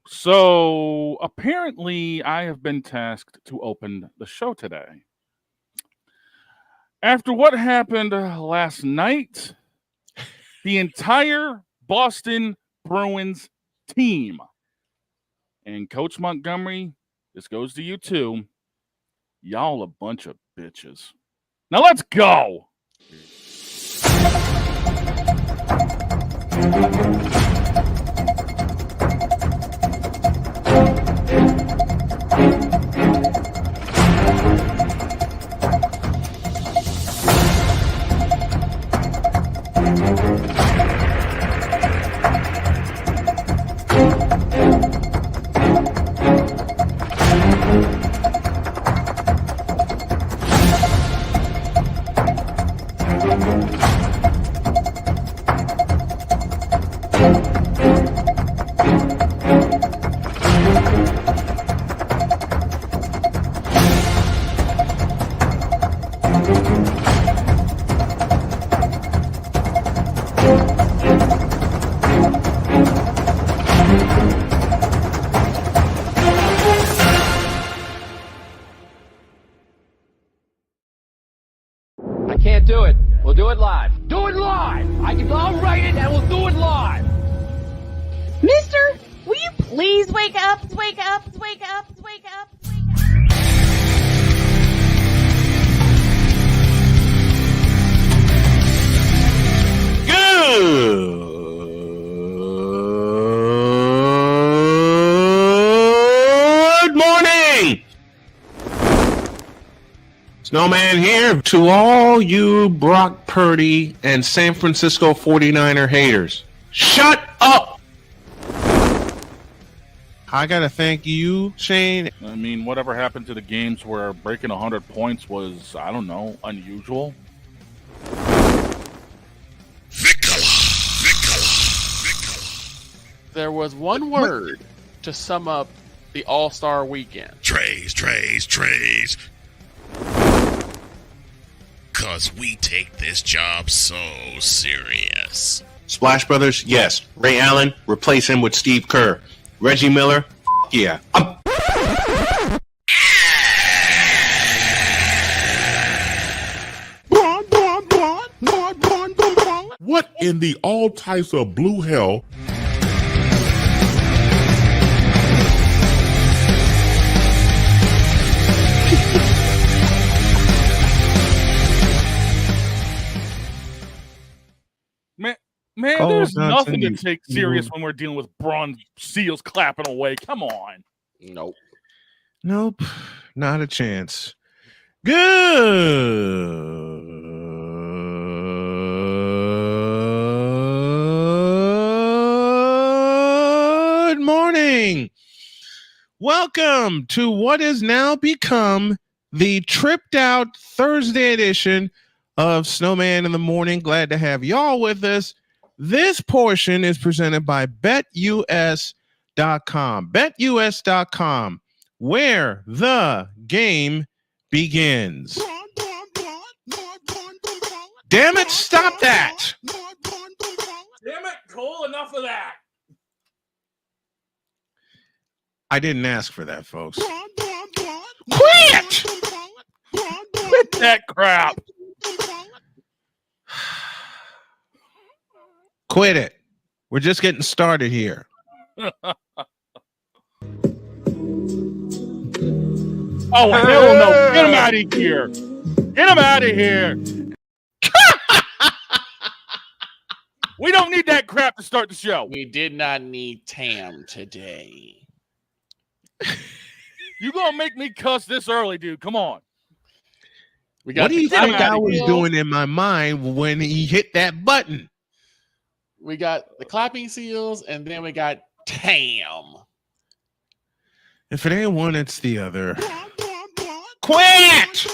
So apparently I have been tasked to open the show today. After what happened last night, the entire Boston Bruins team, and Coach Montgomery, this goes to you too, y'all a bunch of bitches. Now let's go! Can't do it. We'll do it live. Do it live! I'll write it and we'll do it live! Mister, will you please wake up? Wake up, wake up, wake up, wake up. Good morning! Snowman here to all you Brock Purdy and San Francisco 49er haters. Shut up! I gotta thank you, Shane. I mean, whatever happened to the games where breaking 100 points was, I don't know, unusual? There was one word to sum up the All-Star weekend. Trays. Cause we take this job so serious. Splash Brothers, yes. Ray Allen, replace him with Steve Kerr. Reggie Miller, yeah. What in the all types of blue hell? Man, there's nothing to take serious when we're dealing with bronze seals clapping away. Come on. Nope, not a chance. Good morning. Welcome to what has now become the tripped out Thursday edition of Snowman in the Morning. Glad to have y'all with us. This portion is presented by BetUS.com. BetUS.com, where the game begins. Damn it, stop that! Damn it, Cole, enough of that. I didn't ask for that, folks. Quit! Quit that crap. Quit it. We're just getting started here. Oh, hell no. Get him out of here. Get him out of here. We don't need that crap to start the show. we did not need Tam today. You gonna make me cuss this early, dude. Come on. What do you think I was doing in my mind when he hit that button? We got the clapping seals, and then we got Tam. If it ain't one, it's the other. Quit!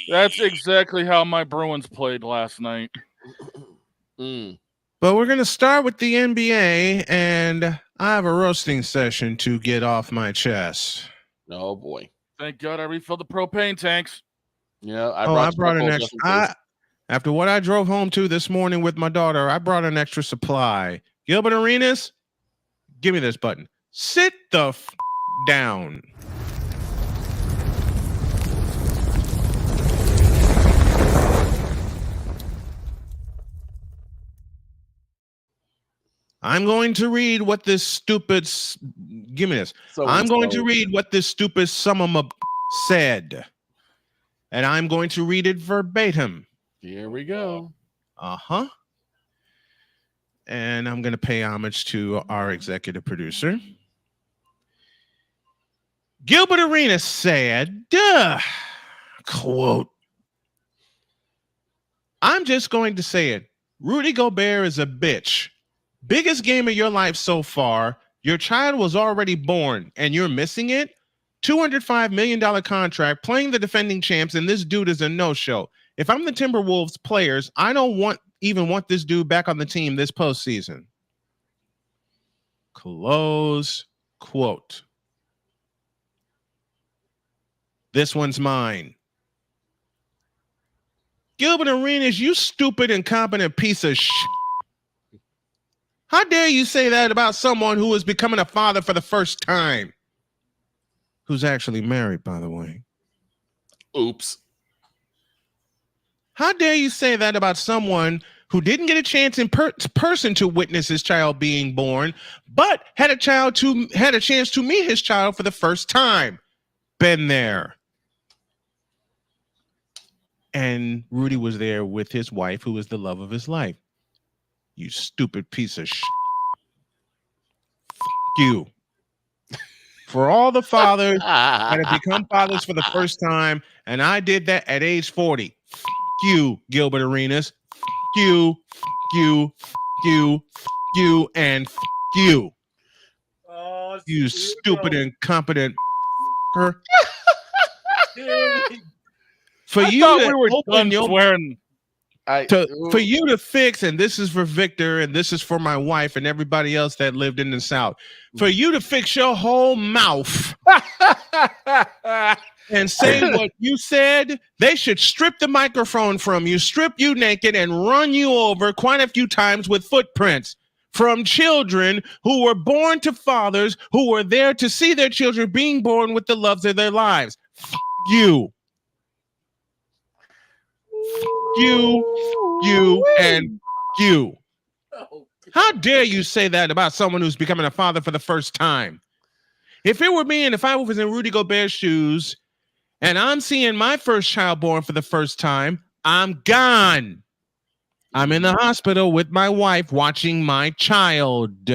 That's exactly how my Bruins played last night. But we're going to start with the NBA, and I have a roasting session to get off my chest. Oh, boy. Thank God I refilled the propane tanks. Yeah, I brought an extra. After what I drove home to this morning with my daughter, I brought an extra supply. Gilbert Arenas, give me this button. Sit the down. I'm going to read what this stupid. Give me this. I'm going to read what this stupid summum said, and I'm going to read it verbatim. Here we go. And I'm going to pay homage to our executive producer. Gilbert Arenas said, quote, I'm just going to say it. Rudy Gobert is a bitch. Biggest game of your life so far. Your child was already born and you're missing it. $205 million contract, playing the defending champs, and this dude is a no-show. If I'm the Timberwolves players, I don't even want this dude back on the team this postseason. Close quote. This one's mine. Gilbert Arenas, you stupid, incompetent piece of shit. How dare you say that about someone who is becoming a father for the first time? Who's actually married, by the way. Oops. How dare you say that about someone who didn't get a chance in person to witness his child being born, but had a chance to meet his child for the first time? Been there. And Rudy was there with his wife, who was the love of his life. You stupid piece of shit. You. For all the fathers that have become fathers for the first time, and I did that at age 40. You, Gilbert Arenas. You, and you. Oh, you stupid, incompetent. For you to open your swearing. For you to fix, and this is for Victor, and this is for my wife and everybody else that lived in the South, for you to fix your whole mouth and say what you said, they should strip the microphone from you, strip you naked, and run you over quite a few times with footprints from children who were born to fathers who were there to see their children being born with the loves of their lives. You. You, and you. How dare you say that about someone who's becoming a father for the first time? If it were me and if I was in Rudy Gobert's shoes and I'm seeing my first child born for the first time, I'm gone. I'm in the hospital with my wife watching my child,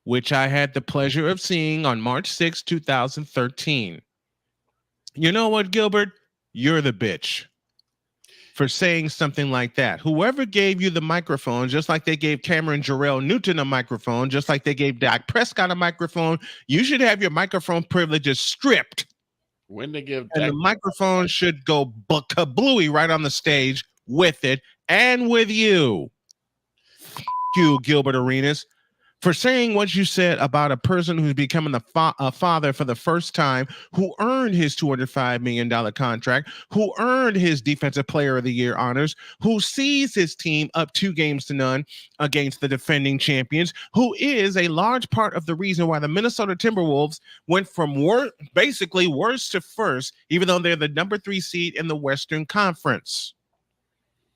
which I had the pleasure of seeing on March 6, 2013. You know what, Gilbert? You're the bitch for saying something like that. Whoever gave you the microphone, just like they gave Cameron Jarrell Newton a microphone, just like they gave Dak Prescott a microphone, you should have your microphone privileges stripped. When they give and the microphone should go kablooey right on the stage with it and with you. You, Gilbert Arenas, for saying what you said about a person who's becoming a father for the first time, who earned his $205 million contract, who earned his Defensive Player of the Year honors, who sees his team up 2-0 against the defending champions, who is a large part of the reason why the Minnesota Timberwolves went from basically worst to first, even though they're the number 3 seed in the Western Conference.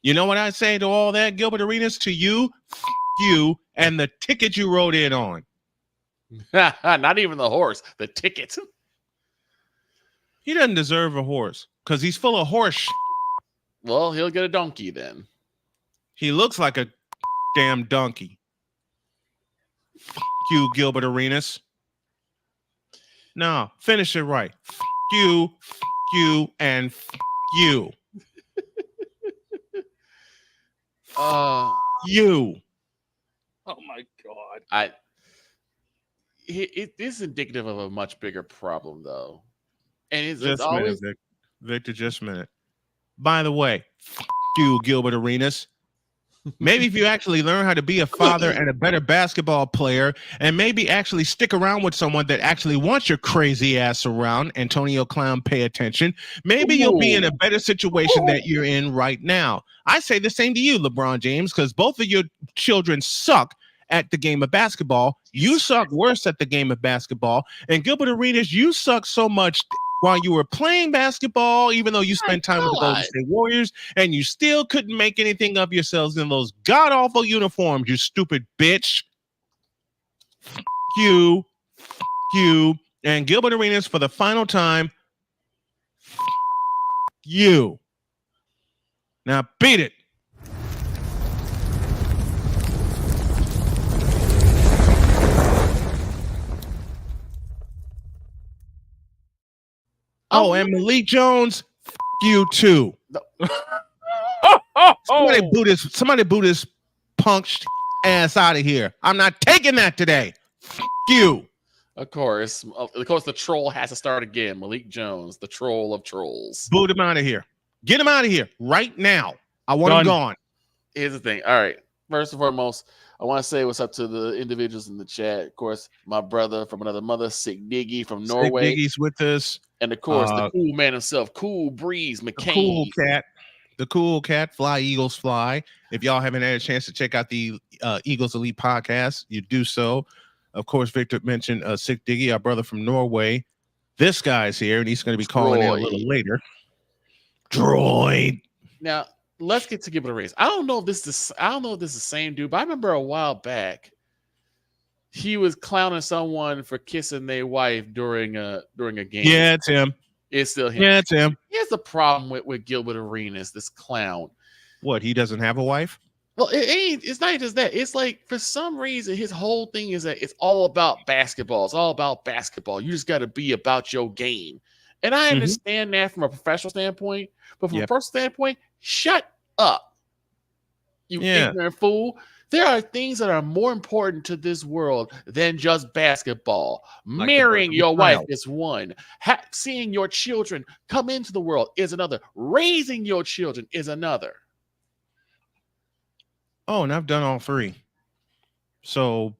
You know what I say to all that, Gilbert Arenas? To you, you, and the ticket you rode in on. Not even the horse, the ticket. He doesn't deserve a horse because he's full of horse. Well, he'll get a donkey then. He looks like a damn donkey. You, Gilbert Arenas. No, finish it right. You, and you. You. Oh my God! It is indicative of a much bigger problem, though, and it's always Victor. Just a minute. By the way, you, Gilbert Arenas, Maybe if you actually learn how to be a father and a better basketball player, and maybe actually stick around with someone that actually wants your crazy ass around, Antonio Clown, pay attention. Maybe you'll be in a better situation that you're in right now. I say the same to you, LeBron James, because both of your children suck at the game of basketball. You suck worse at the game of basketball. And Gilbert Arenas, you suck so much while you were playing basketball, even though you spent time with the Golden State Warriors, and you still couldn't make anything of yourselves in those god-awful uniforms, you stupid bitch. F you. F you. And Gilbert Arenas, for the final time, f you. Now beat it. Oh, and Malik Jones, f you too. Somebody boot his punk ass out of here. I'm not taking that today. F you. Of course, the troll has to start again. Malik Jones, the troll of trolls. Boot him out of here. Get him out of here right now. I want him gone. Here's the thing. All right. First and foremost, I want to say what's up to the individuals in the chat. Of course, my brother from another mother, Sick Diggy from Norway. Sick Diggy's with us. And of course, the cool man himself, Cool Breeze McCain. The cool cat, Fly Eagles Fly. If y'all haven't had a chance to check out the Eagles Elite podcast, you do so. Of course, Victor mentioned Sick Diggy, our brother from Norway. This guy's here, and he's going to be calling in a little later. Droid. Now, let's get to give it a race. I don't know if this is the same dude, but I remember a while back he was clowning someone for kissing their wife during a game. Yeah, it's him. It's still him. Yeah, it's him. Here's the problem with Gilbert Arenas, this clown. What, he doesn't have a wife? Well, it's not just that. It's like, for some reason, his whole thing is that it's all about basketball. It's all about basketball. You just got to be about your game. And I understand that from a professional standpoint, but from a personal standpoint, shut up, you ignorant fool. There are things that are more important to this world than just basketball. Like marrying your wife is one. Seeing your children come into the world is another. Raising your children is another. Oh, and I've done all three. So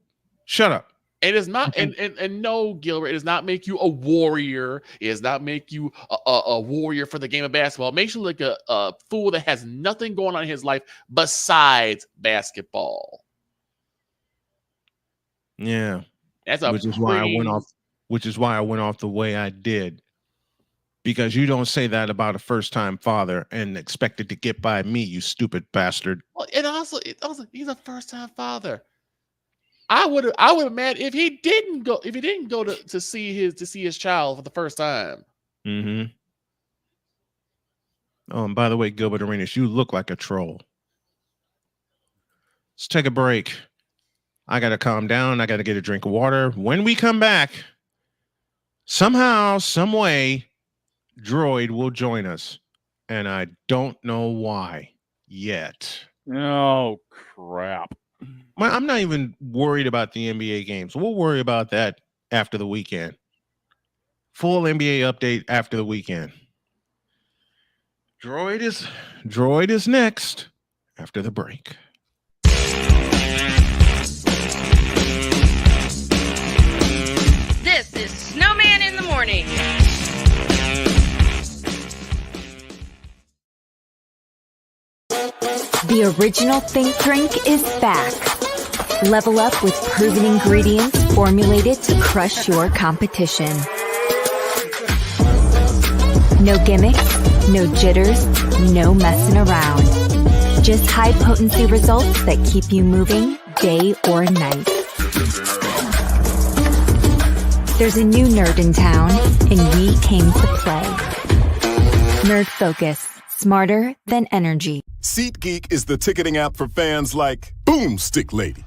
shut up. It is not, and no, Gilbert, it does not make you a warrior. It does not make you a warrior for the game of basketball. It makes you like a fool that has nothing going on in his life besides basketball. Yeah. That's which is why I went off the way I did. Because you don't say that about a first-time father and expect it to get by me, you stupid bastard. Well, and also he's a first-time father. I would have mad if he didn't go to see his child for the first time. Mm-hmm. Oh, and by the way, Gilbert Arenas, you look like a troll. Let's take a break. I gotta calm down. I gotta get a drink of water. When we come back, somehow, some way, Droid will join us, and I don't know why yet. Oh crap. I'm not even worried about the NBA games. We'll worry about that after the weekend. Full NBA update after the weekend. Droid is next after the break. This is Snowman in the Morning. The original Think Drink is back. Level up with proven ingredients formulated to crush your competition. No gimmicks, no jitters, no messing around. Just high potency results that keep you moving day or night. There's a new nerd in town, and we came to play. Nerd Focus. Smarter than energy. SeatGeek is the ticketing app for fans like Boomstick Lady.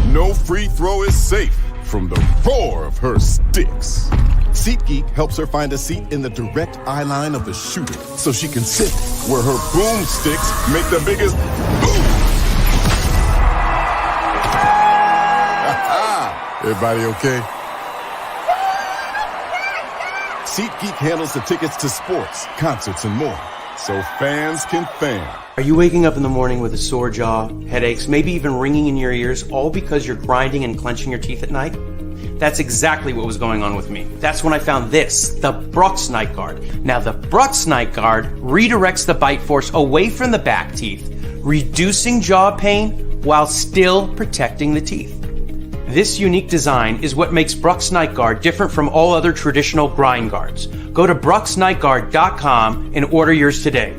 No free throw is safe from the roar of her sticks. SeatGeek helps her find a seat in the direct eye line of the shooter so she can sit where her boomsticks make the biggest boom. Everybody okay? SeatGeek handles the tickets to sports, concerts, and more. so fans can fan. Are you waking up in the morning with a sore jaw, headaches, maybe even ringing in your ears, all because you're grinding and clenching your teeth at night? That's exactly what was going on with me. That's when I found this, the Brux Night Guard. Now, the Brux Night Guard redirects the bite force away from the back teeth, reducing jaw pain while still protecting the teeth. This unique design is what makes Brux Night Guard different from all other traditional grind guards. Go to BruxNightGuard.com and order yours today.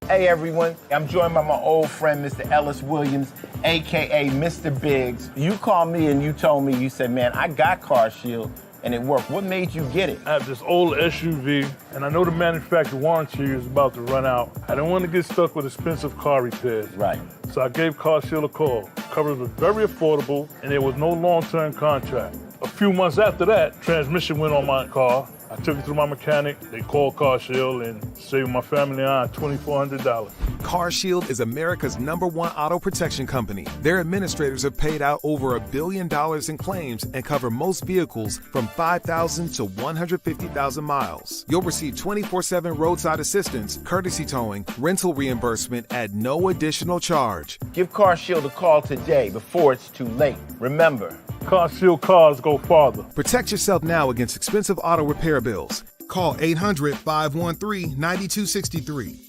Hey everyone, I'm joined by my old friend, Mr. Ellis Williams, AKA Mr. Biggs. You called me and you told me, you said, man, I got Car Shield and it worked. What made you get it? I have this old SUV and I know the manufacturer warranty is about to run out. I don't want to get stuck with expensive car repairs. Right. So I gave Car Shield a call. Coverage was very affordable and there was no long-term contract. A few months after that, transmission went on my car. I took it to my mechanic, they called Car Shield and saved my family and I $2,400. Car Shield is America's #1 auto protection company. Their administrators have paid out over $1 billion in claims and cover most vehicles from 5,000 to 150,000 miles. You'll receive 24/7 roadside assistance, courtesy towing, rental reimbursement at no additional charge. Give Car Shield a call today before it's too late. Remember, Car Shield cars go farther. Protect yourself now against expensive auto repair bills. Call 800-513-9263.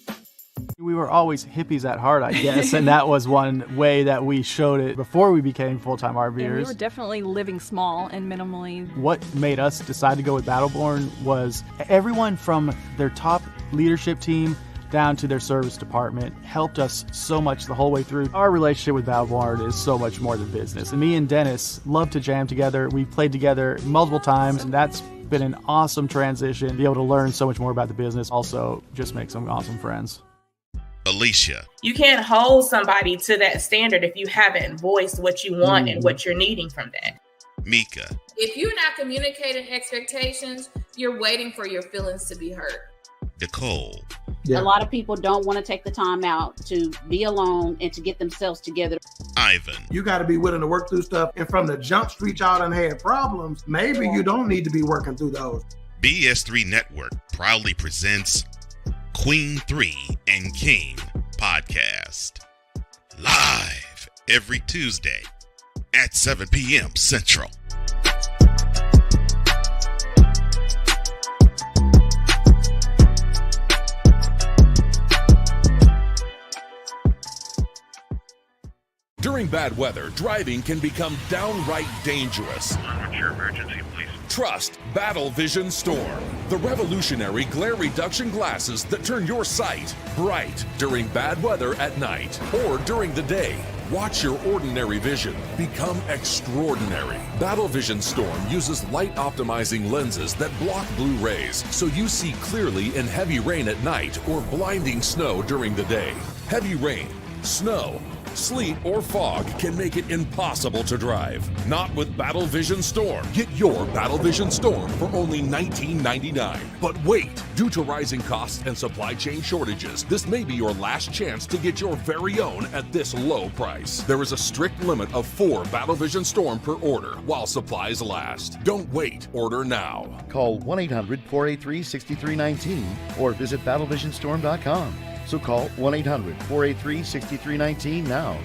We were always hippies at heart, I guess, and that was one way that we showed it before we became full-time RVers. And we were definitely living small and minimally. What made us decide to go with Battleborn was everyone from their top leadership team down to their service department helped us so much the whole way through. Our relationship with Battleborn is so much more than business. And me and Dennis love to jam together. We've played together multiple times, and that's been an awesome transition. Be able to learn so much more about the business, also just make some awesome friends. Alicia. You can't hold somebody to that standard if you haven't voiced what you want and what you're needing from that. Mika. If you're not communicating expectations, you're waiting for your feelings to be hurt. Nicole. Yeah. A lot of people don't want to take the time out to be alone and to get themselves together. Ivan. You got to be willing to work through stuff. And from the jump street y'all done had problems, maybe you don't need to be working through those. BS3 Network proudly presents Queen 3 and King podcast. Live every Tuesday at 7 p.m. Central. During bad weather, driving can become downright dangerous. What's your emergency, please? Trust Battle Vision Storm, the revolutionary glare reduction glasses that turn your sight bright during bad weather at night or during the day. Watch your ordinary vision become extraordinary. Battle Vision Storm uses light optimizing lenses that block blue rays so you see clearly in heavy rain at night or blinding snow during the day. Heavy rain, snow, sleet, or fog can make it impossible to drive. Not with Battle Vision Storm. Get your Battle Vision Storm for only $19.99. But wait, due to rising costs and supply chain shortages, this may be your last chance to get your very own at this low price. There is a strict limit of 4 Battle Vision Storm per order while supplies last. Don't wait, order now. Call 1-800-483-6319 or visit battlevisionstorm.com. So call 1-800-483-6319 now.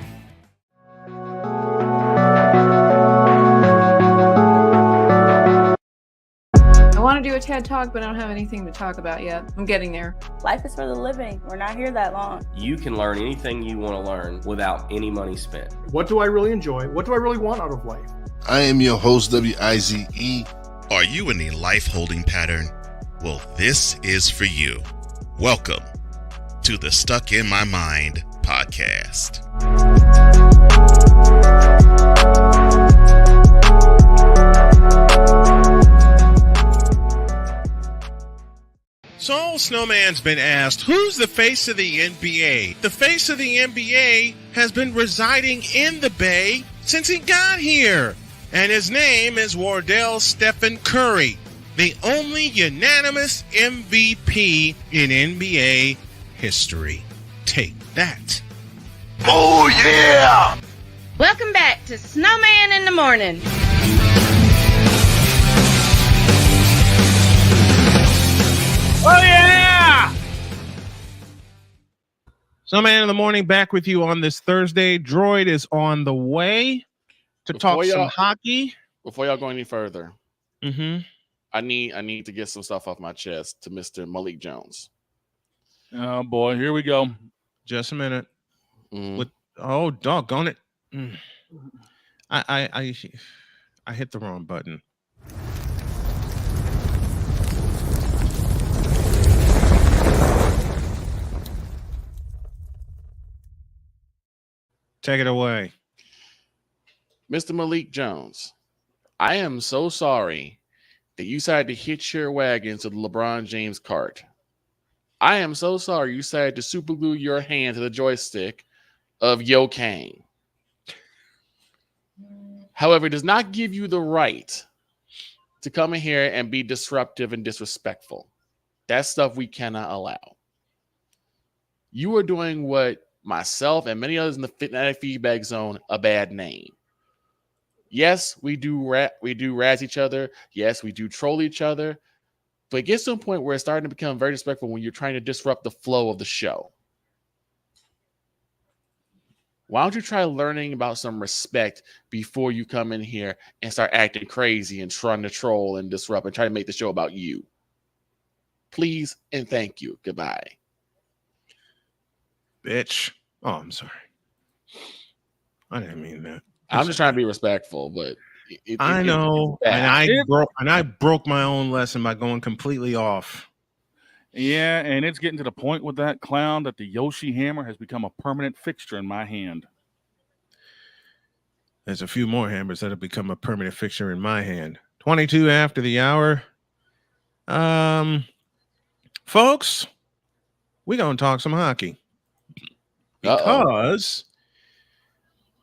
I want to do a TED Talk, but I don't have anything to talk about yet. I'm getting there. Life is for the living. We're not here that long. You can learn anything you want to learn without any money spent. What do I really enjoy? What do I really want out of life? I am your host, WIZE. Are you in a life holding pattern? Well, this is for you. Welcome to the Stuck in My Mind podcast. So Snowman's been asked, who's the face of the NBA? The face of the NBA has been residing in the Bay since he got here. And his name is Wardell Stephen Curry, the only unanimous MVP in NBA history. Take that. Oh, yeah! Welcome back to Snowman in the Morning. Oh, yeah! Snowman in the morning, back with you on this Thursday. Droid is on the way to talk some hockey. Before y'all go any further, mm-hmm. I need to get some stuff off my chest to Mr. Malik Jones. Oh boy, here we go. Just a minute. Oh, doggone it! I hit the wrong button. Take it away. Mr. Malik Jones, I am so sorry that you decided to hitch your wagon to the LeBron James cart. I am so sorry you decided to super glue your hand to the joystick of Yo Kang. However, it does not give you the right to come in here and be disruptive and disrespectful. That's stuff we cannot allow. You are doing what myself and many others in the Fanatic Feedback Zone a bad name. Yes, we do razz each other. Yes, we do troll each other. But it gets to a point where it's starting to become very disrespectful when you're trying to disrupt the flow of the show. Why don't you try learning about some respect before you come in here and start acting crazy and trying to troll and disrupt and try to make the show about you? Please and thank you. Goodbye. Bitch. Oh, I'm sorry. I didn't mean that. I'm just trying to be respectful, but I know, and I broke my own lesson by going completely off. Yeah, and it's getting to the point with that clown that the Yoshi hammer has become a permanent fixture in my hand. There's a few more hammers that have become a permanent fixture in my hand. 22 after the hour. Folks, we're going to talk some hockey. Because,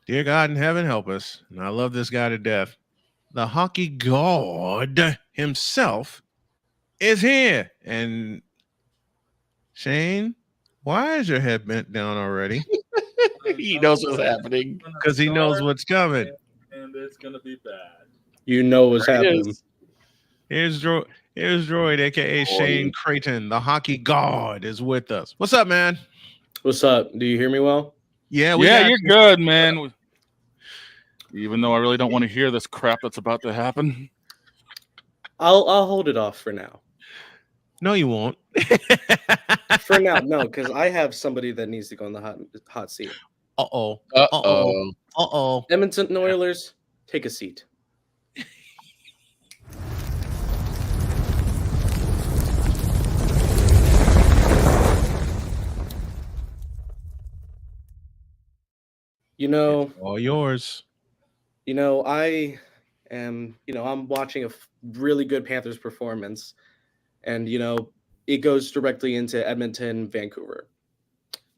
dear God in heaven, help us. And I love this guy to death. The hockey god himself is here. And Shane, why is your head bent down already? He knows what's happening. Because he knows what's coming. And it's going to be bad. You know what's happening. Here's Droid, a.k.a. Shane Creighton. The hockey god is with us. What's up, man? What's up? Do you hear me well? Yeah, you're good, man. Even though I really don't want to hear this crap that's about to happen. I'll hold it off for now. No, you won't. For now, no, because I have somebody that needs to go in the hot seat. Uh-oh. Edmonton Oilers, take a seat. You know, all yours. You know, I am, I'm watching a really good Panthers performance, and, it goes directly into Edmonton, Vancouver.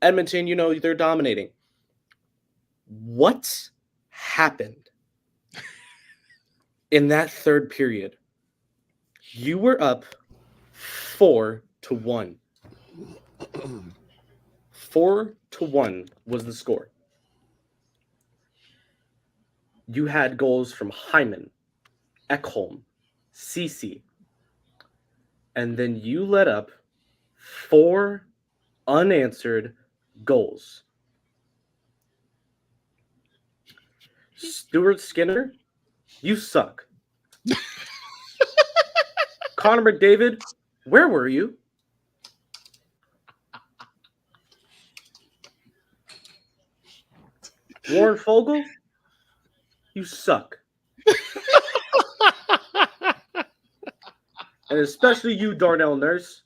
Edmonton, they're dominating. What happened in that third period? You were up 4-1. 4-1 was the score. You had goals from Hyman, Ekholm, Ceci, and then you let up 4 unanswered goals. Stuart Skinner, you suck. Connor McDavid, where were you? Warren Fogle, you suck. And especially you, Darnell Nurse.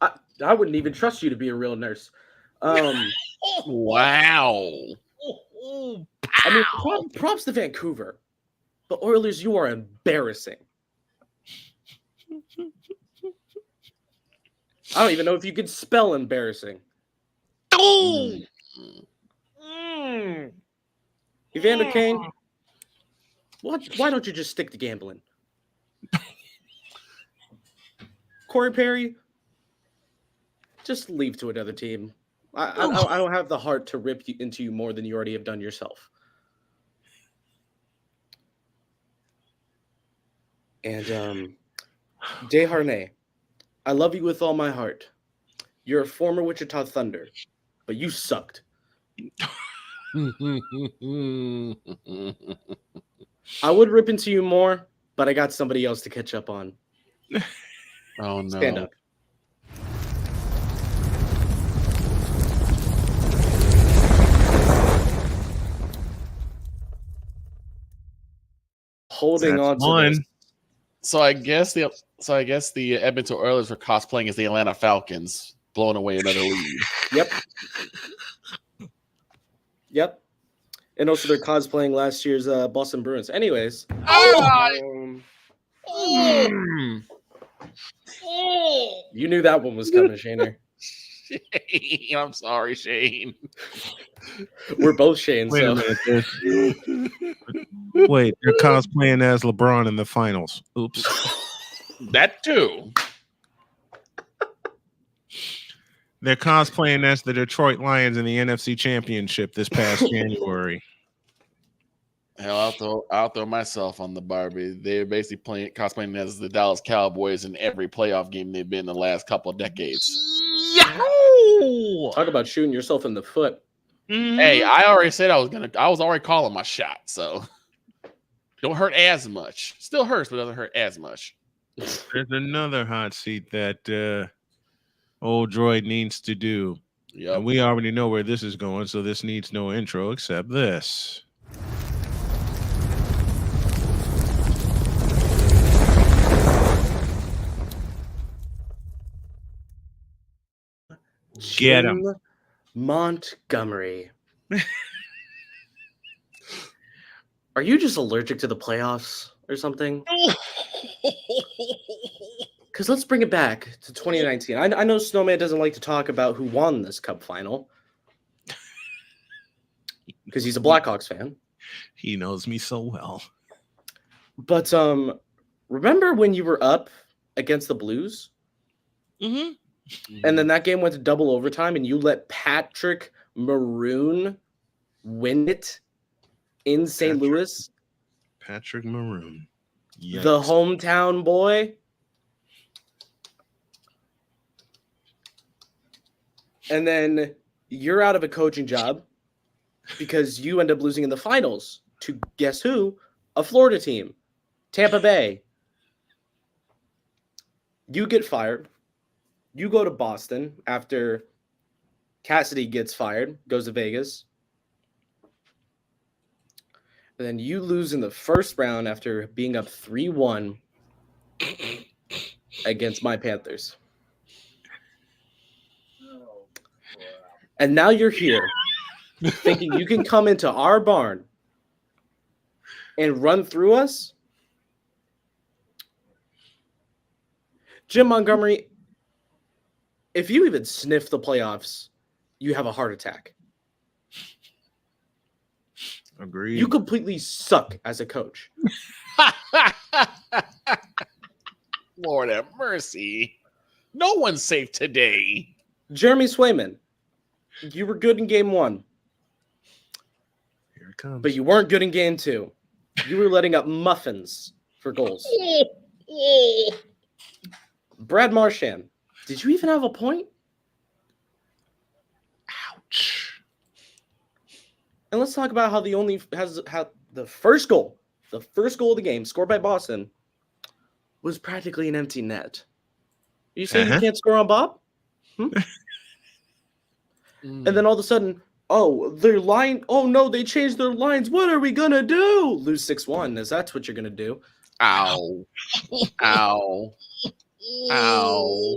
I wouldn't even trust you to be a real nurse. Wow. I mean, props to Vancouver. But Oilers, you are embarrassing. I don't even know if you could spell embarrassing. Evander Kane, why don't you just stick to gambling? Corey Perry, just leave to another team. I don't have the heart to rip you into you more than you already have done yourself. And Desharnais, I love you with all my heart. You're a former Wichita Thunder. but you sucked. I would rip into you more, but I got somebody else to catch up on. Oh, no. Stand up. Holding on to this. So I guess the Edmonton Oilers were cosplaying as the Atlanta Falcons, blowing away another lead. Yep. And also they're cosplaying last year's Boston Bruins. Anyways. You knew that one was coming, Shaner. Shane, I'm sorry, Shane. We're both Shane. Wait a minute. Wait, they're cosplaying as LeBron in the finals. Oops. That too. They're cosplaying as the Detroit Lions in the NFC Championship this past January. Hell, I'll throw myself on the Barbie. They're basically cosplaying as the Dallas Cowboys in every playoff game they've been in the last couple of decades. Talk about shooting yourself in the foot. Hey, I already said I was already calling my shot, so don't hurt as much. Still hurts, but doesn't hurt as much. There's another hot seat that old droid needs to do. Yep. And we already know where this is going, so this needs no intro except this. Get him. Jim Montgomery. Are you just allergic to the playoffs or something? Because let's bring it back to 2019. I know Snowman doesn't like to talk about who won this Cup final because he's a Blackhawks fan. He knows me so well. But remember when you were up against the Blues? Mm-hmm. And then that game went to double overtime and you let Patrick Maroon win it in St. Louis? Patrick Maroon. Yikes. The hometown boy? And then you're out of a coaching job because you end up losing in the finals to guess who? A Florida team, Tampa Bay. You get fired. You go to Boston after Cassidy gets fired, goes to Vegas. And then you lose in the first round after being up 3-1 against my Panthers. And now you're here thinking you can come into our barn and run through us? Jim Montgomery, if you even sniff the playoffs, you have a heart attack. Agreed. You completely suck as a coach. Lord have mercy. No one's safe today. Jeremy Swayman, you were good in game 1. Here it comes. But you weren't good in game 2. You were letting up muffins for goals. Brad Marchand, did you even have a point? Ouch. And let's talk about how the first goal of the game, scored by Boston, was practically an empty net. You say you can't score on Bob? And then all of a sudden, their line. Oh no, they changed their lines. What are we gonna do? Lose 6-1, as that's what you're gonna do. Ow. Ow. Ow.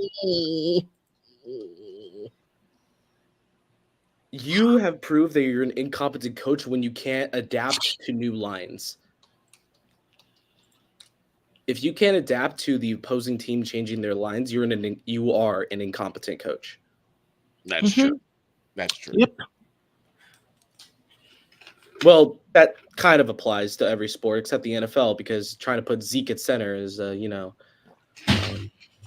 You have proved that you're an incompetent coach when you can't adapt to new lines. If you can't adapt to the opposing team changing their lines, you are an incompetent coach. That's true. That's true. Yep. Well, that kind of applies to every sport except the NFL because trying to put Zeke at center is,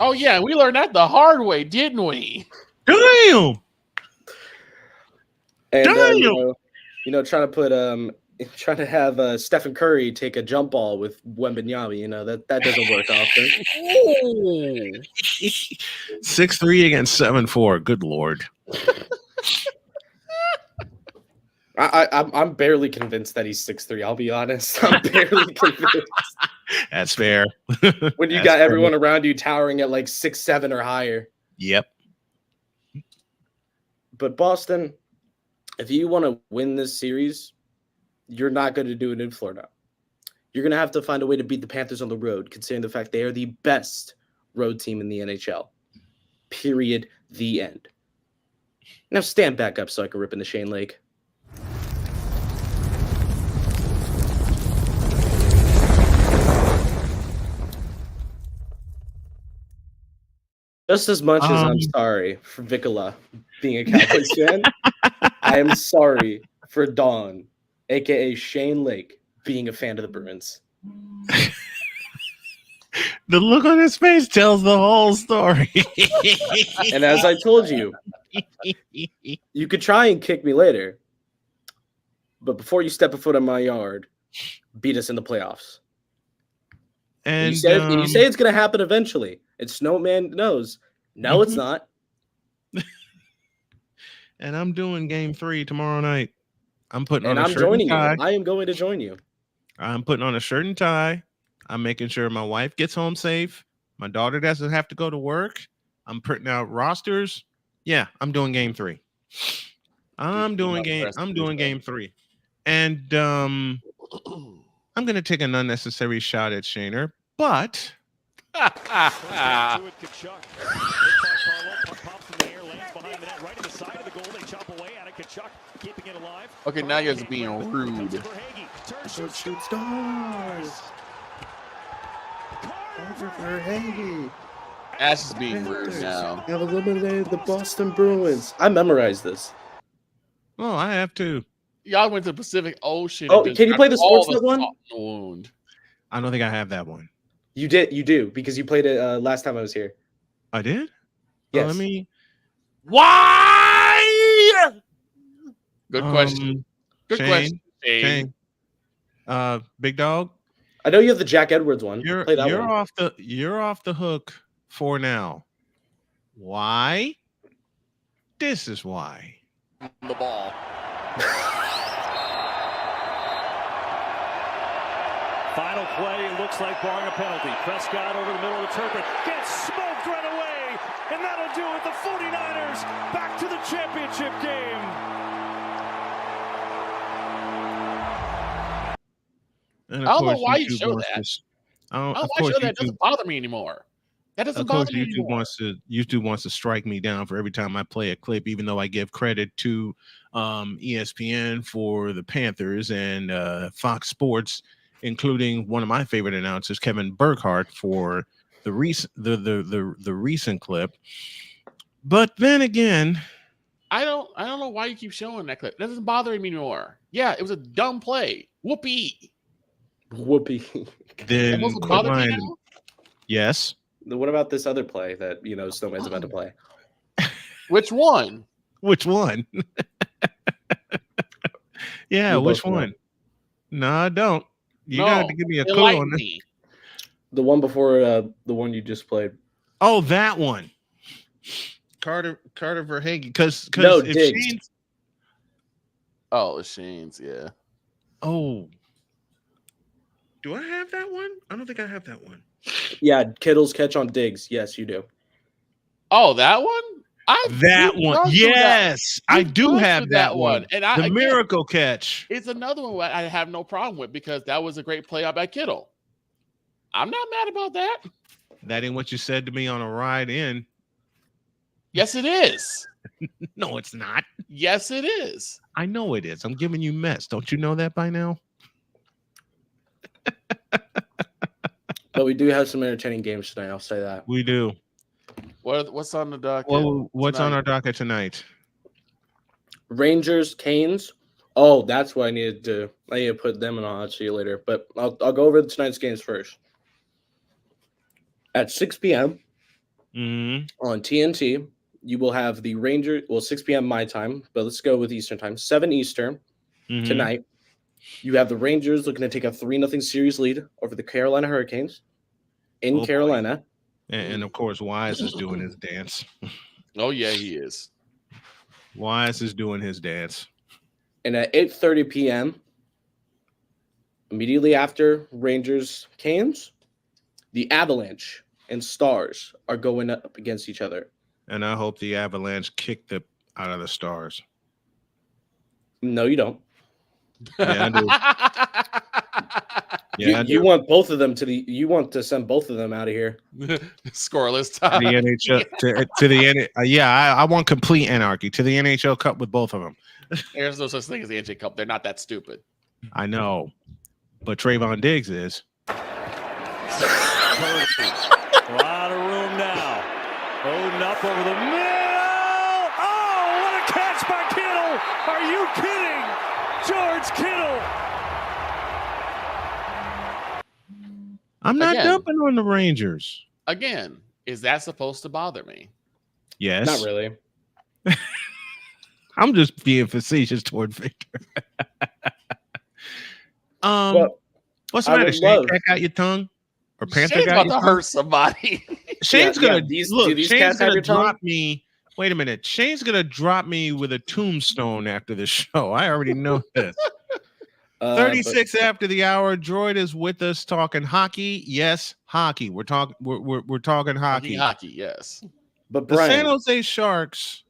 Oh, yeah. We learned that the hard way, didn't we? Damn. And trying to have Stephen Curry take a jump ball with Wembanyama, that doesn't work often. 6'3" against 7'4". Good Lord. I'm barely convinced that he's 6'3". I'll be honest. I'm barely convinced. That's fair. When you got everyone around you towering at like 6'7" or higher. Yep. But Boston, if you want to win this series, you're not going to do it in Florida. You're going to have to find a way to beat the Panthers on the road, considering the fact they are the best road team in the NHL. Period. The end. Now stand back up so I can rip in the Shane Lake. Just as much as I'm sorry for Vikola being a Cowboys fan, I am sorry for Don, a.k.a. Shane Lake, being a fan of the Bruins. The look on his face tells the whole story. And as I told you, you could try and kick me later, but before you step a foot in my yard, beat us in the playoffs. And you say it's going to happen eventually. And Snowman knows. No, it's not. And I'm doing game 3 tomorrow night. I'm putting on a I'm shirt joining and tie. you. I am going to join you. I'm putting on a shirt and tie. I'm making sure my wife gets home safe. My daughter doesn't have to go to work. I'm printing out rosters. Yeah, I'm doing game 3. I'm doing game 3. And I'm going to take an unnecessary shot at Shaner, but okay, now you're just being rude. Shoot stars. Ash is being rude now. Have eliminated the Boston Bruins. I memorized this. Oh, I have to. Y'all went to the Pacific Ocean. Oh, can you play the Sportsnet one? Wound. I don't think I have that one. You do, because you played it last time I was here. I did? Yes. Oh, let me. Why? Good question. Good Shane, question. Shane. Big Dog. I know you have the Jack Edwards one. You're off the hook for now. Why? This is why. The ball. Final play looks like barring a penalty. Prescott over the middle of the turf gets smoked right away, and that'll do it. The 49ers back to the championship game. I don't know why you show that. I don't know why you show that. It doesn't bother me anymore. That doesn't bother me anymore. YouTube wants to strike me down for every time I play a clip, even though I give credit to ESPN for the Panthers and Fox Sports, including one of my favorite announcers, Kevin Burkhardt, for the recent clip. But then again, I don't know why you keep showing that clip. That doesn't bother me anymore. Yeah, it was a dumb play. Whoopee. Then quit lying. Yes. What about this other play that Snowman's about to play? Which one? Yeah, which one? No, I don't. You got to give me a clue on this. The one before the one you just played. Oh, that one. Carter Verhaeghe. Because no, if Diggs. Shane's... Oh, Shane's, yeah. Oh. Do I have that one? I don't think I have that one. Yeah, Kittle's catch on Diggs. Yes, you do. Oh, that one? Yes, I do have that one. And the miracle catch. It's another one I have no problem with because that was a great play out by Kittle. I'm not mad about that. That ain't what you said to me on a ride in. Yes, it is. No, it's not. Yes, it is. I know it is. I'm giving you mess. Don't you know that by now? But we do have some entertaining games tonight. I'll say that. We do. What's on the docket? Well, what's on our docket tonight? Rangers, Canes. Oh, that's what I need to put them in on. I'll see you later. But I'll go over tonight's games first. At 6 p.m. on TNT, you will have the Rangers. Well, 6 p.m. my time, but let's go with Eastern time. 7 Eastern tonight. You have the Rangers looking to take a 3-0 series lead over the Carolina Hurricanes in Carolina. And of course, Wise is doing his dance. Oh, yeah, he is. Wise is doing his dance. And at 8:30 p.m., immediately after Rangers Canes, the Avalanche and Stars are going up against each other. And I hope the Avalanche kick the out of the Stars. No, you don't. Yeah, I do. You want both of them you want to send both of them out of here. Scoreless To the NHL. I want complete anarchy to the NHL Cup with both of them. There's no such thing as the NHL Cup. They're not that stupid. I know, but Trayvon Diggs is. A lot of room now. Bowden up over the middle. Oh, what a catch by Kittle. Are you kidding? George Kittle. I'm not Again. dumping on the Rangers. Again, is that supposed to bother me? Yes. Not really. I'm just being facetious toward Victor. What's the matter? Shane got your tongue? Or Panther Shane's got about your to tongue? hurt somebody. Shane's gonna look. do these Shane's cats have gonna your tongue? drop me. Wait a minute. Shane's gonna drop me with a tombstone after the show. I already know this. 36 after the hour. Droid is with us talking hockey. Yes, hockey. We're talking. We're talking hockey. Hockey, yes. But The Brian, San Jose Sharks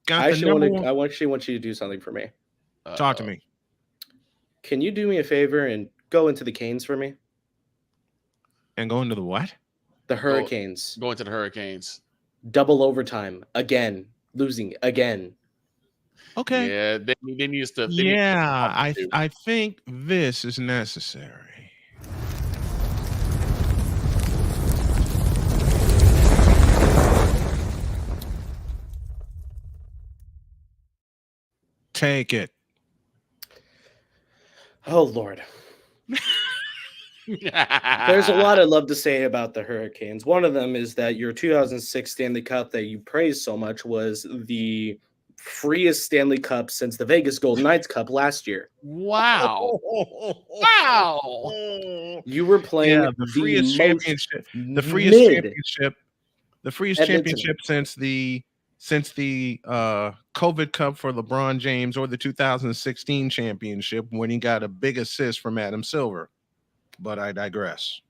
got I the number actually one. want you to do something for me. Talk to me. Can you do me a favor and go into the Canes for me? And go into the what? The Hurricanes. Going to the Hurricanes. Double overtime again, losing again. Okay. Yeah, they used to. I think this is necessary. Take it. Oh Lord. There's a lot I'd love to say about the Hurricanes. One of them is that your 2006 Stanley Cup that you praised so much was the freest Stanley Cup since the Vegas Golden Knights Cup last year. Wow. Wow. You were playing the freest championship. The freest mid championship. The freest Edmonton. championship since the COVID Cup for LeBron James, or the 2016 championship when he got a big assist from Adam Silver. But I digress.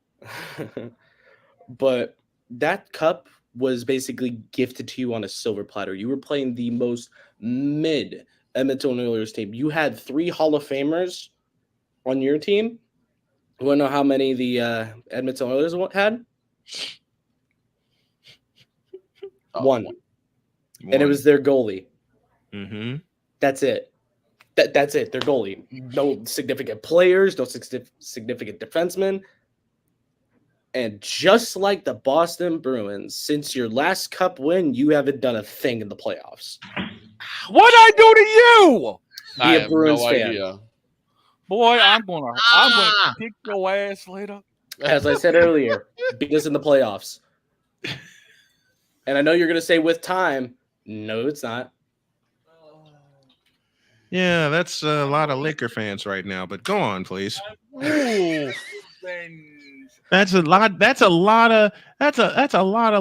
But that cup was basically gifted to you on a silver platter. You were playing the most mid Edmonton Oilers team. You had 3 Hall of Famers on your team. You want to know how many the Edmonton Oilers had? One. And it was their goalie. Mm-hmm. That's it. That's it. Their goalie. No significant players, no significant defensemen. And just like the Boston Bruins, since your last cup win, you haven't done a thing in the playoffs. What'd I do to you? I Be a have Bruins no fan. idea. Boy, I'm gonna kick your ass later. As I said earlier, beat us in the playoffs. And I know you're gonna say with time. No, it's not. Yeah, that's a lot of Laker fans right now. But go on, please. That's a lot of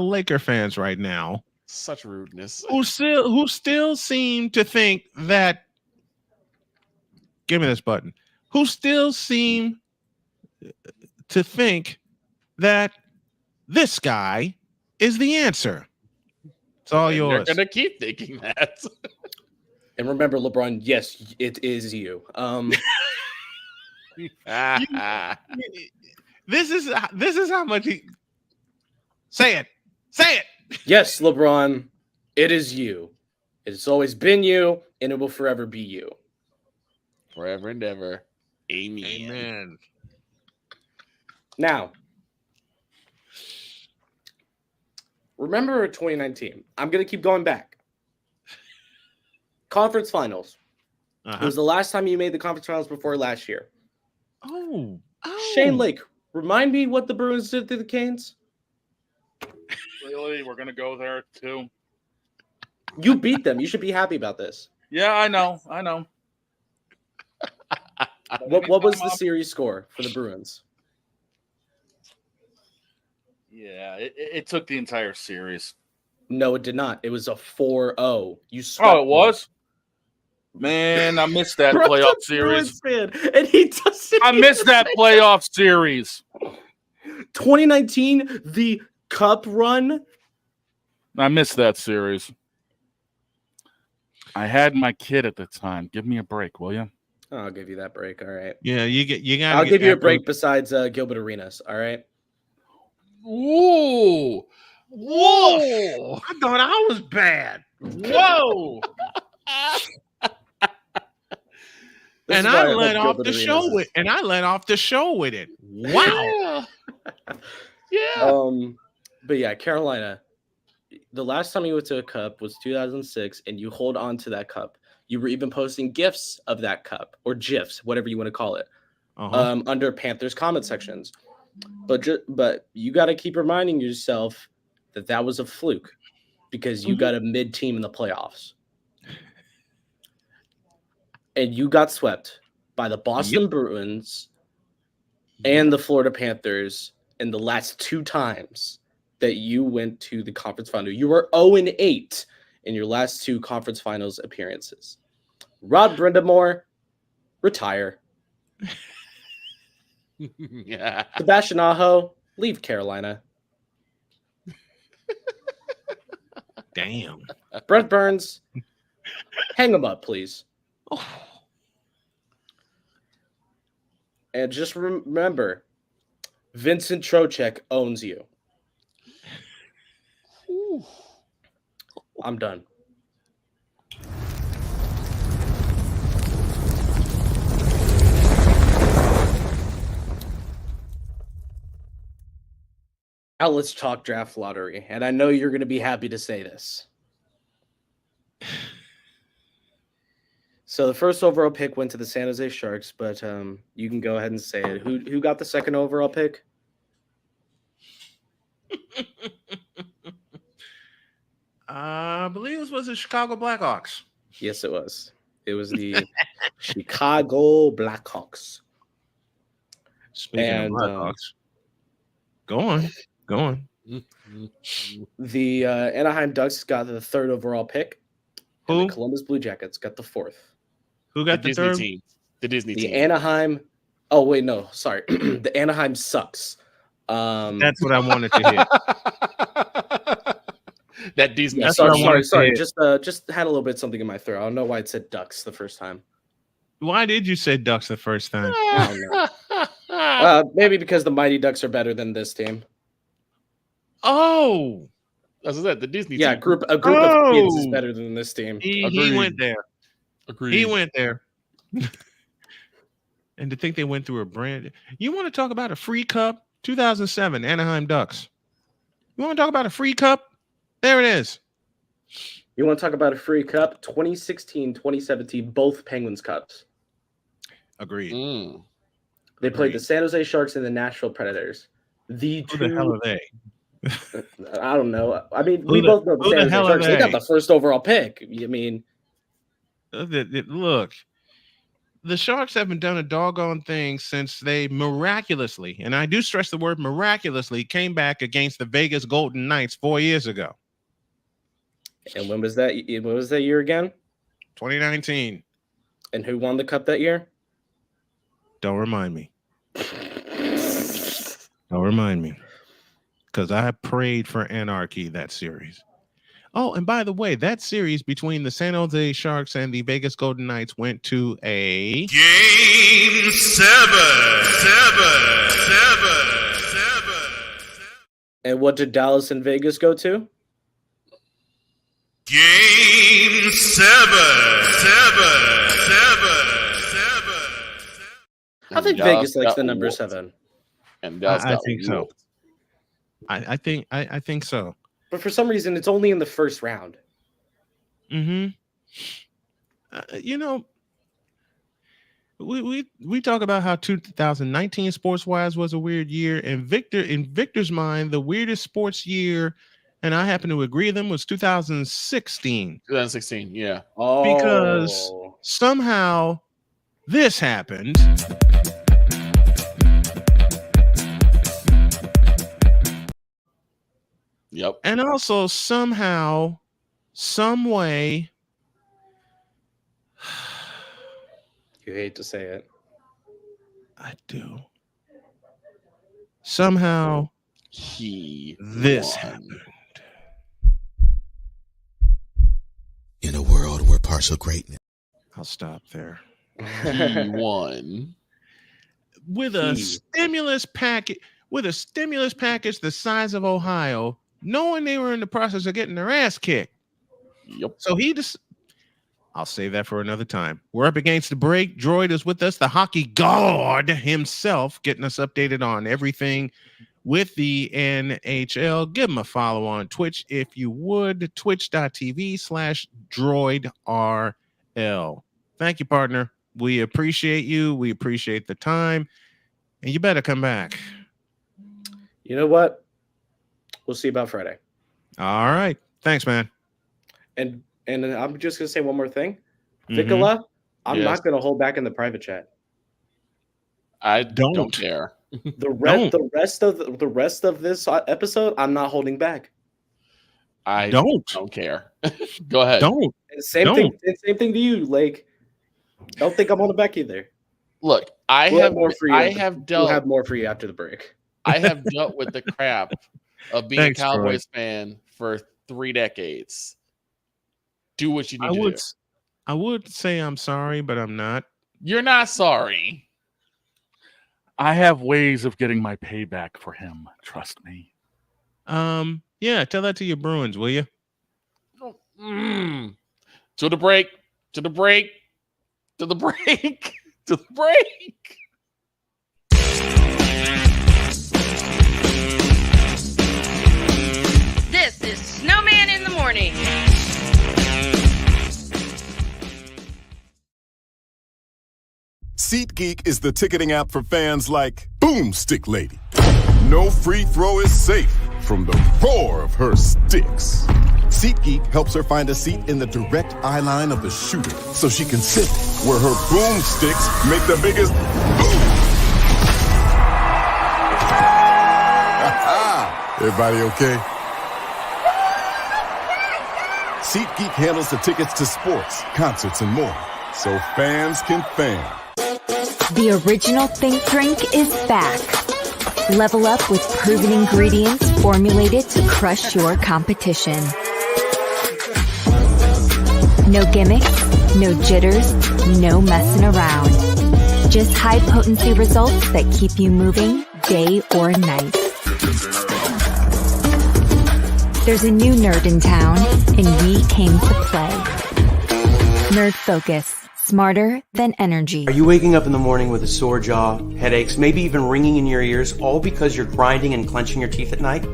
Laker fans right now. Such rudeness. Who still seem to think that. Give me this button. Who still seem to think that this guy is the answer. It's all yours. They're gonna keep thinking that. And remember, LeBron, yes, it is you. This is how much he say it. Yes, LeBron, it is you. It's always been you, and it will forever be you. Forever and ever. Amen. Now, remember 2019. I'm going to keep going back. Conference finals. It was the last time you made the conference finals before last year. Oh. Shane Lake, remind me what the Bruins did to the Canes. Really? We're going to go there too? You beat them. You should be happy about this. Yeah, I know. What was the series score for the Bruins? Yeah, it took the entire series. No, it did not. It was a 4-0. You Oh, it was? Man, I missed that playoff series. Fan, and he doesn't. I missed that playoff series. 2019, the Cup run. I missed that series. I had my kid at the time. Give me a break, will you? I'll give you that break. All right. Yeah, you got. I'll give you a break besides Gilbert Arenas. All right. Ooh. Whoa. I thought I was bad. Whoa. And I let off the show with it. Wow. Yeah. But yeah, Carolina. The last time you went to a cup was 2006, and you hold on to that cup. You were even posting GIFs of that cup or GIFs, whatever you want to call it, under Panthers comment sections. But you got to keep reminding yourself that was a fluke because you got a mid team in the playoffs. And you got swept by the Boston Bruins and the Florida Panthers in the last two times that you went to the conference final. You were 0-8 in your last two conference finals appearances. Rod Brindamore, retire. Yeah. Sebastian Aho, leave Carolina. Damn. Brent Burns, hang him up, please. And just remember, Vincent Trocheck owns you. I'm done. Now let's talk draft lottery. And I know you're going to be happy to say this. So the first overall pick went to the San Jose Sharks, but you can go ahead and say it. Who got the second overall pick? I believe it was the Chicago Blackhawks. Yes, it was. It was the Chicago Blackhawks. Speaking of Blackhawks, go on. The Anaheim Ducks got the third overall pick. Who? And the Columbus Blue Jackets got the fourth. Who got the Disney third? team? The Disney The team. Anaheim. Oh wait, no, sorry. The Anaheim sucks. That's what I wanted to hear. That Disney. Yeah, sorry. Just had a little bit something in my throat. I don't know why it said Ducks the first time. Why did you say Ducks the first time? I don't know. Maybe because the Mighty Ducks are better than this team. Oh, that's that. The Disney. Yeah, team. a group of kids is better than this team. He went there. Agreed. He went there. And to think they went through a brand. You want to talk about a free cup? 2007 Anaheim Ducks. You want to talk about a free cup? There it is. You want to talk about a free cup? 2016, 2017, both Penguins Cups. Agreed. They played the San Jose Sharks and the Nashville Predators. Who the hell are they? I don't know. I mean, we both know the San Jose Sharks. They got the first overall pick. I mean, look, the Sharks haven't done a doggone thing since they miraculously, and I do stress the word miraculously, came back against the Vegas Golden Knights 4 years ago. And when was that? When was that year again? 2019. And who won the cup that year? Don't remind me. Don't remind me. Because I prayed for anarchy that series. Oh, and by the way, that series between the San Jose Sharks and the Vegas Golden Knights went to a Game 7. And what did Dallas and Vegas go to? Game 7. I think Vegas likes the number 7. And Dallas I think so. I think so. But for some reason, it's only in the first round. We talk about how 2019 sports-wise was a weird year, and Victor's mind, the weirdest sports year, and I happen to agree with him, was 2016. 2016, yeah. Because somehow this happened. Yep. And also somehow, some way, You hate to say it. I do. Somehow this happened. In a world where partial greatness. I'll stop there. He won. With a stimulus package the size of Ohio, knowing they were in the process of getting their ass kicked. Yep. So I'll save that for another time. We're up against the break. Droid is with us, the hockey god himself, getting us updated on everything with the NHL. Give him a follow on Twitch if you would. Twitch.tv/droidrl. Thank you, partner. We appreciate you. We appreciate the time. And you better come back. You know what? We'll see about Friday. All right. Thanks, man. And I'm just gonna say one more thing. Vicola, I'm not gonna hold back in the private chat. I don't care. The rest of this episode, I'm not holding back. I don't care. Go ahead. Same thing to you, Lake. Don't think I'm holding back either. Look, we'll have more for you after the break. I have dealt with the crap of being a Cowboys fan for 3 decades. Do what you need to do. I would say I'm sorry, but I'm not. You're not sorry. I have ways of getting my payback for him. Trust me. Yeah, tell that to your Bruins, will you? To the break. To the break. To the break. To the break. This is Snowman in the Morning. SeatGeek is the ticketing app for fans like Boomstick Lady. No free throw is safe from the roar of her sticks. SeatGeek helps her find a seat in the direct eye line of the shooter so she can sit where her boomsticks make the biggest boom. Everybody okay? SeatGeek handles the tickets to sports, concerts, and more, so fans can fan. The original Think Drink is back. Level up with proven ingredients formulated to crush your competition. No gimmicks, no jitters, no messing around. Just high-potency results that keep you moving day or night. There's a new nerd in town, and we came to play. Nerd Focus. Smarter than energy. Are you waking up in the morning with a sore jaw, headaches, maybe even ringing in your ears, all because you're grinding and clenching your teeth at night?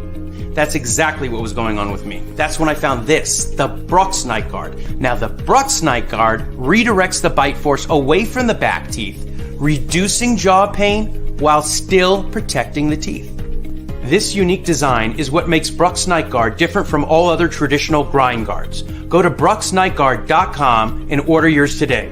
That's exactly what was going on with me. That's when I found this, the Brux Night Guard. Now, the Brux Night Guard redirects the bite force away from the back teeth, reducing jaw pain while still protecting the teeth. This unique design is what makes Brux Night Guard different from all other traditional grind guards. Go to BruxNightGuard.com and order yours today.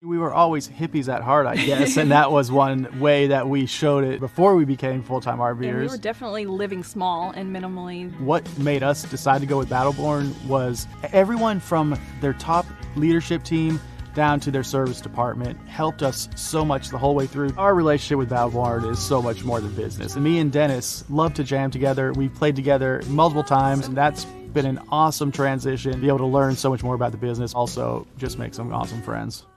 We were always hippies at heart, I guess, and that was one way that we showed it before we became full-time RVers. And we were definitely living small and minimally. What made us decide to go with Battleborn was everyone from their top leadership team down to their service department helped us so much the whole way through. Our relationship with Battleborn is so much more than business. And me and Dennis love to jam together. We've played together multiple times, and that's been an awesome transition. Be able to learn so much more about the business, also just make some awesome friends.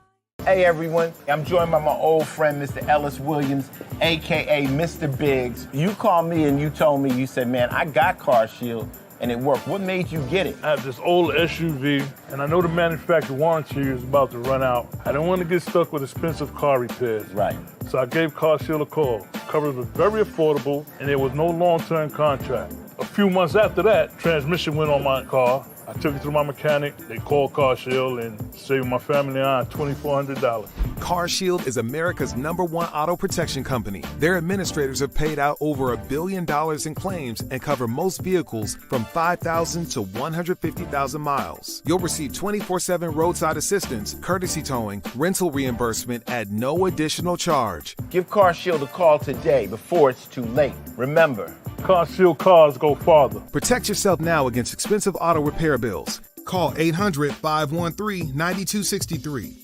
Hey everyone, I'm joined by my old friend, Mr. Ellis Williams, AKA Mr. Biggs. You called me and you told me, you said, man, I got Car Shield and it worked. What made you get it? I have this old SUV and I know the manufacturer warranty is about to run out. I don't want to get stuck with expensive car repairs. Right. So I gave Car Shield a call. Coverage was very affordable and there was no long-term contract. A few months after that, transmission went on my car. I took it to my mechanic, they called Car Shield and saved my family on $2,400. Car Shield is America's #1 auto protection company. Their administrators have paid out over $1 billion in claims and cover most vehicles from 5,000 to 150,000 miles. You'll receive 24/7 roadside assistance, courtesy towing, rental reimbursement at no additional charge. Give Car Shield a call today before it's too late. Remember, Car Shield cars go farther. Protect yourself now against expensive auto repair bills. Call 800-513-9263.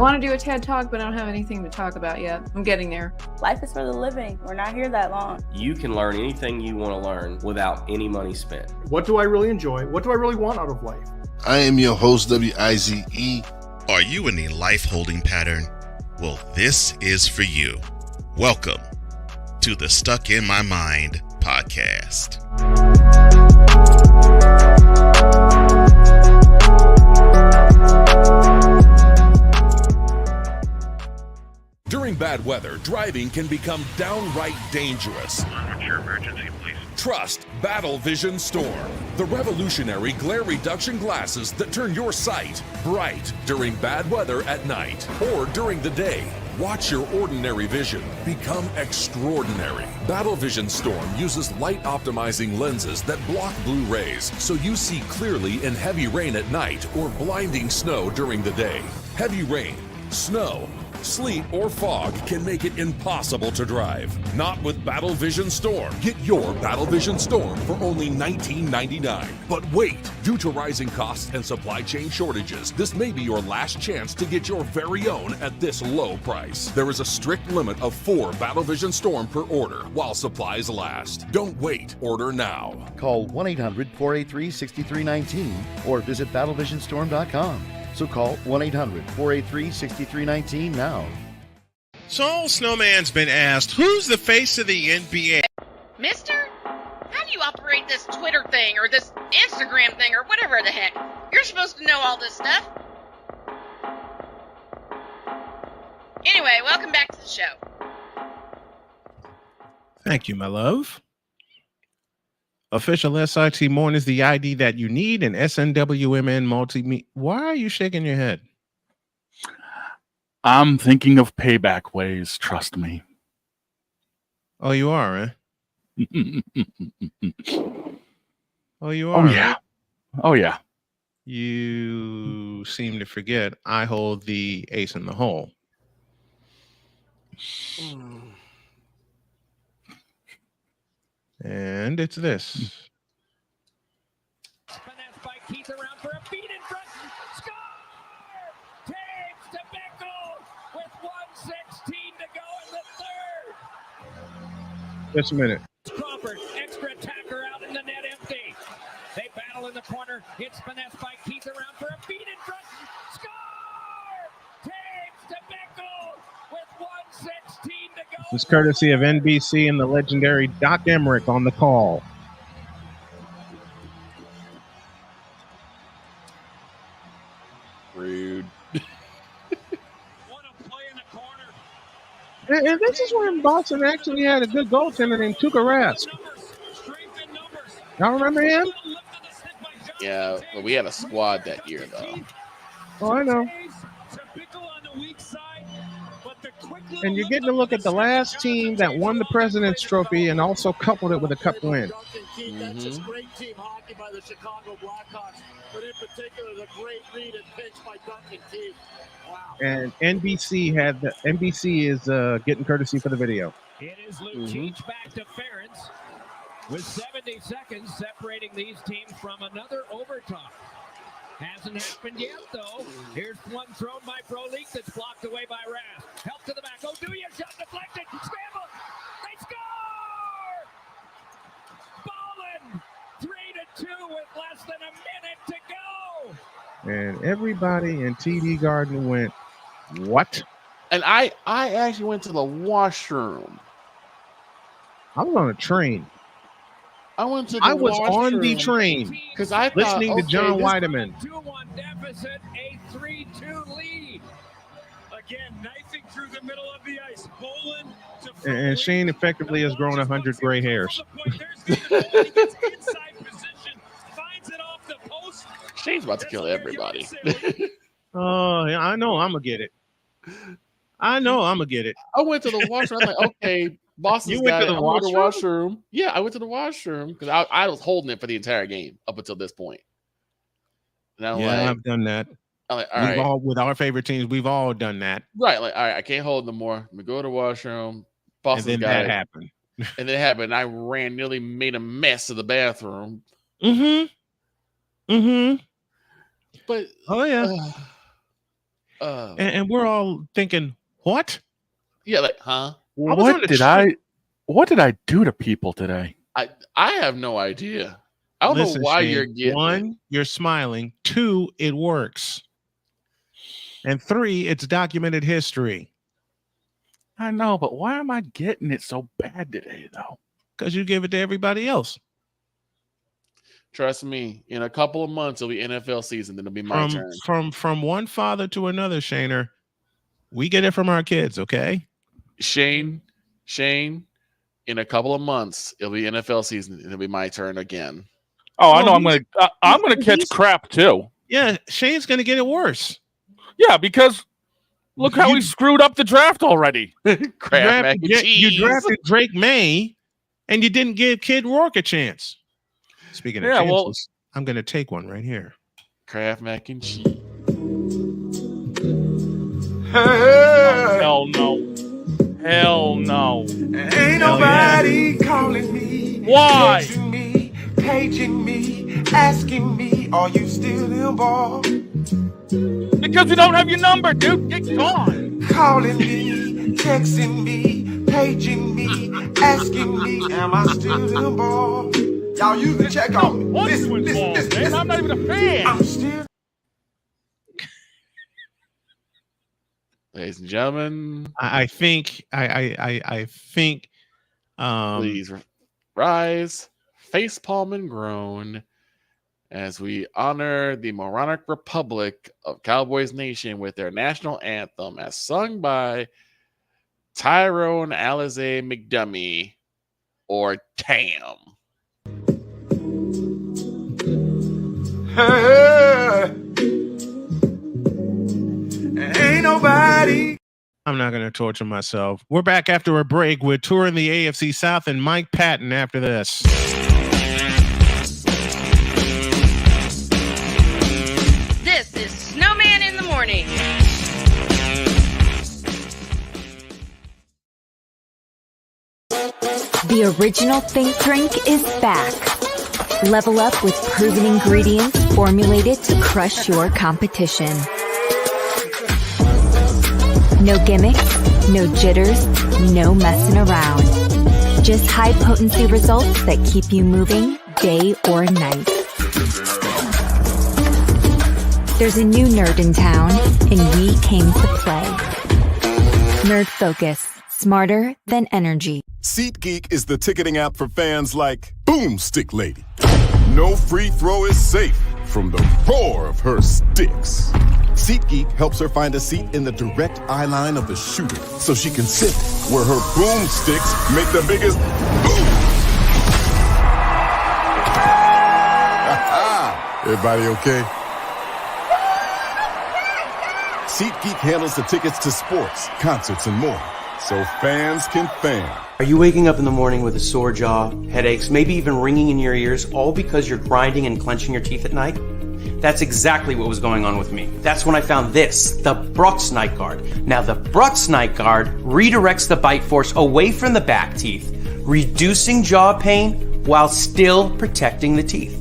want to do a TED Talk, but I don't have anything to talk about yet. I'm getting there. Life is for the living. We're not here that long. You can learn anything you want to learn without any money spent. What do I really enjoy? What do I really want out of life? I am your host, WIZE. Are you in a life holding pattern? Well, this is for you. Welcome to the Stuck in My Mind podcast. During bad weather, driving can become downright dangerous. What's your emergency, please? Trust Battle Vision Storm, the revolutionary glare reduction glasses that turn your sight bright during bad weather at night or during the day. Watch your ordinary vision become extraordinary. Battle Vision Storm uses light optimizing lenses that block blue rays so you see clearly in heavy rain at night or blinding snow during the day. Heavy rain, snow, sleet, or fog can make it impossible to drive. Not with Battle Vision Storm. Get your Battle Vision Storm for only $19.99. But wait, due to rising costs and supply chain shortages, this may be your last chance to get your very own at this low price. There is a strict limit of 4 Battle Vision Storm per order while supplies last. Don't wait, order now. Call 1-800-483-6319 or visit battlevisionstorm.com. So call 1-800-483-6319 now. So Snowman's been asked, who's the face of the NBA? Mister, how do you operate this Twitter thing or this Instagram thing or whatever the heck? You're supposed to know all this stuff. Anyway, welcome back to the show. Thank you, my love. Official SITM is the ID that you need, and SNWMN multimedia. Why are you shaking your head? I'm thinking of payback ways, trust me. Oh, you are, eh? Oh, you are. Oh, yeah. Oh, yeah. You seem to forget I hold the ace in the hole. And it's this. Finesse by Keith around for a feed in front. Score! Taves to Bickle with 1:16 to go in the third. Just a minute. Crawford, extra attacker out in the net empty. They battle in the corner. It's finesse by Keith around for a feed in front. Score! Taves to Bickle with 1:16 to go. This is courtesy of NBC and the legendary Doc Emmerich on the call. Rude. And this is when Boston actually had a good goaltender named Tuukka Rask. Y'all remember him? Yeah, but we had a squad that year, though. Oh, I know. And you're getting to look at the last team that won the President's Trophy and also coupled it with a cup win. That's just great team hockey by the Chicago Blackhawks, but in particular, the great read and pitch by Duncan Keith. Wow. And NBC is getting courtesy for the video. It is Luke Keach back to Ferentz with 70 seconds separating these teams from another overtime. Hasn't happened yet, though. Here's one thrown by Brolik that's blocked away by Rask. Help to the back. Oduya shot deflected. Scramble. They score! Ballin 3-2 with less than a minute to go. And everybody in TD Garden went, what? And I actually went to the washroom. I was on a train. I went to the I was washroom on the train because I listening to John Weideman. 2-1 deficit, a 3-2 lead. Again, knifing through the middle of the ice. Boland to And Shane effectively has grown 100 gray hairs. Shane's about to kill everybody. Oh, yeah, I know I'm going to get it. I went to the washroom. I'm like, okay, Boston's You went got to it. the I went to the washroom? washroom. Yeah, I went to the washroom because I was holding it for the entire game up until this point. And I'm like, I've done that. I'm like, all right. With our favorite teams, we've all done that. Right, like, all right, I can't hold no more. I'm gonna go to the washroom. Boston's And then got that it. happened. And then it happened. I nearly made a mess of the bathroom. Mm-hmm. But oh yeah. And we're all thinking, what? Yeah, like, huh? What did I do to people today? I have no idea. I don't know why you're getting one, you're smiling. 2, it works. And 3, it's documented history. I know, but why am I getting it so bad today, though? Because you give it to everybody else. Trust me, in a couple of months, it'll be NFL season. Then it'll be my turn. From one father to another, Shaner, we get it from our kids, okay? Shane, in a couple of months, it'll be NFL season. And it'll be my turn again. Oh, I know. I'm gonna catch crap too. Yeah, Shane's gonna get it worse. Yeah, because look how he screwed up the draft already. You drafted Drake May, and you didn't give Kid Rourke a chance. Speaking of chances, I'm gonna take one right here. Kraft mac and cheese. Oh, hell no. Hell no. Ain't nobody calling me. Why? Texting me, paging me, asking me, are you still involved? Because we don't have your number, dude. Get gone. Calling me, texting me, paging me, asking me, am I still involved? Y'all usually check on me. Listen, I'm not even a fan. I'm still. Ladies and gentlemen, I think please rise, facepalm and groan as we honor the moronic republic of Cowboys Nation with their national anthem as sung by Tyrone Alize McDummy, or TAM. Ain't nobody. I'm not going to torture myself. We're back after a break. We're touring the AFC South and Mike Patton after this. This is Snowman in the Morning. The original Think Drink is back. Level up with proven ingredients formulated to crush your competition. No gimmicks, no jitters, no messing around. Just high-potency results that keep you moving day or night. There's a new nerd in town, and we came to play. Nerd Focus. Smarter than energy. SeatGeek is the ticketing app for fans like Boomstick Lady. No free throw is safe from the roar of her sticks. SeatGeek helps her find a seat in the direct eye line of the shooter so she can sit where her boomsticks make the biggest boom. Everybody okay? SeatGeek handles the tickets to sports, concerts, and more, so fans can fan. Are you waking up in the morning with a sore jaw, headaches, maybe even ringing in your ears, all because you're grinding and clenching your teeth at night? That's exactly what was going on with me. That's when I found this, the Brooks Night Guard. Now, the Brooks Night Guard redirects the bite force away from the back teeth, reducing jaw pain while still protecting the teeth.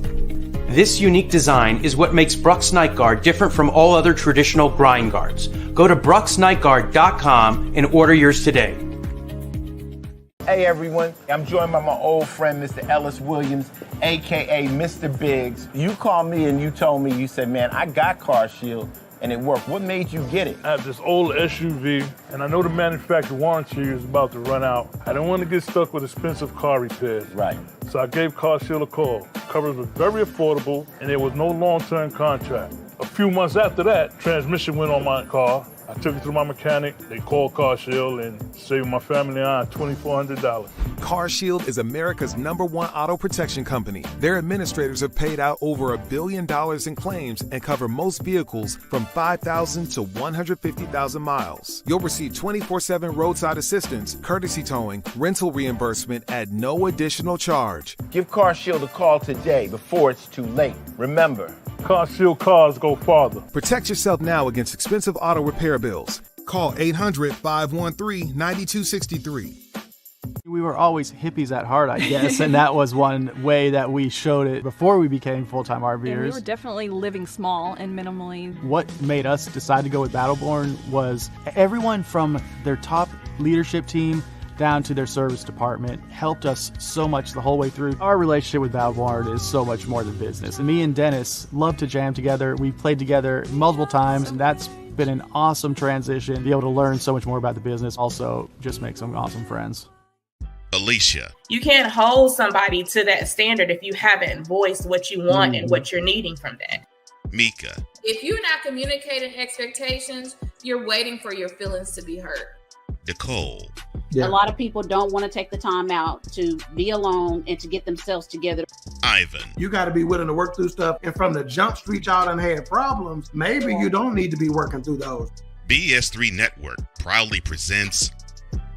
This unique design is what makes Brooks Night Guard different from all other traditional grind guards. Go to brooksnightguard.com and order yours today. Hey everyone, I'm joined by my old friend, Mr. Ellis Williams, AKA Mr. Biggs. You called me and you told me, you said, man, I got Car Shield and it worked. What made you get it? I have this old SUV and I know the manufacturer warranty is about to run out. I didn't want to get stuck with expensive car repairs. Right. So I gave Car Shield a call. Coverage was very affordable and there was no long-term contract. A few months after that, transmission went on my car. I took it to my mechanic, they called Car Shield and saved my family on $2,400. Car Shield is America's #1 auto protection company. Their administrators have paid out over $1 billion in claims and cover most vehicles from 5,000 to 150,000 miles. You'll receive 24/7 roadside assistance, courtesy towing, rental reimbursement at no additional charge. Give Car Shield a call today before it's too late. Remember, Car Shield cars go farther. Protect yourself now against expensive auto repair bills. Call 800-513-9263. We were always hippies at heart, I guess, and that was one way that we showed it before we became full-time RVers. And we were definitely living small and minimally. What made us decide to go with Battleborn was everyone from their top leadership team down to their service department helped us so much the whole way through. Our relationship with Battleborn is so much more than business. And me and Dennis love to jam together. We've played together multiple times, and that's been an awesome transition. Be able to learn so much more about the business, also just make some awesome friends. Alicia. You can't hold somebody to that standard if you haven't voiced what you want and what you're needing from that. Mika. If you're not communicating expectations, you're waiting for your feelings to be hurt. Nicole. A lot of people don't want to take the time out to be alone and to get themselves together. Ivan. You got to be willing to work through stuff. And from the jump street, y'all done had problems. Maybe you don't need to be working through those. BS3 Network proudly presents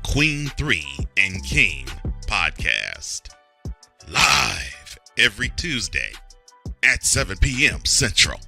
Queen 3 and King podcast. Live every Tuesday at 7 p.m. Central.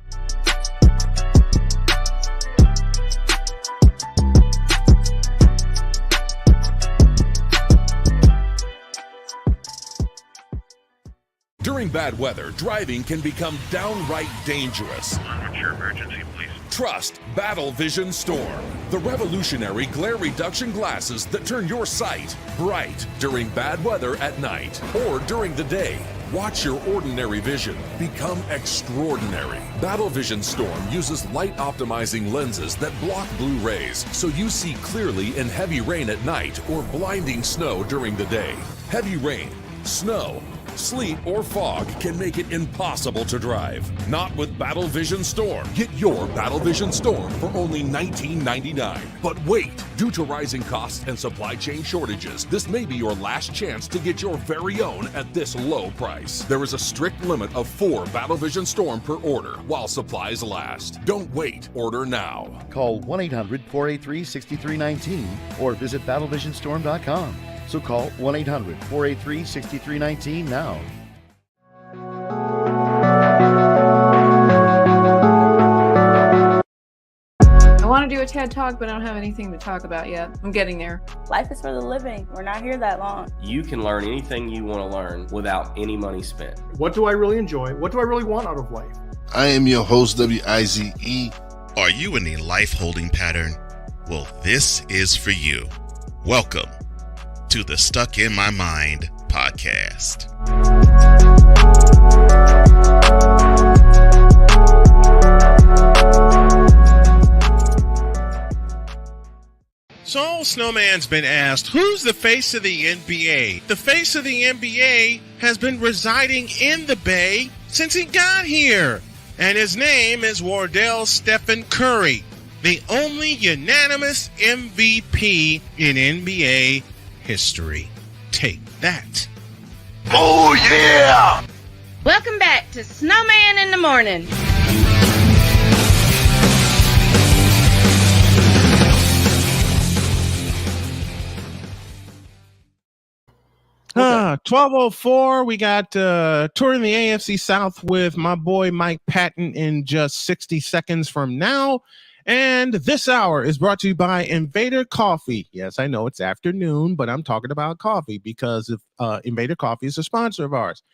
During bad weather, driving can become downright dangerous. What's your emergency, please? Trust Battle Vision Storm, the revolutionary glare reduction glasses that turn your sight bright during bad weather at night or during the day. Watch your ordinary vision become extraordinary. Battle Vision Storm uses light optimizing lenses that block blue rays so you see clearly in heavy rain at night or blinding snow during the day. Heavy rain, snow, sleet, or fog can make it impossible to drive. Not with Battle Vision Storm. Get your Battle Vision Storm for only $19.99. But wait, due to rising costs and supply chain shortages, this may be your last chance to get your very own at this low price. There is a strict limit of 4 Battle Vision Storm per order while supplies last. Don't wait, order now. Call 1-800-483-6319 or visit battlevisionstorm.com. So call 1-800-483-6319 now. I want to do a TED Talk, but I don't have anything to talk about yet. I'm getting there. Life is for the living. We're not here that long. You can learn anything you want to learn without any money spent. What do I really enjoy? What do I really want out of life? I am your host, WIZE. Are you in a life holding pattern? Well, this is for you. Welcome to the Stuck in My Mind podcast. So, Snowman's been asked, who's the face of the NBA? The face of the NBA has been residing in the Bay since he got here. And his name is Wardell Stephen Curry, the only unanimous MVP in NBA history. Take that. Oh, yeah! Welcome back to Snowman in the Morning. Okay. 12:04. We got touring the AFC South with my boy Mike Patton in just 60 seconds from now. And this hour is brought to you by Invader Coffee. Yes, I know it's afternoon, but I'm talking about coffee because if, Invader Coffee is a sponsor of ours.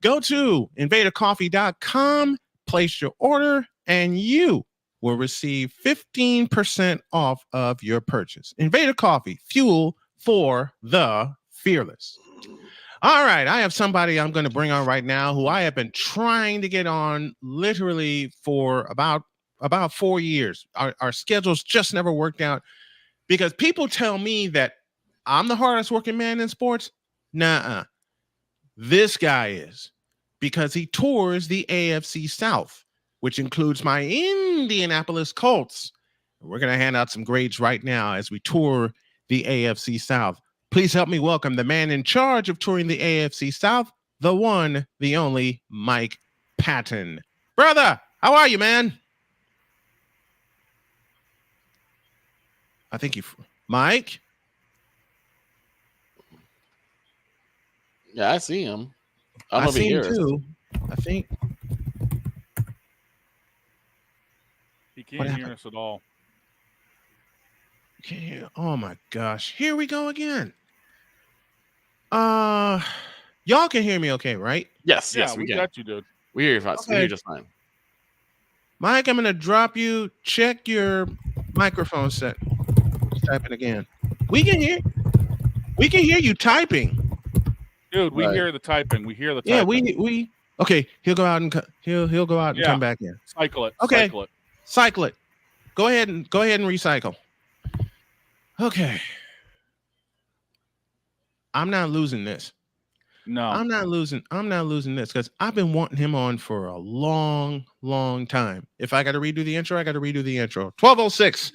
Go to invadercoffee.com, place your order, and you will receive 15% off of your purchase. Invader Coffee, fuel for the fearless. All right, I have somebody I'm going to bring on right now who I have been trying to get on literally for about 4 years. Our schedules just never worked out because people tell me that I'm the hardest working man in sports. Nuh-uh. This guy is, because he tours the AFC South, which includes my Indianapolis Colts. We're going to hand out some grades right now as we tour the AFC South. Please help me welcome the man in charge of touring the AFC South, the one, the only, Mike Patton. Brother, how are you, man? I think you, Mike. Yeah, I see him. I see him too. I think he can't hear us at all. Okay. Oh my gosh! Here we go again. Y'all can hear me okay, right? Yes, Yeah, yes, we can. got you, dude. We hear you fine. We hear you just fine. Mike, I'm gonna drop you. Check your microphone set. Just type it again. We can hear you typing. Dude, we Right. hear the typing. We hear the typing. Yeah, we okay. He'll go out and he'll go out and come back in. Cycle it. Okay. Cycle it. Cycle it. Go ahead and recycle. Okay. I'm not losing this. No. I'm not losing this because I've been wanting him on for a long, long time. If I got to redo the intro, I got to redo the intro. 12:06,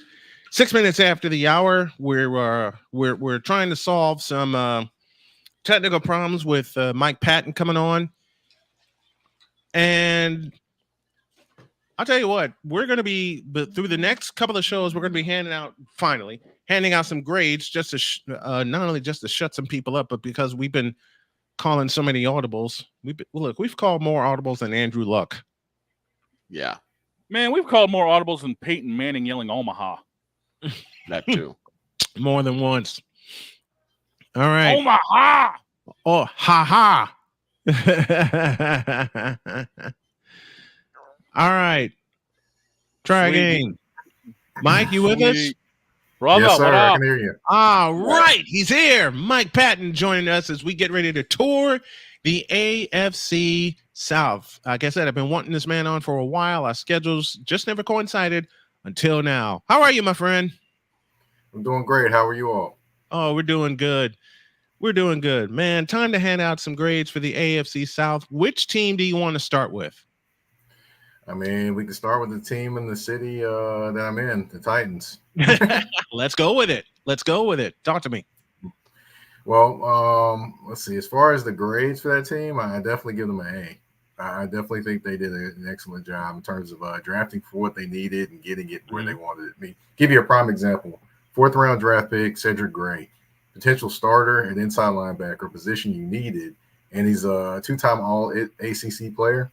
6 minutes after the hour. We're trying to solve some technical problems with Mike Patton coming on, and I'll tell you what, we're going to be, but through the next couple of shows, we're going to be handing out some grades just to not only just to shut some people up, but because we've been calling so many audibles. We've called more audibles than Andrew Luck. Yeah, man, we've called more audibles than Peyton Manning yelling Omaha. That too. More than once. All right. Omaha. Oh, ha ha. All right. Try again. Mike, you with us? Brother, yes, sir. what I up? can hear you. All right. He's here. Mike Patton joining us as we get ready to tour the AFC South. Like I said, I've been wanting this man on for a while. Our schedules just never coincided until now. How are you, my friend? I'm doing great. How are you all? Oh, we're doing good. We're doing good, man. Time to hand out some grades for the AFC South. Which team do you want to start with? I mean, we can start with the team in the city that I'm in, the Titans. Let's go with it. Talk to me. Well, let's see. As far as the grades for that team, I definitely give them an A. I definitely think they did an excellent job in terms of drafting for what they needed and getting it where they wanted it. I mean, give you a prime example. 4th round draft pick, Cedric Gray, potential starter and inside linebacker, position you needed. And he's a 2-time all ACC player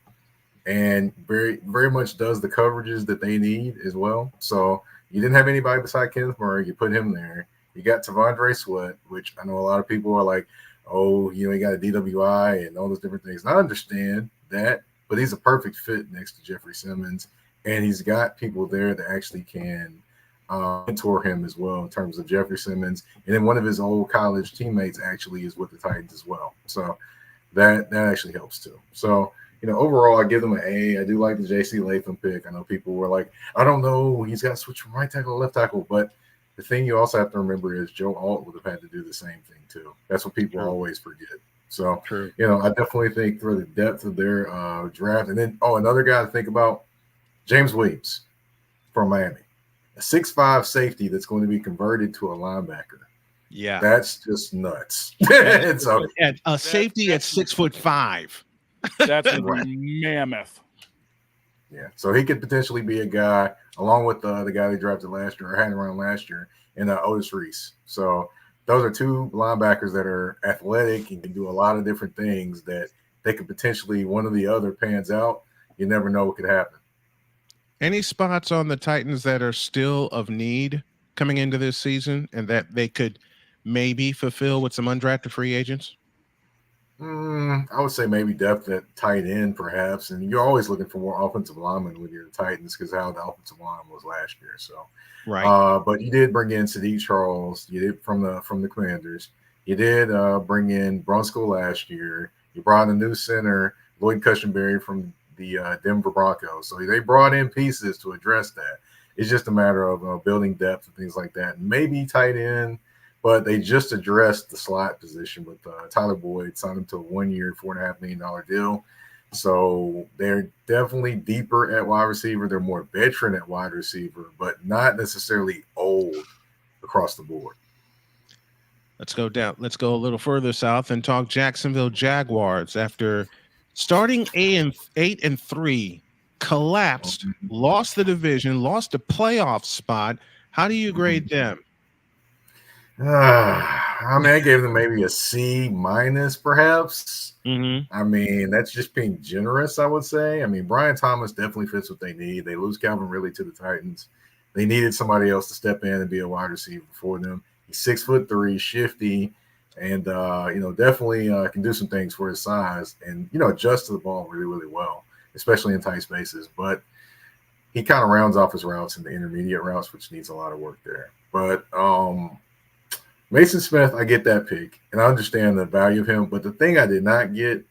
and very, very much does the coverages that they need as well. So you didn't have anybody beside Kenneth Murray. You put him there. You got Tavondre Sweat, which I know a lot of people are like, oh, you know, he got a DWI and all those different things. And I understand that, but he's a perfect fit next to Jeffrey Simmons. And he's got people there that actually can mentor him as well in terms of Jeffrey Simmons. And then one of his old college teammates actually is with the Titans as well. So that actually helps too. So, you know, overall, I give them an A. I do like the J.C. Latham pick. I know people were like, I don't know, he's got to switch from right tackle to left tackle. But the thing you also have to remember is Joe Alt would have had to do the same thing too. That's what people always forget. So, you know, I definitely think for the depth of their draft. And then, another guy to think about, James Williams from Miami. A 6'5" safety that's going to be converted to a linebacker. Yeah. That's just nuts. So, and a safety at 6'5". That's mammoth. Yeah. So he could potentially be a guy, along with the guy they drafted last year or had around last year, and Otis Reese. So those are two linebackers that are athletic and can do a lot of different things that they could potentially, one or the other pans out. You never know what could happen. Any spots on the Titans that are still of need coming into this season and that they could maybe fulfill with some undrafted free agents? I would say maybe depth at tight end, perhaps. And you're always looking for more offensive linemen with your Titans because how the offensive line was last year. So, right. But you did bring in Sadiq Charles. You did from the Commanders. You did bring in Brunskill last year. You brought a new center, Lloyd Cushenberry from the Denver Broncos. So they brought in pieces to address that. It's just a matter of building depth and things like that. Maybe tight end. But they just addressed the slot position with Tyler Boyd, signed him to a 1-year, $4.5 million deal. So they're definitely deeper at wide receiver. They're more veteran at wide receiver, but not necessarily old across the board. Let's go down. Let's go a little further south and talk Jacksonville Jaguars. After starting 8-3, collapsed, lost the division, lost a playoff spot. How do you grade them? I mean, I gave them maybe a C- perhaps. I mean, that's just being generous, I would say. I mean, Brian Thomas definitely fits what they need. They lose Calvin Ridley to the Titans. They needed somebody else to step in and be a wide receiver for them. He's 6'3", shifty, and definitely can do some things for his size, and adjust to the ball really, really well, especially in tight spaces. But he kind of rounds off his routes in the intermediate routes, which needs a lot of work there. But Mason Smith, I get that pick, and I understand the value of him. But the thing I did not get,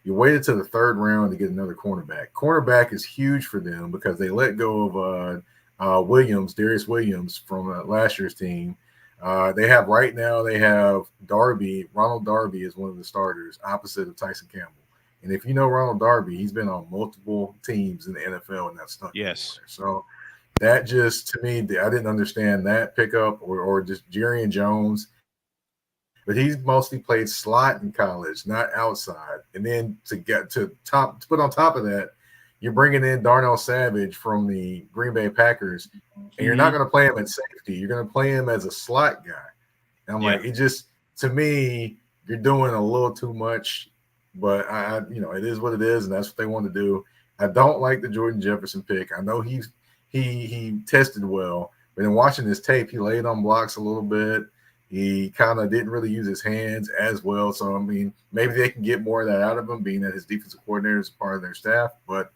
you waited to the third round to get another cornerback. Cornerback is huge for them because they let go of Darius Williams from last year's team. They have Ronald Darby is one of the starters opposite of Tyson Campbell. And if you know Ronald Darby, he's been on multiple teams in the NFL and that's stuck. Yes. So that just, to me, I didn't understand that pickup or just Jerry and Jones. But he's mostly played slot in college, not outside. And then to put on top of that, you're bringing in Darnell Savage from the Green Bay Packers, and you're not going to play him at safety. You're going to play him as a slot guy. And I'm like, it just, to me, you're doing a little too much. But it is what it is, and that's what they want to do. I don't like the Jordan Jefferson pick. I know he tested well, but in watching his tape, he laid on blocks a little bit. He kind of didn't really use his hands as well. So, I mean, maybe they can get more of that out of him, being that his defensive coordinator is part of their staff. But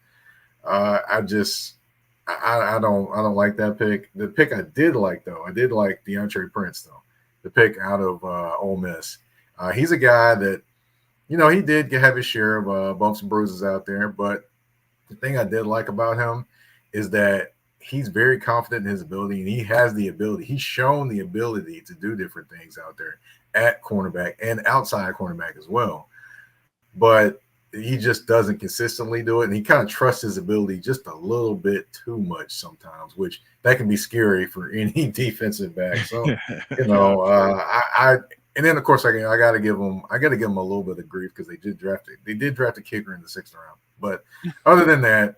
I don't like that pick. The pick I did like, though, I did like DeAndre Prince, though, the pick out of Ole Miss. He's a guy that, he did have his share of bumps and bruises out there. But the thing I did like about him is that he's very confident in his ability, and he has the ability. He's shown the ability to do different things out there at cornerback and outside cornerback as well. But he just doesn't consistently do it, and he kind of trusts his ability just a little bit too much sometimes, which that can be scary for any defensive back. So, and then of course I got to give him a little bit of grief because they did draft a kicker in the 6th round. But other than that,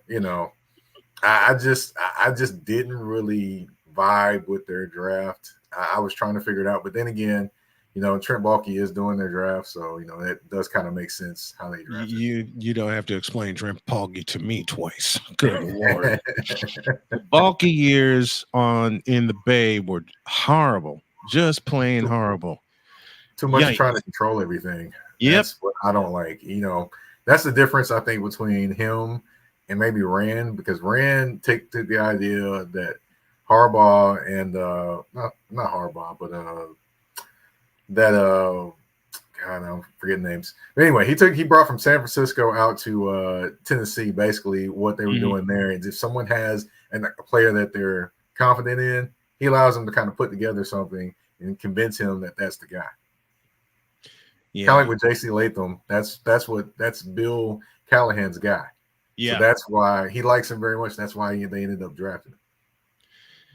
I just didn't really vibe with their draft. I was trying to figure it out, but then again, Trent Baalke is doing their draft, so that does kind of make sense how they draft. You don't have to explain Trent Baalke to me twice. Good Lord. The Baalke years in the Bay were horrible, just plain horrible. Too much trying to control everything. Yep. That's what I don't like. That's the difference I think between him and maybe Rand, because Rand took the idea that Harbaugh and not Harbaugh, but God, I'm forgetting names. But anyway, he brought from San Francisco out to Tennessee basically what they were doing there. And if someone has a player that they're confident in, he allows them to kind of put together something and convince him that that's the guy. Yeah. Kind of like with J.C. Latham, that's Bill Callahan's guy. Yeah, so that's why he likes him very much. That's why they ended up drafting him.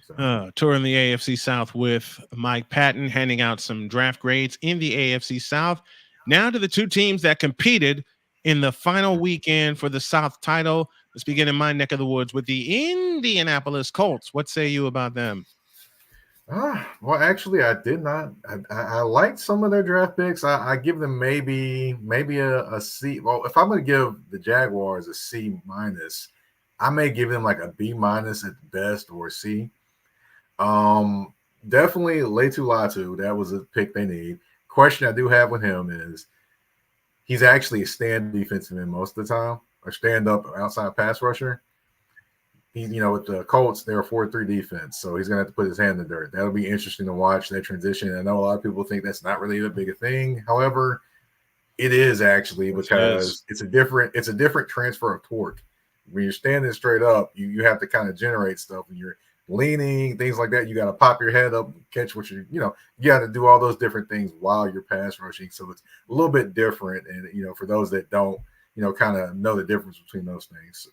So. Touring the AFC South with Mike Patton, handing out some draft grades in the AFC South. Now to the two teams that competed in the final weekend for the South title. Let's begin in my neck of the woods with the Indianapolis Colts. What say you about them? Well, actually, I did not. I liked some of their draft picks. I give them maybe a C. Well, if I'm going to give the Jaguars a C minus, I may give them like a B minus at best or a C. Definitely Latu Latu. That was a pick they need. Question I do have with him is he's actually a stand defensive end most of the time, or stand up outside pass rusher. He's, with the Colts, they're a 4-3 defense, so he's going to have to put his hand in the dirt. That'll be interesting to watch, that transition. I know a lot of people think that's not really that big a thing. However, it is actually, because it's a different transfer of torque. When you're standing straight up, you have to kind of generate stuff. When you're leaning, things like that, you got to pop your head up, catch what you got to do all those different things while you're pass rushing. So it's a little bit different. And, for those that don't, kind of know the difference between those things.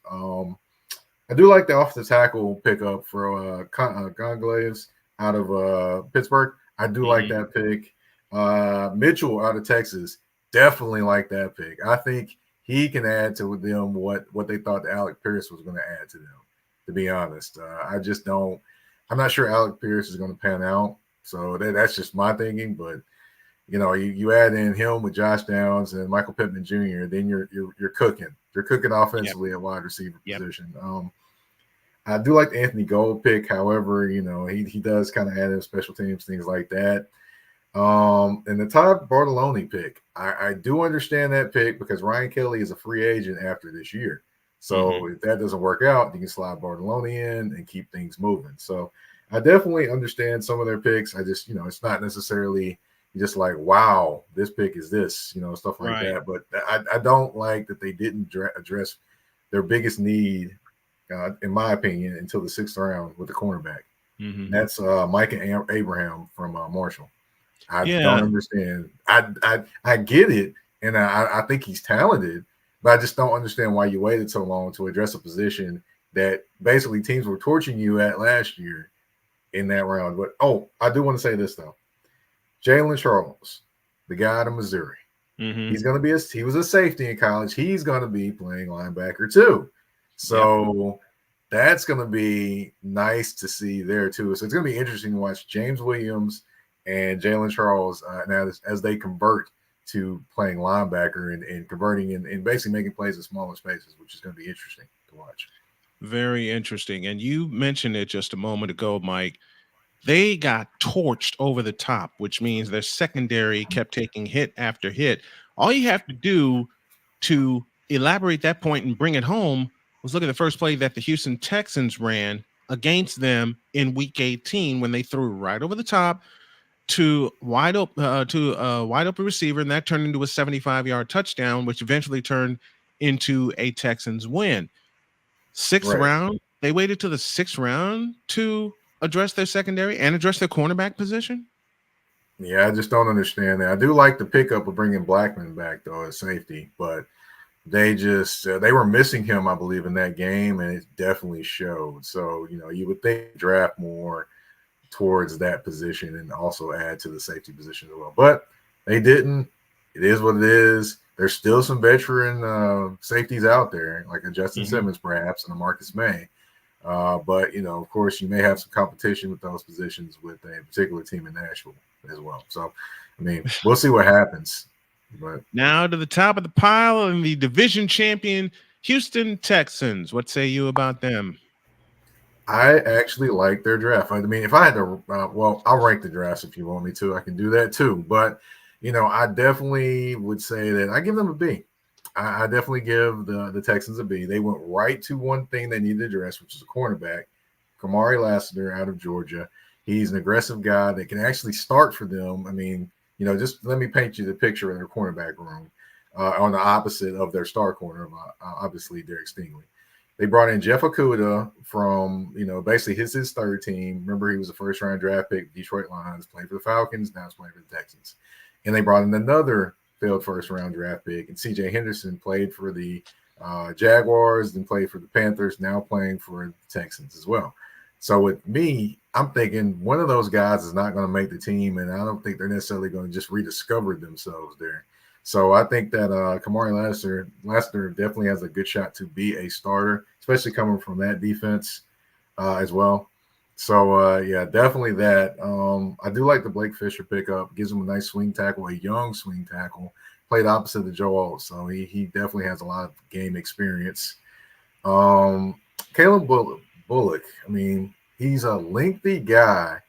I do like the offensive tackle pickup for Gonzalez out of Pittsburgh. I do like that pick. Mitchell out of Texas, definitely like that pick. I think he can add to them what they thought Alec Pierce was going to add to them, to be honest. I'm not sure Alec Pierce is going to pan out. So that's just my thinking. But, you add in him with Josh Downs and Michael Pittman Jr., then you're cooking. You're cooking offensively at wide receiver position. I do like the Anthony Gold pick. However, he does kind of add in special teams, things like that. And the Todd Bartoloni pick, I do understand that pick because Ryan Kelly is a free agent after this year. So if that doesn't work out, you can slide Bartoloni in and keep things moving. So I definitely understand some of their picks. I just, it's not necessarily just like, wow, this pick is this, stuff like that. But I don't like that they didn't address their biggest need, in my opinion, until the 6th round with the cornerback. That's Micah Abraham from Marshall. I don't understand. I get it, and I think he's talented, but I just don't understand why you waited so long to address a position that basically teams were torching you at last year in that round. But I do want to say this though. Jalen Charles, the guy out of Missouri, he's going to be he was a safety in college. He's going to be playing linebacker too. So that's going to be nice to see there too. So it's going to be interesting to watch James Williams and Jalen Charles now as they convert to playing linebacker and converting and basically making plays in smaller spaces, which is going to be interesting to watch. Very interesting. And you mentioned it just a moment ago, Mike. They got torched over the top, which means their secondary kept taking hit after hit. All you have to do to elaborate that point and bring it home was look at the first play that the Houston Texans ran against them in Week 18 when they threw right over the top to a wide open receiver, and that turned into a 75-yard touchdown, which eventually turned into a Texans win. Sixth round, they waited till the 6th round to address their secondary and address their cornerback position. Yeah, I just don't understand that. I do like the pickup of bringing Blackman back though as safety, but they just they were missing him, I believe, in that game, and it definitely showed. So you would think draft more towards that position and also add to the safety position as well, but they didn't. It is what it is. There's still some veteran safeties out there, like a Justin Simmons perhaps and a Marcus May. But of course, you may have some competition with those positions with a particular team in Nashville as well. So, I mean, we'll see what happens. But now to the top of the pile and the division champion Houston Texans. What say you about them? I actually like their draft. I mean, if I had to, I'll rank the drafts if you want me to. I can do that too. But I definitely would say that I give them a B. I definitely give the Texans a B. They went right to one thing they needed to address, which is a cornerback, Kamari Lassiter out of Georgia. He's an aggressive guy that can actually start for them. I mean, just let me paint you the picture of their cornerback room on the opposite of their star corner, obviously Derek Stingley. They brought in Jeff Okudah from, basically his third team. Remember, he was a first-round draft pick, Detroit Lions, played for the Falcons, now he's playing for the Texans. And they brought in another failed first-round draft pick, and C.J. Henderson played for the Jaguars, then played for the Panthers, now playing for the Texans as well. So with me, I'm thinking one of those guys is not going to make the team, and I don't think they're necessarily going to just rediscover themselves there. So I think that Kamari Lassiter definitely has a good shot to be a starter, especially coming from that defense as well. So, definitely that. I do like the Blake Fisher pickup. Gives him a nice swing tackle, a young swing tackle. Played opposite of Joe Alt, so he definitely has a lot of game experience. Caleb Bullock, I mean, he's a lengthy guy.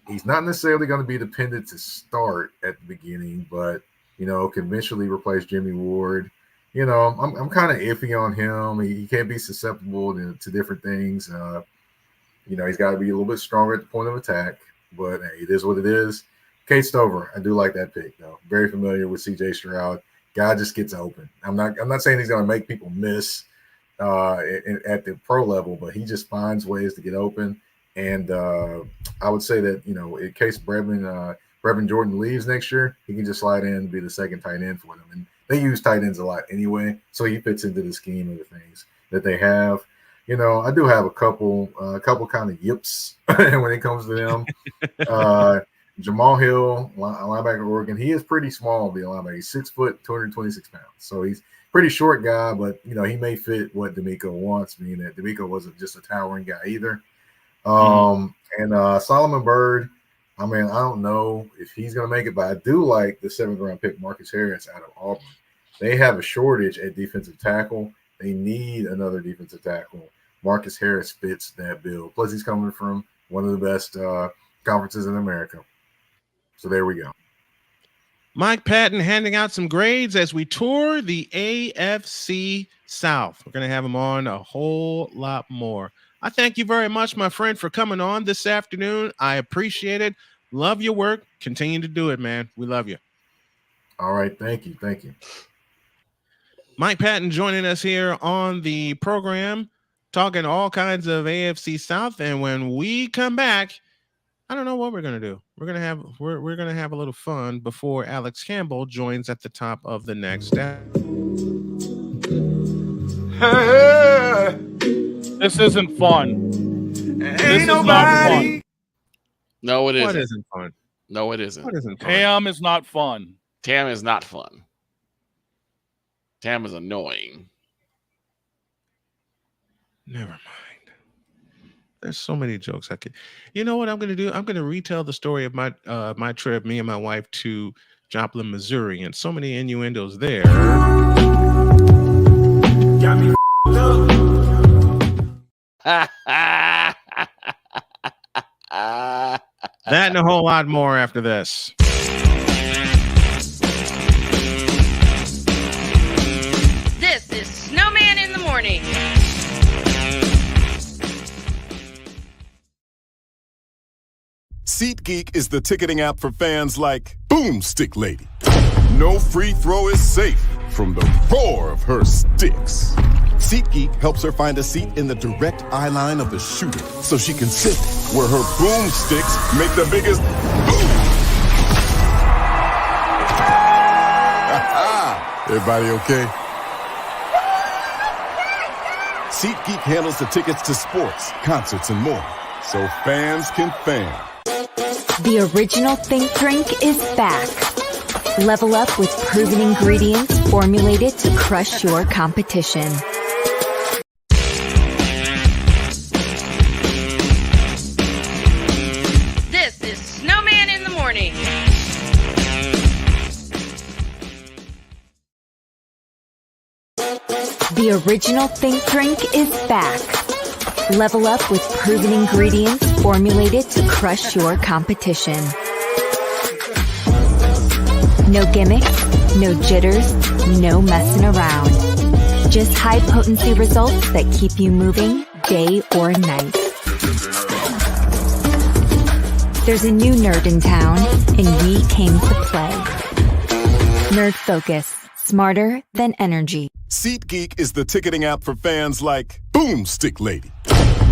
He's not necessarily going to be dependent to start at the beginning, but, can eventually replace Jimmy Ward. I'm kind of iffy on him. He can't be susceptible to different things. He's got to be a little bit stronger at the point of attack, but hey, it is what it is. Kate Stover, I do like that pick, though. Very familiar with C.J. Stroud. Guy just gets open. I'm not saying he's going to make people miss at the pro level, but he just finds ways to get open. And I would say that, in case Brevin Jordan leaves next year, he can just slide in and be the second tight end for them. And they use tight ends a lot anyway, so he fits into the scheme of the things that they have. I do have a couple kind of yips when it comes to them. Jamal Hill, linebacker Oregon, he is pretty small to be a linebacker. He's 6 foot, 226 pounds. So he's pretty short guy, but, he may fit what D'Amico wants, meaning that D'Amico wasn't just a towering guy either. And Solomon Byrd, I mean, I don't know if he's going to make it, but I do like the 7th-round pick, Marcus Harris out of Auburn. They have a shortage at defensive tackle. They need another defensive tackle. Marcus Harris fits that bill. Plus, he's coming from one of the best conferences in America. So there we go. Mike Patton handing out some grades as we tour the AFC South. We're going to have him on a whole lot more. I thank you very much, my friend, for coming on this afternoon. I appreciate it. Love your work. Continue to do it, man. We love you. All right. Thank you. Thank you. Mike Patton joining us here on the program, talking all kinds of AFC South. And when we come back, I don't know what we're gonna do. We're gonna have a little fun before Alex Campbell joins at the top of the next hour. This isn't fun. This is not fun. No, it isn't. What isn't fun? No, it isn't. What isn't fun? Tam is not fun. Tam is not fun. Tam is annoying. Never mind. There's so many jokes I could. You know what I'm going to do? I'm going to retell the story of my my trip, me and my wife, to Joplin, Missouri, and so many innuendos there. Got me That and a whole lot more after this. This is Snowman in the Morning. SeatGeek is the ticketing app for fans like Boomstick Lady. No free throw is safe from the roar of her sticks. SeatGeek helps her find a seat in the direct eye line of the shooter so she can sit where her boomsticks make the biggest boom. Everybody okay? SeatGeek handles the tickets to sports, concerts, and more, so fans can fan. The original Think Drink is back. Level up with proven ingredients formulated to crush your competition. This is Snowman in the Morning. The original Think Drink is back. Level up with proven ingredients formulated to crush your competition. No gimmicks, no jitters, no messing around. Just high-potency results that keep you moving day or night. There's a new nerd in town, and we came to play. Nerd Focus. Smarter than energy. SeatGeek is the ticketing app for fans like Boomstick Lady.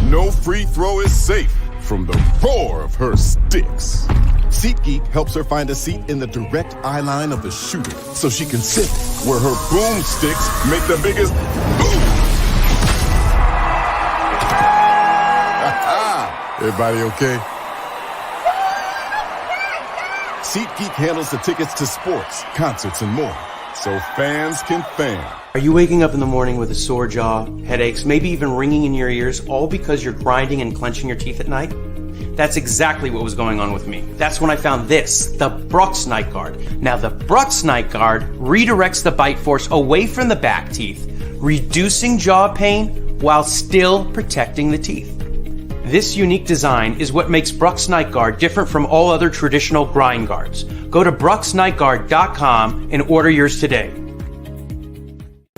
No free throw is safe from the roar of her sticks. SeatGeek helps her find a seat in the direct eye line of the shooter so she can sit where her boomsticks make the biggest boom. Everybody okay? SeatGeek handles the tickets to sports, concerts, and more, so fans can fan. Are you waking up in the morning with a sore jaw, headaches, maybe even ringing in your ears, all because you're grinding and clenching your teeth at night? That's exactly what was going on with me. That's when I found this, the Brux Night Guard. Now, the Brux Night Guard redirects the bite force away from the back teeth, reducing jaw pain while still protecting the teeth. This unique design is what makes Brux Night Guard different from all other traditional grind guards. Go to BruxNightGuard.com and order yours today.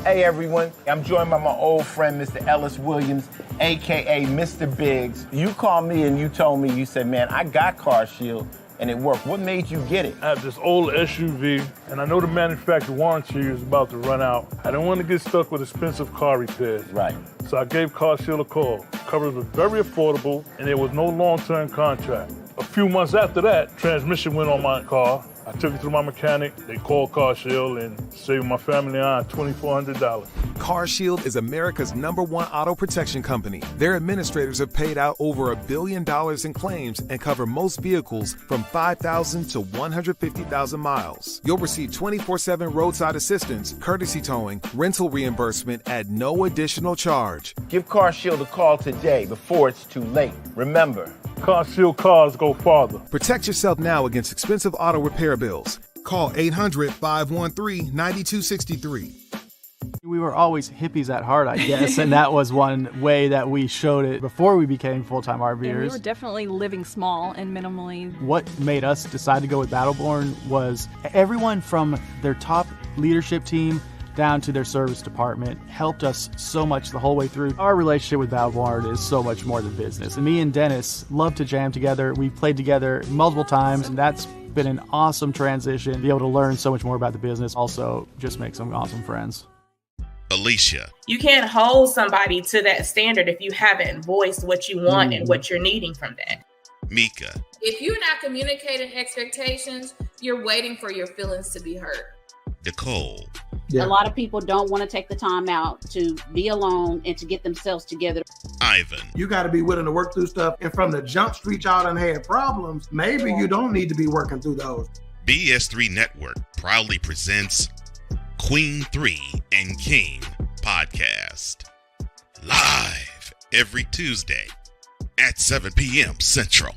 Hey everyone, I'm joined by my old friend, Mr. Ellis Williams, AKA Mr. Biggs. You called me and you told me, you said, man, I got Car Shield and it worked. What made you get it? I have this old SUV and I know the manufacturer warranty is about to run out. I don't want to get stuck with expensive car repairs. Right. So I gave Car Shield a call. Coverage was very affordable and there was no long-term contract. A few months after that, transmission went on my car. I took it to my mechanic, they called Car Shield and saved my family and I $2,400. Car Shield is America's #1 auto protection company. Their administrators have paid out over $1 billion in claims and cover most vehicles from 5,000 to 150,000 miles. You'll receive 24/7 roadside assistance, courtesy towing, rental reimbursement at no additional charge. Give Car Shield a call today before it's too late. Remember, Car Shield cars go farther. Protect yourself now against expensive auto repair bills. Call 800-513-9263. We were always hippies at heart, I guess, and that was one way that we showed it before we became full-time RVers. And we were definitely living small and minimally. What made us decide to go with Battleborn was everyone from their top leadership team down to their service department helped us so much the whole way through. Our relationship with Battleborn is so much more than business. And me and Dennis love to jam together. We've played together multiple times, and that's been an awesome transition. Be able to learn so much more about the business. Also, just make some awesome friends. Alicia. You can't hold somebody to that standard if you haven't voiced what you want and what you're needing from that. Mika. If you're not communicating expectations, you're waiting for your feelings to be hurt. Nicole. A lot of people don't want to take the time out to be alone and to get themselves together. Ivan. You got to be willing to work through stuff. And from the jump street y'all done had problems, maybe you don't need to be working through those. BS3 Network proudly presents Queen 3 and King podcast. Live every Tuesday at 7 p.m. Central.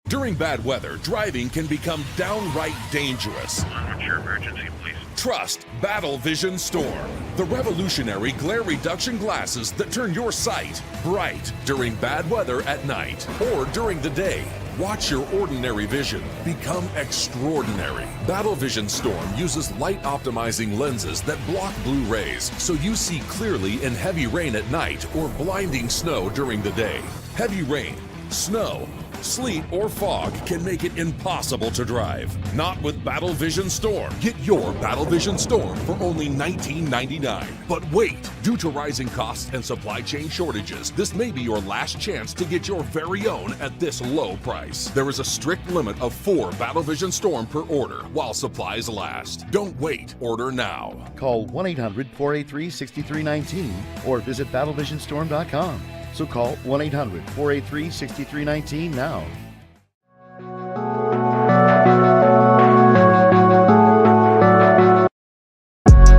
During bad weather, driving can become downright dangerous. What's your emergency, please? Trust Battle Vision Storm, the revolutionary glare reduction glasses that turn your sight bright during bad weather at night or during the day. Watch your ordinary vision become extraordinary. Battle Vision Storm uses light optimizing lenses that block blue rays so you see clearly in heavy rain at night or blinding snow during the day. Heavy rain, snow, sleet, or fog can make it impossible to drive. Not with Battle Vision Storm. Get your Battle Vision Storm for only $19.99. But wait, due to rising costs and supply chain shortages, this may be your last chance to get your very own at this low price. There is a strict limit of 4 Battle Vision Storm per order while supplies last. Don't wait, order now. Call 1-800-483-6319 or visit battlevisionstorm.com. So call 1-800-483-6319 now.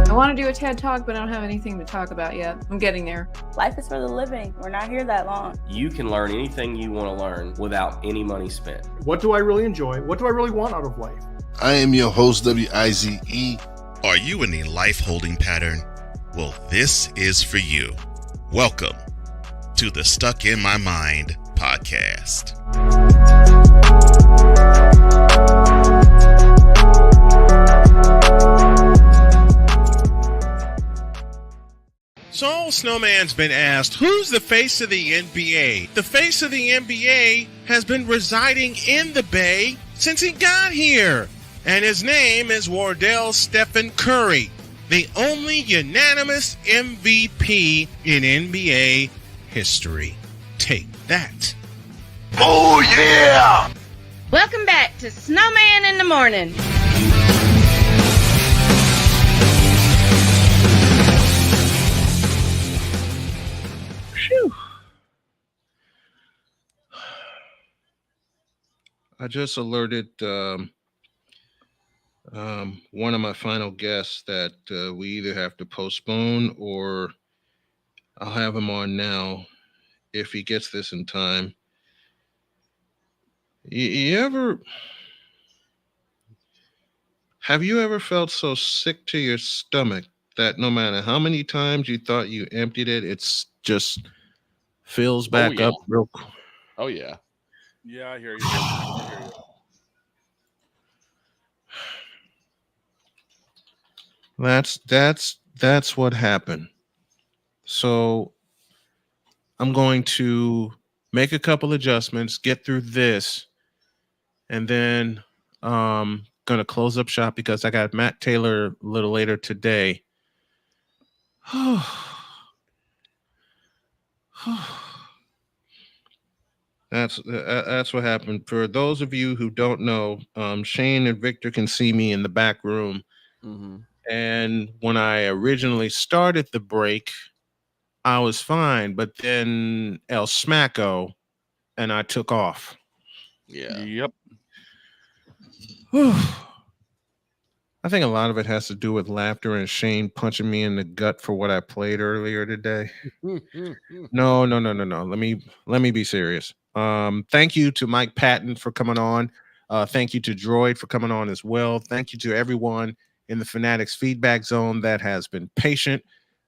I want to do a TED Talk, but I don't have anything to talk about yet. I'm getting there. Life is for the living. We're not here that long. You can learn anything you want to learn without any money spent. What do I really enjoy? What do I really want out of life? I am your host, WIZE. Are you in a life holding pattern? Well, this is for you. Welcome to the Stuck in My Mind podcast. So Snowman's been asked, who's the face of the NBA? The face of the NBA has been residing in the Bay since he got here. And his name is Wardell Stephen Curry, the only unanimous MVP in NBA history. Take that. Oh, yeah! Welcome back to Snowman in the Morning. Phew. I just alerted one of my final guests that we either have to postpone or I'll have him on now if he gets this in time. Have you ever felt so sick to your stomach that no matter how many times you thought you emptied it, it's just fills back up real quick? Oh, yeah. Yeah, I hear you. That's what happened. So I'm going to make a couple adjustments, get through this, and then going to close up shop because I got Matt Taylor a little later today. That's what happened. For those of you who don't know, Shane and Victor can see me in the back room. Mm-hmm. And when I originally started the break, I was fine, but then El Smacko and I took off. Yeah. Yep. I think a lot of it has to do with laughter and Shane punching me in the gut for what I played earlier today. No. Let me be serious. Thank you to Mike Patton for coming on. Thank you to Droid for coming on as well. Thank you to everyone in the Fanatics feedback zone that has been patient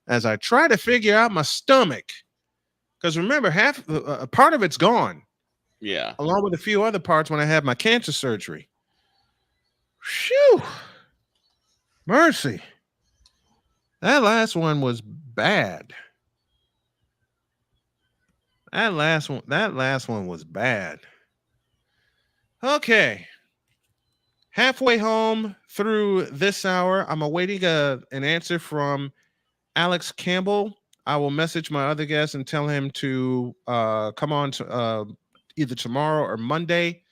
as I try to figure out my stomach. Because remember, a part of it's gone. Yeah. Along with a few other parts when I had my cancer surgery. Phew. Mercy. That last one was bad. That last one was bad. Okay. Halfway home through this hour, I'm awaiting an answer from Alex Campbell. I will message my other guest and tell him to come on to either tomorrow or Monday.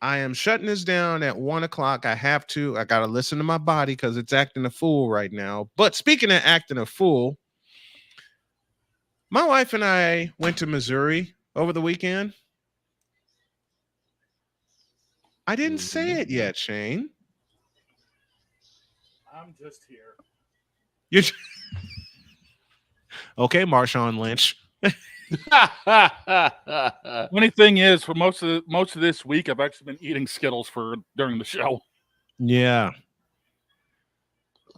I am shutting this down at 1:00. I got to listen to my body because it's acting a fool right now. But speaking of acting a fool, my wife and I went to Missouri over the weekend. I didn't say it yet, Shane. I'm just here. You're okay, Marshawn Lynch. Funny thing is, for most of this week, I've actually been eating Skittles during the show. Yeah.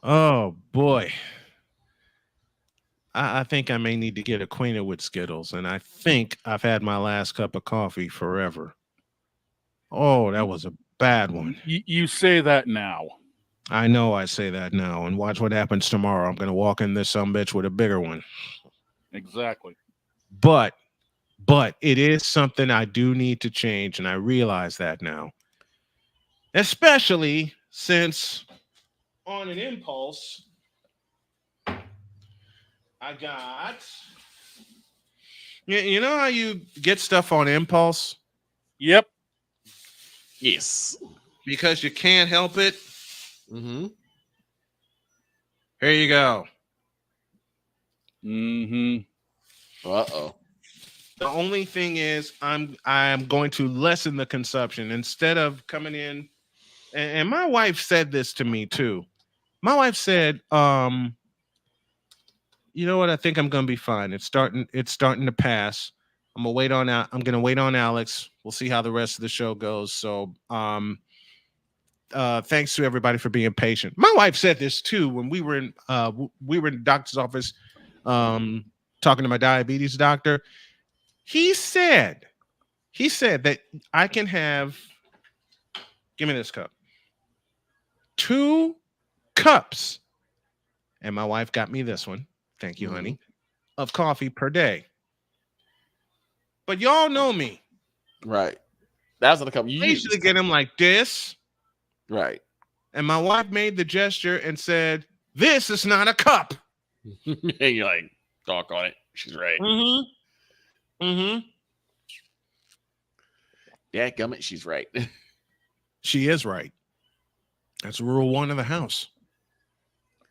Oh boy. I think I may need to get acquainted with Skittles, and I think I've had my last cup of coffee forever. Oh, that was a bad one. You say that now. I know I say that now, and watch what happens tomorrow. I'm going to walk in this sumbitch with a bigger one. Exactly. But it is something I do need to change, and I realize that now. Especially since on an impulse, I got... You know how you get stuff on impulse? Yep. Yes. Because you can't help it. Mm-hmm. Here you go. Mm-hmm. Uh-oh. The only thing is I'm going to lessen the consumption instead of coming in. And my wife said this to me too. My wife said, you know what? I think I'm going to be fine. It's starting to pass. I'm going to wait on Alex. We'll see how the rest of the show goes. So, thanks to everybody for being patient. My wife said this too when we were in the doctor's office, talking to my diabetes doctor. He said that I can have, give me this cup, 2 cups, and my wife got me this one. Thank you, honey, of coffee per day. But y'all know me. Right. That's what the cup you I usually get them like this. Right. And my wife made the gesture and said, "This is not a cup." And you're like, talk on it. She's right. Mm-hmm. Mm-hmm. Dadgummit, she's right. She is right. That's rule 1 of the house.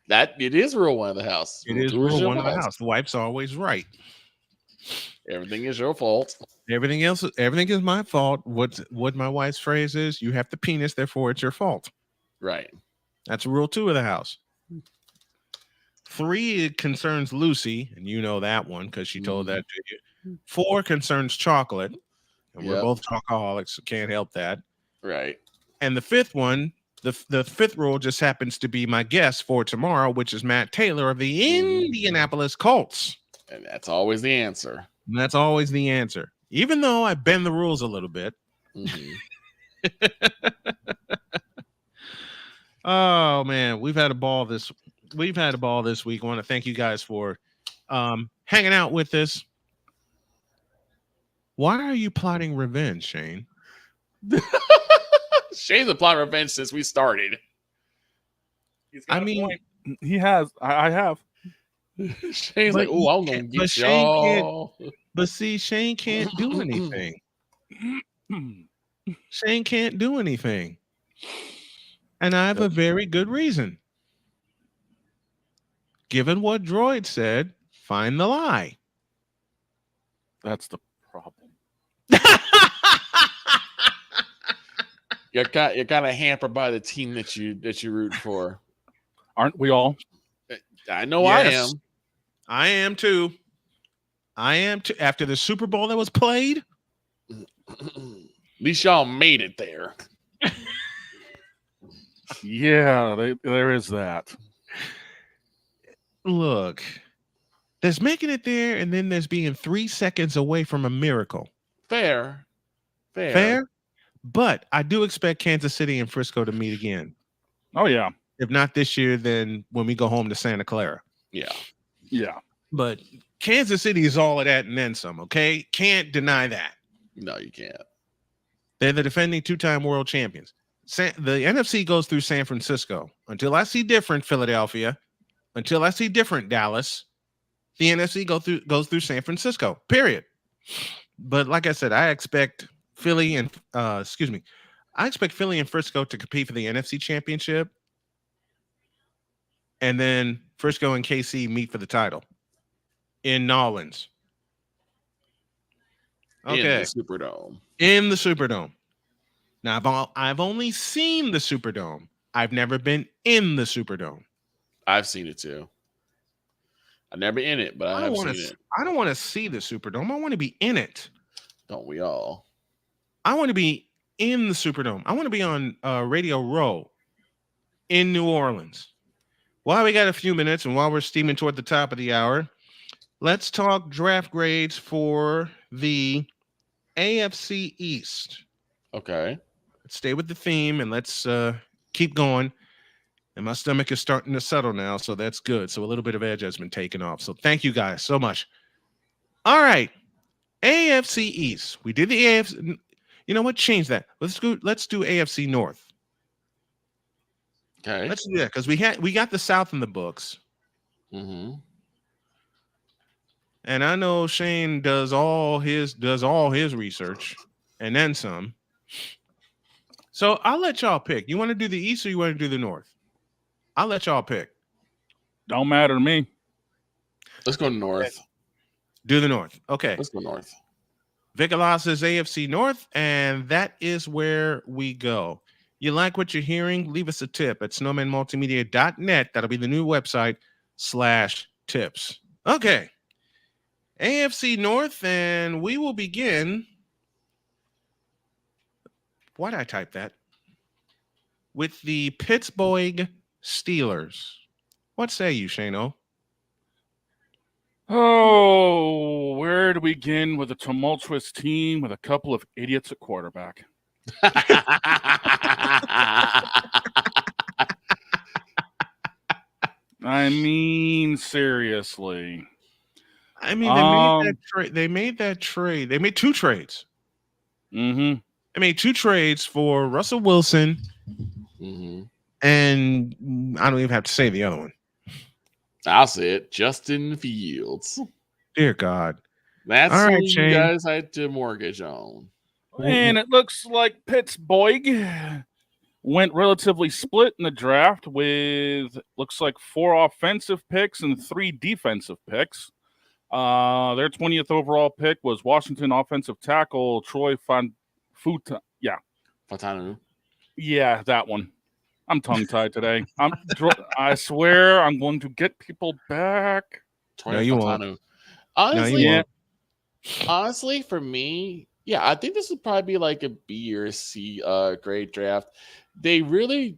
That it is rule 1 of the house. It is rule 1 of the house. The wife's always right. Everything is your fault. Everything is my fault. What my wife's phrase is, you have the penis, therefore it's your fault. Right. That's rule 2 of the house. 3 concerns Lucy, and you know that one because she told that to you. 4 concerns chocolate, and we're both chocoholics, so can't help that. Right. And the 5th one, the 5th rule just happens to be my guest for tomorrow, which is Matt Taylor of the Indianapolis Colts. And that's always the answer. And that's always the answer. Even though I bend the rules a little bit. Mm-hmm. Oh man, we've had a ball this week. I want to thank you guys for hanging out with us. Why are you plotting revenge, Shane? Shane's been plotting revenge since we started. I have. Shane's like, oh, I'm gonna get y'all. But see, Shane can't do anything. Shane can't do anything. And I have a very good reason. Given what Droid said, find the lie. That's the problem. You're kind of hampered by the team that you root for. Aren't we all? I know Yes. I am. I am too. After the Super Bowl that was played, At least y'all made it there. Yeah, there is that. look, there's making it there, and then there's being 3 seconds away from a miracle. Fair. But I do expect Kansas City and Frisco to meet again. Oh, yeah. If not this year, then when we go home to Santa Clara. Yeah. But Kansas City is all of that and then some, okay? Can't deny that. No, you can't. They're the defending 2-time world champions. The NFC goes through San Francisco. Until I see different, Philadelphia. Until I see different, Dallas. The NFC goes through San Francisco, period. But like I said, I expect Philly and Frisco to compete for the NFC championship. And then Frisco and KC meet for the title in Nolans. Okay. In the Superdome. In the Superdome. Now, I've only seen the Superdome. I've never been in the Superdome. I've seen it too. I've never been in it, but I have seen it. I don't want to see the Superdome. I want to be in it. Don't we all? I want to be in the Superdome. I want to be on Radio Row in New Orleans. While we got a few minutes and while we're steaming toward the top of the hour, let's talk draft grades for the AFC East. Okay. Let's stay with the theme and let's keep going. And my stomach is starting to settle now, so that's good. So a little bit of edge has been taken off. So thank you guys so much. All right. AFC East. We did the AFC. You know what? Change that. Let's do AFC North. Okay. Let's do that because we got the South in the books. Mm-hmm. And I know Shane does all his research and then some. So I'll let y'all pick. You want to do the East or you want to do the North? I'll let y'all pick. Don't matter to me. Let's go north. Okay. Do the North. Okay. Let's go north. Vicalas says AFC North, and that is where we go. You like what you're hearing? Leave us a tip at snowmanmultimedia.net. That'll be the new website /tips. Okay. AFC North, and we will begin. Why'd I type that? With the Pittsburgh Steelers. What say you, Shane-O? Oh, where do we begin with a tumultuous team with a couple of idiots at quarterback? I mean, seriously. I mean, they made that trade. They made 2 trades. Mm-hmm. They made 2 trades for Russell Wilson. Mm-hmm. And I don't even have to say the other one. I'll say it. Justin Fields. Dear God. That's all right, what Shane. you guys had to mortgage on. And it looks like Pittsburgh went relatively split in the draft with, looks like 4 offensive picks and 3 defensive picks. Their 20th overall pick was Washington offensive tackle Troy Fautanu. Yeah, that one. I'm tongue-tied today. I swear I'm going to get people back. No, you won't. Honestly, for me, yeah, I think this would probably be like a B or C grade draft. I really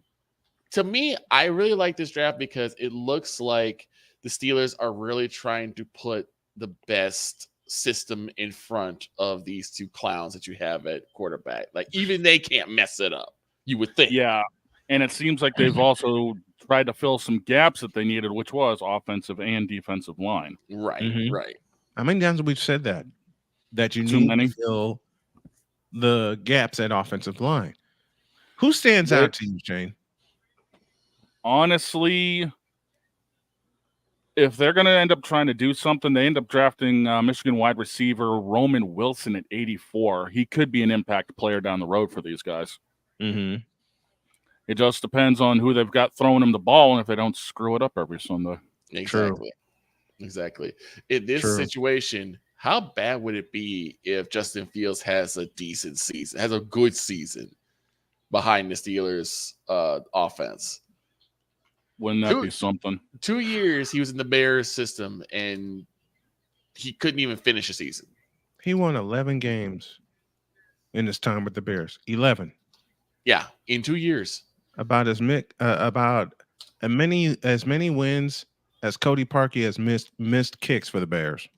like this draft because it looks like the Steelers are really trying to put the best system in front of these 2 clowns that you have at quarterback. Like, even they can't mess it up, you would think. Yeah. And it seems like they've also tried to fill some gaps that they needed, which was offensive and defensive line. Right, right. How many times have we said that? That you Too need many. to fill the gaps at offensive line. Who stands out to you, Shane? Honestly, if they're going to end up trying to do something, they end up drafting Michigan wide receiver Roman Wilson at 84. He could be an impact player down the road for these guys. Mm-hmm. It just depends on who they've got throwing them the ball and if they don't screw it up every Sunday. Exactly. In this situation, how bad would it be if Justin Fields has a decent season, has a good season? behind the Steelers offense. Wouldn't that be something? 2 years he was in the Bears system, and he couldn't even finish a season. He won 11 games in his time with the Bears. 11. Yeah, in 2 years. About as many wins as Cody Parkey has missed kicks for the Bears.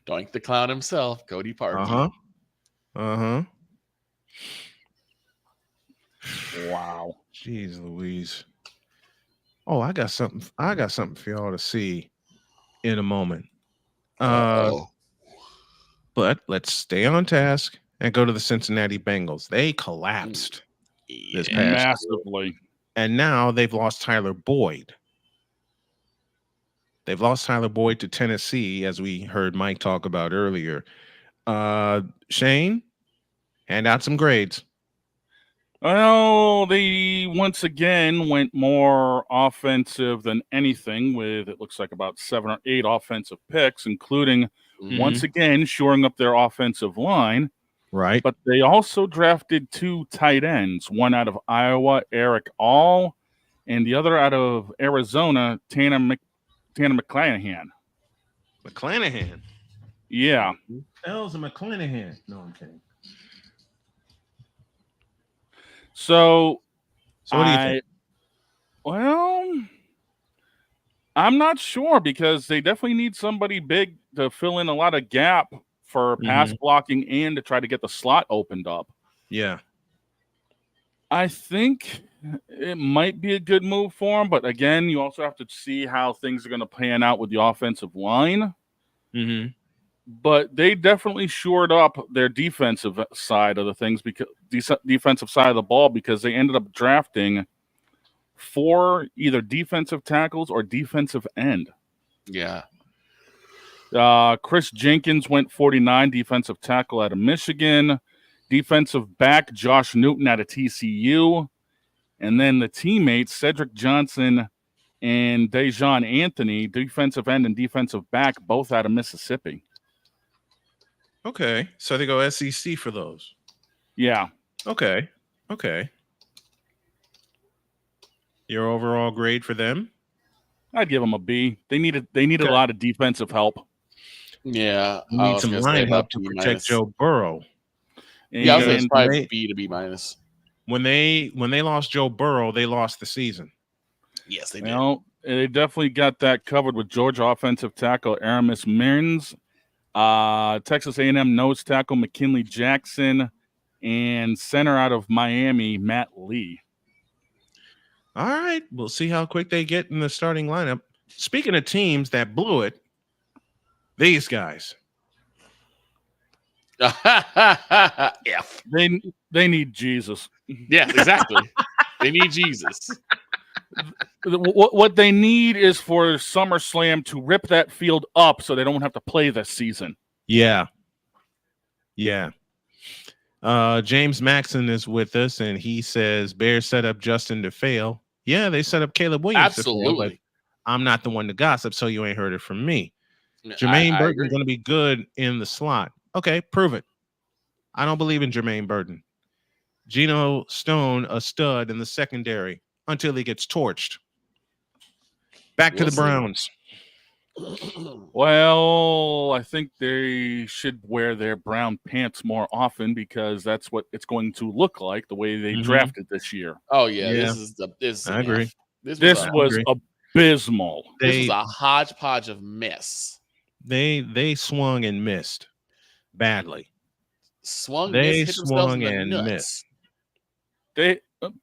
Doink the clown himself, Cody Parkey. Wow. Jeez Louise. Oh, I got something for y'all to see in a moment. But let's stay on task and go to the Cincinnati Bengals. They collapsed this past massively. year. And now they've lost Tyler Boyd. They've lost Tyler Boyd to Tennessee, as we heard Mike talk about earlier. Shane, hand out some grades. Well, they once again went more offensive than anything, with it looks like about 7 or 8 offensive picks, including once again shoring up their offensive line. Right. But they also drafted 2 tight ends, one out of Iowa, Eric All, and the other out of Arizona, Tanner McClanahan. McClanahan? Yeah. Hell's a McClanahan? No, I'm kidding. So what do you think? Well, I'm not sure, because they definitely need somebody big to fill in a lot of gap for pass blocking and to try to get the slot opened up. Yeah. I think it might be a good move for them, but again, you also have to see how things are going to pan out with the offensive line. But they definitely shored up their defensive side of the things, because defensive side of the ball, because they ended up drafting 4 either defensive tackles or defensive end. Yeah. Chris Jenkins went 49, defensive tackle out of Michigan. Defensive back Josh Newton out of TCU. And then the teammates, Cedric Johnson and Dejon Anthony, defensive end and defensive back, both out of Mississippi. Okay. So they go SEC for those. Yeah. Okay. Your overall grade for them? I'd give them a B. They needed a lot of defensive help. Yeah. You need some line help to protect Joe Burrow. Yeah, I was going to probably B to B minus. When they lost Joe Burrow, they lost the season. Yes, they did. Well, they definitely got that covered with Georgia offensive tackle Aramis Mearns, Texas A&M nose tackle McKinley Jackson, and center out of Miami, Matt Lee. All right. We'll see how quick they get in the starting lineup. Speaking of teams that blew it, these guys. F. They need Jesus. Yeah, exactly. They need Jesus. What they need is for SummerSlam to rip that field up so they don't have to play this season. Yeah. James Maxon is with us, and he says Bears set up Justin to fail. Yeah, they set up Caleb Williams. Absolutely. To fail, but I'm not the one to gossip, so you ain't heard it from me. Jermaine Burton's going to be good in the slot. Okay, prove it. I don't believe in Jermaine Burton. Geno Stone, a stud in the secondary until he gets torched. Back to the Browns. Well, I think they should wear their brown pants more often, because that's what it's going to look like the way they drafted this year. Oh, yeah. I agree. This was abysmal. This was a hodgepodge of mess. They swung and missed badly. Missed.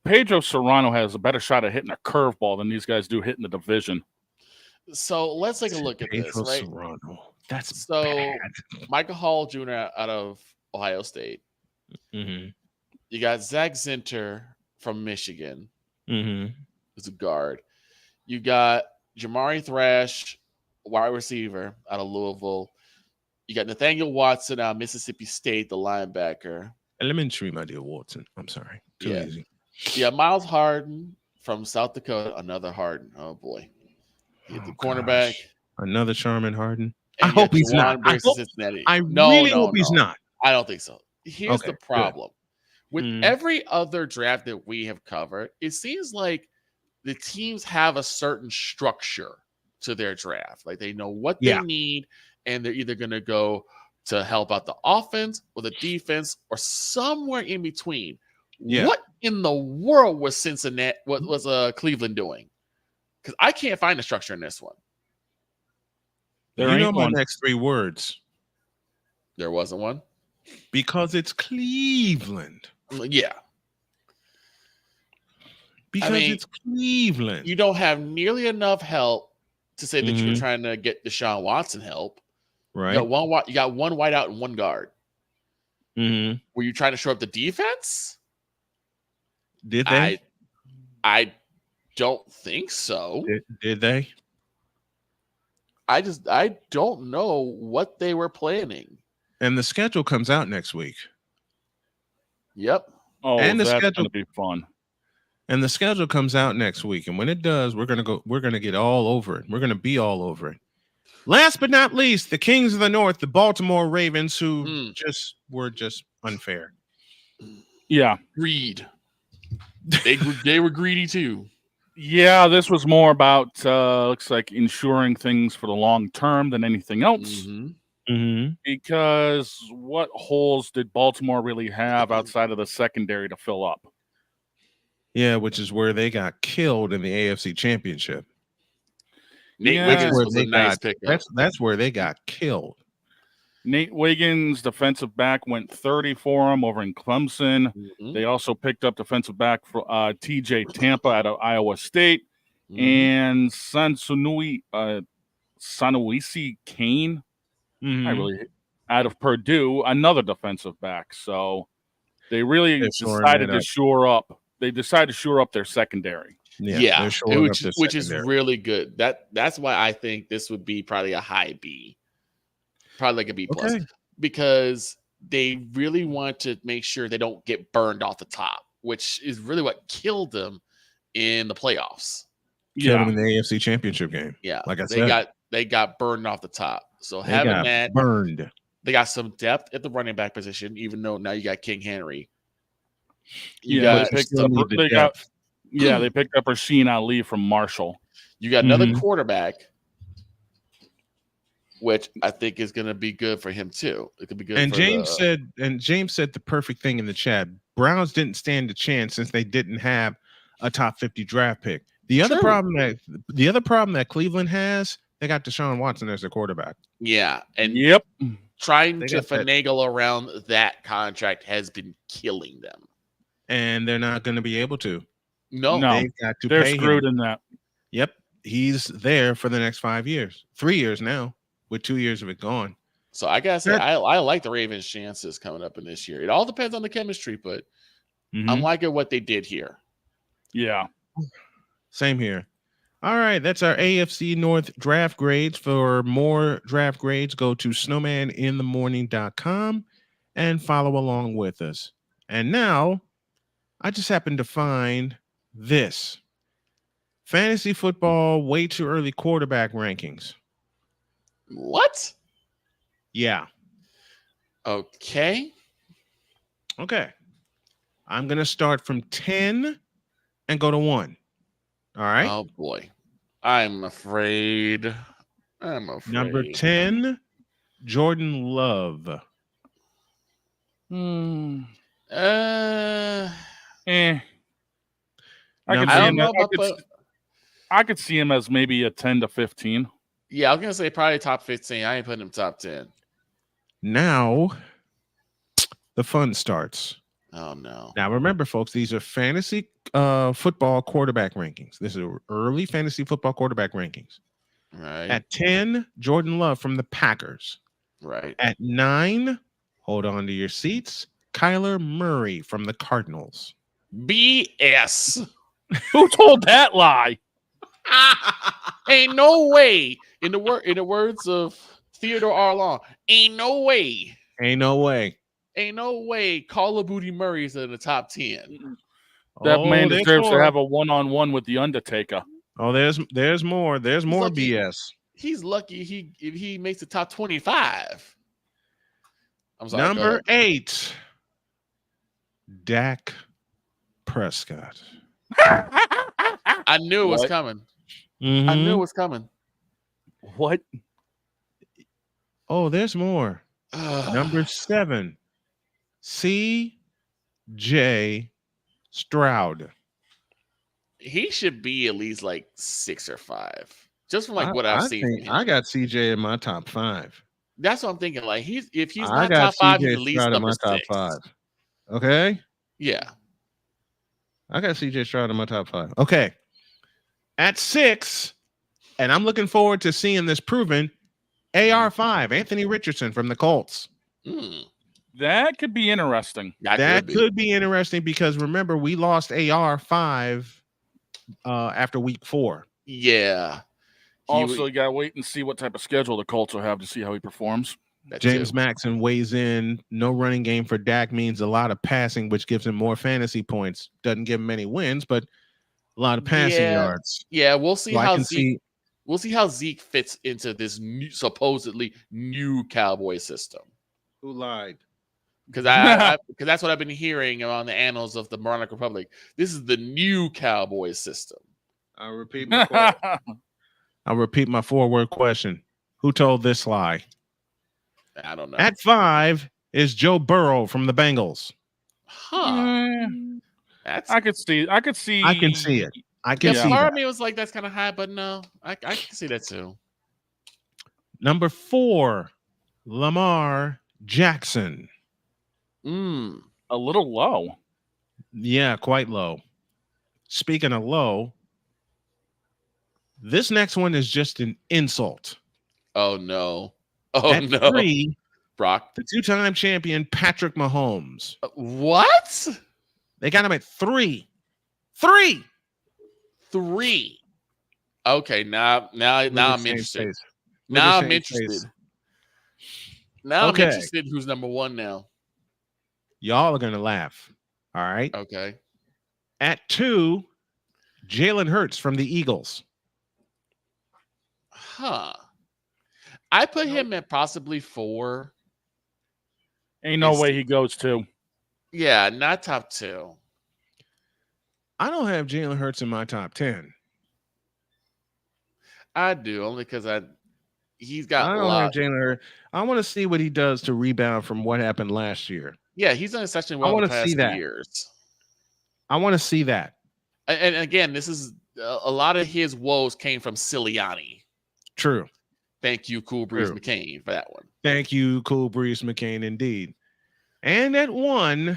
Pedro Serrano has a better shot at hitting a curveball than these guys do hitting the division. So let's take a look at this, right? Serrano. That's so bad. Michael Hall Jr. out of Ohio State. You got Zach Zinter from Michigan. Who's a guard. You got Jamari Thrash, wide receiver out of Louisville. You got Nathaniel Watson out of Mississippi State, the linebacker. Elementary, my dear Watson. I'm sorry. Too easy. Yeah, Miles Harden from South Dakota. Another Harden. Oh, boy. The cornerback. Gosh. Another Sharman Harden. And I hope he's not. I really hope he's not. I don't think so. Here's the problem. With every other draft that we have covered, it seems like the teams have a certain structure to their draft. Like they know what they need, and they're either going to go to help out the offense or the defense or somewhere in between. Yeah. What in the world was Cincinnati? What was Cleveland doing? Because I can't find a structure in this one. There you ain't know my one. next 3 words. There wasn't one. Because it's Cleveland. Yeah. Because it's Cleveland. You don't have nearly enough help to say that you're trying to get Deshaun Watson help. Right. You got one wideout and one guard. Mm-hmm. Were you trying to shore up the defense? Did they? I don't think so. Did they? I don't know what they were planning. And the schedule comes out next week. Yep. Oh, and the that's schedule going to be fun. And the schedule comes out next week. And when it does, we're gonna get all over it. We're gonna be all over it. Last but not least, the Kings of the North, the Baltimore Ravens, who were just unfair. Yeah. Greed. They were greedy too. Yeah, this was more about looks like ensuring things for the long term than anything else. Because what holes did Baltimore really have outside of the secondary to fill up? Yeah, which is where they got killed in the AFC Championship. Nate Wiggins was a nice pickup. That's where they got killed. Nate Wiggins, defensive back, went 30 for him over in Clemson. They also picked up defensive back for TJ Tampa out of Iowa State. And Sanuisi Kane, out of Purdue, another defensive back. So they really decided to shore up. They decided to shore up their secondary. Yeah, which is really good. That's why I think this would be probably a high B, probably like a B plus, because they really want to make sure they don't get burned off the top, which is really what killed them in the playoffs. Killed them in the AFC Championship game. Yeah, like I said, they got burned off the top. So they having got that burned, they got some depth at the running back position. Even though now you got King Henry. They picked up Rasheen Ali from Marshall. You got another quarterback, which I think is going to be good for him too. It could be good. And James said the perfect thing in the chat. Browns didn't stand a chance since they didn't have a top 50 draft pick. The other problem that Cleveland has, they got Deshaun Watson as their quarterback. Yeah, and trying to finagle around that contract has been killing them. And they're not going to be able to. No, they've got to they're pay screwed him. in that. Yep, he's there for the next 5 years, 3 years now, with 2 years of it gone. So I gotta say, I like the Ravens' chances coming up in this year. It all depends on the chemistry, but I'm liking what they did here. Yeah, same here. All right, that's our AFC North draft grades. For more draft grades, go to snowmaninthemorning.com and follow along with us. And now, I just happened to find this. Fantasy football way too early quarterback rankings. What? Yeah. Okay. I'm going to start from 10 and go to 1. All right. Oh, boy. I'm afraid. Number 10, Jordan Love. I could see him as maybe a 10 to 15. Yeah, I was gonna say probably top 15. I ain't putting him top 10. Now the fun starts. Oh no. Now remember, folks, these are fantasy football quarterback rankings. This is early fantasy football quarterback rankings. Right. At 10, Jordan Love from the Packers. Right. At 9, hold on to your seats, Kyler Murray from the Cardinals. BS. Who told that lie? Ain't no way. In the words of Theodore R. Long, ain't no way. Ain't no way. Ain't no way Call of Booty Murray's in the top 10. That man deserves to have a one-on-one with the Undertaker. Oh, there's more. There's more BS. He's lucky if he makes the top 25. I'm sorry. Number 8, Dak Prescott. I knew it was coming. Mm-hmm. I knew it was coming. What? Oh, there's more. Number 7, C.J. Stroud. He should be at least like 6 or 5, just from like what I've seen. I got CJ in my top 5. That's what I'm thinking. Like if he's I not got top 5, CJ he's at least Stroud in number my top 6. 5. Okay. Yeah, I got CJ Stroud in my top 5. Okay. At 6, and I'm looking forward to seeing this proven. AR5, Anthony Richardson from the Colts. That could be interesting. That could be interesting because remember, we lost AR5 after week 4. Yeah. Also, you got to wait and see what type of schedule the Colts will have to see how he performs. James Maxson weighs in. No running game for Dak means a lot of passing, which gives him more fantasy points. Doesn't give him any wins, but a lot of passing yards. Yeah, we'll see So how we'll see how Zeke fits into this supposedly new Cowboy system. Who lied? Because that's what I've been hearing on the annals of the Moronic Republic. This is the new Cowboy system. I'll repeat my question. I'll repeat my 4-word question. Who told this lie? I don't know. At 5 is Joe Burrow from the Bengals. Huh. I could see. I can see it. I can see part it. of me was like, that's kind of high, but no, I can see that too. Number 4, Lamar Jackson. A little low. Yeah, quite low. Speaking of low, this next one is just an insult. Oh no. Oh At no. 3, Brock, the 2-time champion Patrick Mahomes. What? They got him at 3. 3. Okay, now I'm interested. Now I'm interested. Now I'm interested who's number 1 now. Y'all are gonna laugh. All right. Okay. At 2, Jalen Hurts from the Eagles. Huh. I put him at possibly 4. Ain't no way he goes 2. Yeah, not top 2. I don't have Jalen Hurts in my top 10. I do, only because he's got I a don't lot. have Jalen Hurts. I want to see what he does to rebound from what happened last year. Yeah, he's done exceptionally well in the past few years. I want to see that. And again, this is a lot of his woes came from Sirianni. True. Thank you, Cool Breeze McCain, for that one. Thank you, Cool Breeze McCain, indeed. And at 1,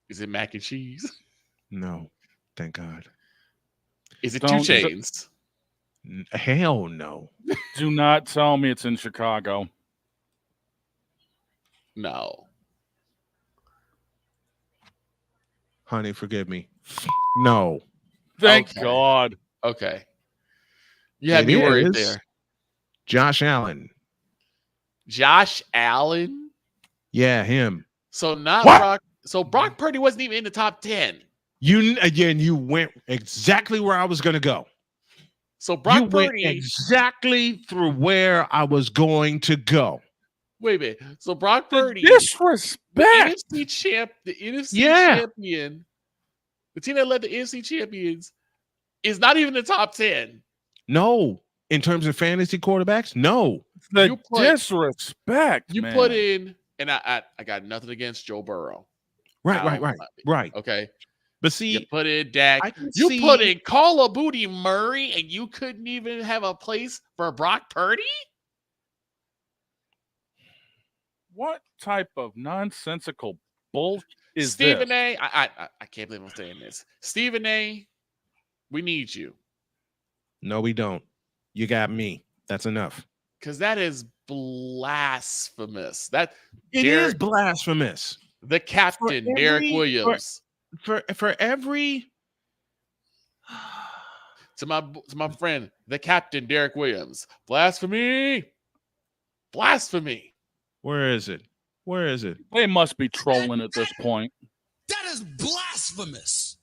is it mac and cheese? No, thank God. Is it 2 Chainz? Hell no. Do not tell me it's in Chicago. No. Honey, forgive me. No. Thank God. Okay. You had me worried there. Josh Allen. Josh Allen? Yeah, him. So not Brock. So Brock Purdy wasn't even in the top 10. You went exactly where I was going to go. So Brock Purdy Purdy went exactly through where I was going to go. Wait a minute. So Brock Purdy, disrespect. the NFC champion, the team that led the NFC champions, is not even in the top 10. No, in terms of fantasy quarterbacks, no. The disrespect. You put in, and I got nothing against Joe Burrow. Right. Okay. But see, you put in Dak. You put in Call of Booty Murray, and you couldn't even have a place for Brock Purdy? What type of nonsensical bullshit is Stephen this? A. I can't believe I'm saying this. Stephen A. We need you. No, we don't. You got me. That's enough. Because that is blasphemous. It is blasphemous. The captain, Derek Williams. For every to my friend, the captain, Derek Williams. Blasphemy. Where is it? They must be trolling at this point. That is blasphemous.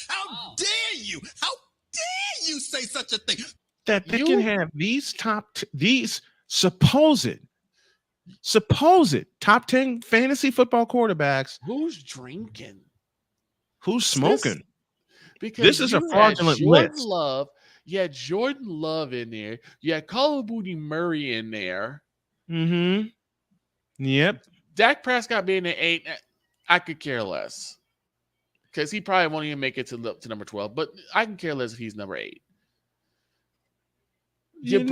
How dare you? How dare you say such a thing? That they can have these these supposed top 10 fantasy football quarterbacks. Who's drinking? Who's smoking? Because this is a fraudulent Jordan list. Love. You had Jordan Love in there. You had Call of Duty Murray in there. Mm-hmm. Yep. Dak Prescott being an 8, I could care less. Because he probably won't even make it to number 12. But I can care less if he's number 8. You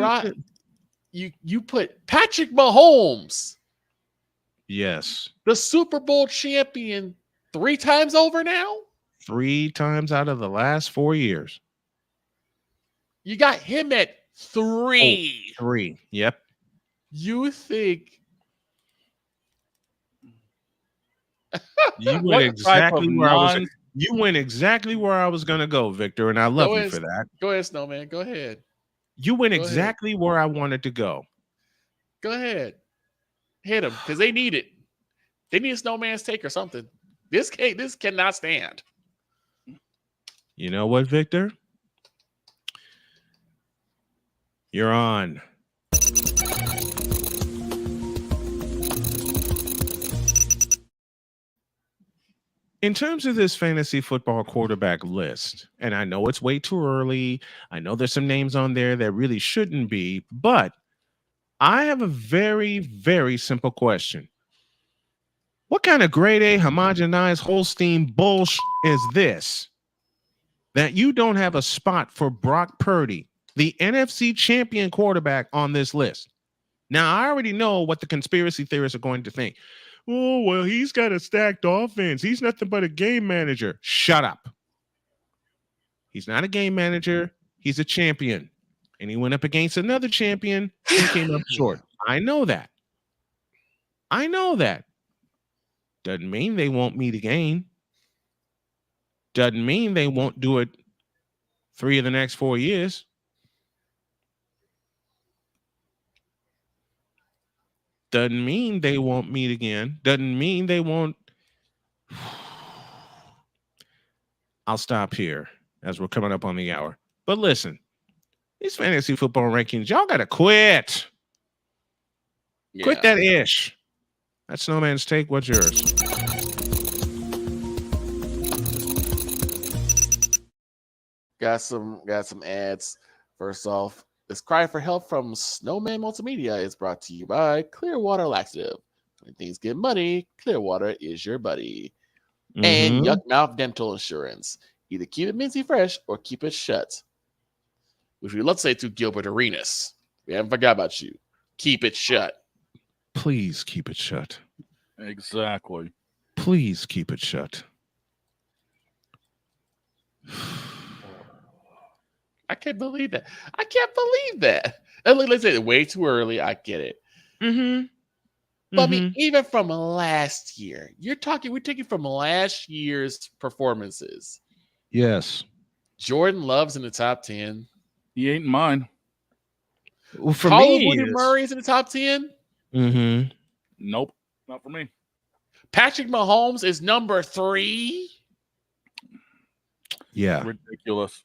put Patrick Mahomes. Yes. The Super Bowl champion 3 times over now? 3 times out of the last 4 years. You got him at 3. 3. Yep. You think you went exactly where I was. You went exactly where I was going to go, Victor, and I love you for that. Go ahead, Snowman. Go ahead. You went exactly where I wanted to go. Go ahead. Hit them because they need it. They need a Snowman's take or something. This cannot stand. You know what, Victor? You're on. In terms of this fantasy football quarterback list, and I know it's way too early. I know there's some names on there that really shouldn't be, but I have a very, very simple question. What kind of grade A homogenized Holstein bullshit is this that you don't have a spot for Brock Purdy, the NFC champion quarterback, on this list? Now, I already know what the conspiracy theorists are going to think. Oh, well, he's got a stacked offense. He's nothing but a game manager. Shut up. He's not a game manager. He's a champion. And he went up against another champion and came up short. I know that. I know that. Doesn't mean they won't meet again. Doesn't mean they won't do it 3 of the next 4 years. Doesn't mean they won't meet again. Doesn't mean they won't. I'll stop here as we're coming up on the hour. But listen, these fantasy football rankings, y'all got to quit. Yeah. Quit that ish. That's Snowman's take. What's yours? Got some ads. First off, this cry for help from Snowman Multimedia is brought to you by Clearwater Laxative. When things get muddy, Clearwater is your buddy. And Yuck Mouth Dental Insurance. Either keep it minty fresh or keep it shut. Which we love to say to Gilbert Arenas. We haven't forgot about you. Keep it shut. Please keep it shut. Exactly. Please keep it shut. I can't believe that. I can't believe that. And let's say way too early. I get it. But I mean, even from last year, we're taking from last year's performances. Yes. Jordan Love's in the top 10. He ain't mine. Well, for me, Woody Murray's in the top 10. Nope, not for me. Patrick Mahomes is number 3. Yeah. Ridiculous.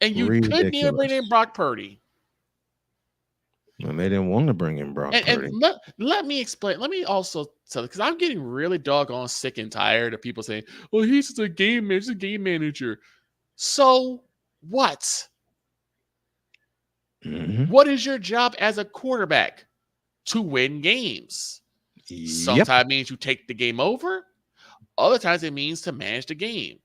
And you couldn't even bring in Brock Purdy. And they didn't want to bring in Brock Purdy. And let me explain. Let me also tell you, because I'm getting really doggone sick and tired of people saying, well, he's just a game manager. So what? What is your job as a quarterback? To win games. Sometimes it means you take the game over. Other times it means to manage the game.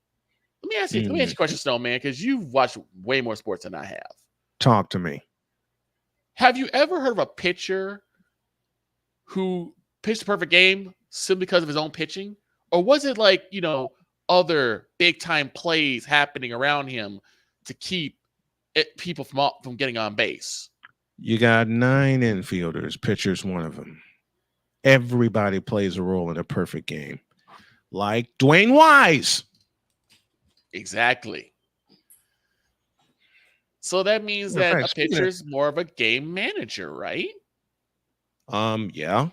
Let me ask you a question, Snowman, because you've watched way more sports than I have. Talk to me. Have you ever heard of a pitcher who pitched a perfect game simply because of his own pitching? Or was it like, other big-time plays happening around him to keep people from getting on base? You got 9 infielders. Pitcher's one of them. Everybody plays a role in a perfect game. Like Dwayne Wise. Exactly. So that means that a pitcher is more of a game manager, right? Yeah.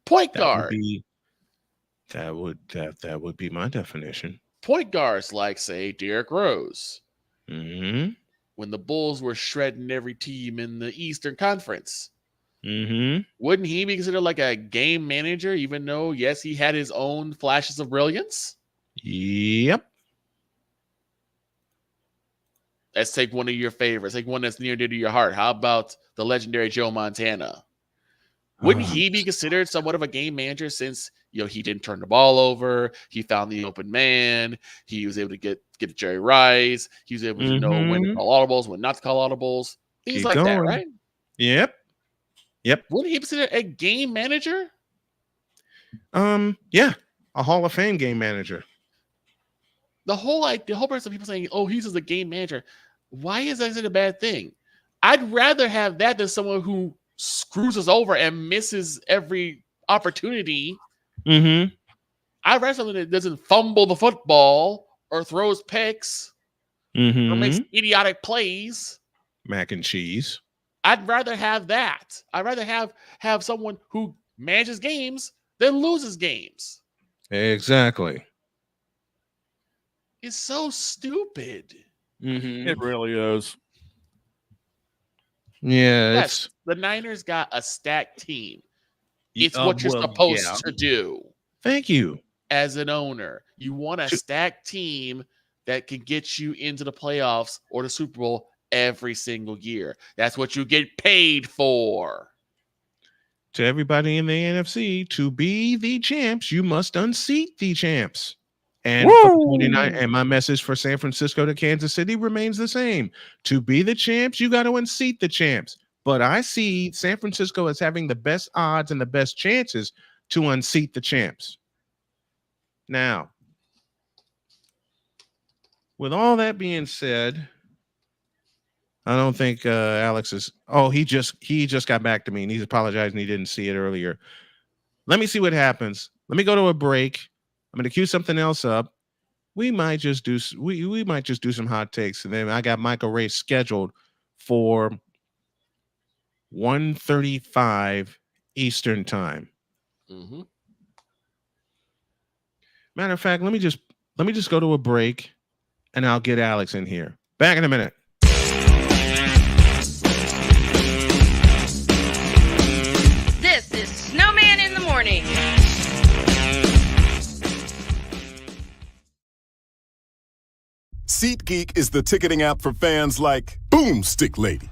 Point guard. That would be my definition. Point guards like, say, Derrick Rose. when the Bulls were shredding every team in the Eastern Conference. Mm-hmm. Wouldn't he be considered like a game manager, even though, yes, he had his own flashes of brilliance? Yep. Let's take one of your favorites. Take one that's near to your heart. How about the legendary Joe Montana? Wouldn't he be considered somewhat of a game manager since, he didn't turn the ball over, he found the open man, he was able to get Jerry Rice, he was able to know when to call audibles, when not to call audibles, things like that, right? Yep. Wouldn't he be considered a game manager? Yeah, a Hall of Fame game manager. The whole person of people saying, "Oh, he's just a game manager." Why is that such a bad thing? I'd rather have that than someone who screws us over and misses every opportunity. I'd rather someone that doesn't fumble the football or throws picks or makes idiotic plays. Mac and cheese. I'd rather have that. I'd rather have someone who manages games than loses games. Exactly. It's so stupid. It really is. Yeah. Yes, the Niners got a stacked team. It's what you're supposed to do. Thank you. As an owner, you want a stacked team that can get you into the playoffs or the Super Bowl every single year. That's what you get paid for. To everybody in the NFC, to be the champs, you must unseat the champs. And my message for San Francisco to Kansas City remains the same. To be the champs, you got to unseat the champs. But I see San Francisco as having the best odds and the best chances to unseat the champs. Now, with all that being said, I don't think Alex is. Oh, he just got back to me and he's apologizing he didn't see it earlier. Let me see what happens. Let me go to a break. I'm going to cue something else up. We might just do some hot takes, and then I got Michael Ray scheduled for 1:35 Eastern time. Matter of fact, let me just go to a break, and I'll get Alex in here. Back in a minute. This is Snowman in the Morning. SeatGeek is the ticketing app for fans like Boomstick Lady.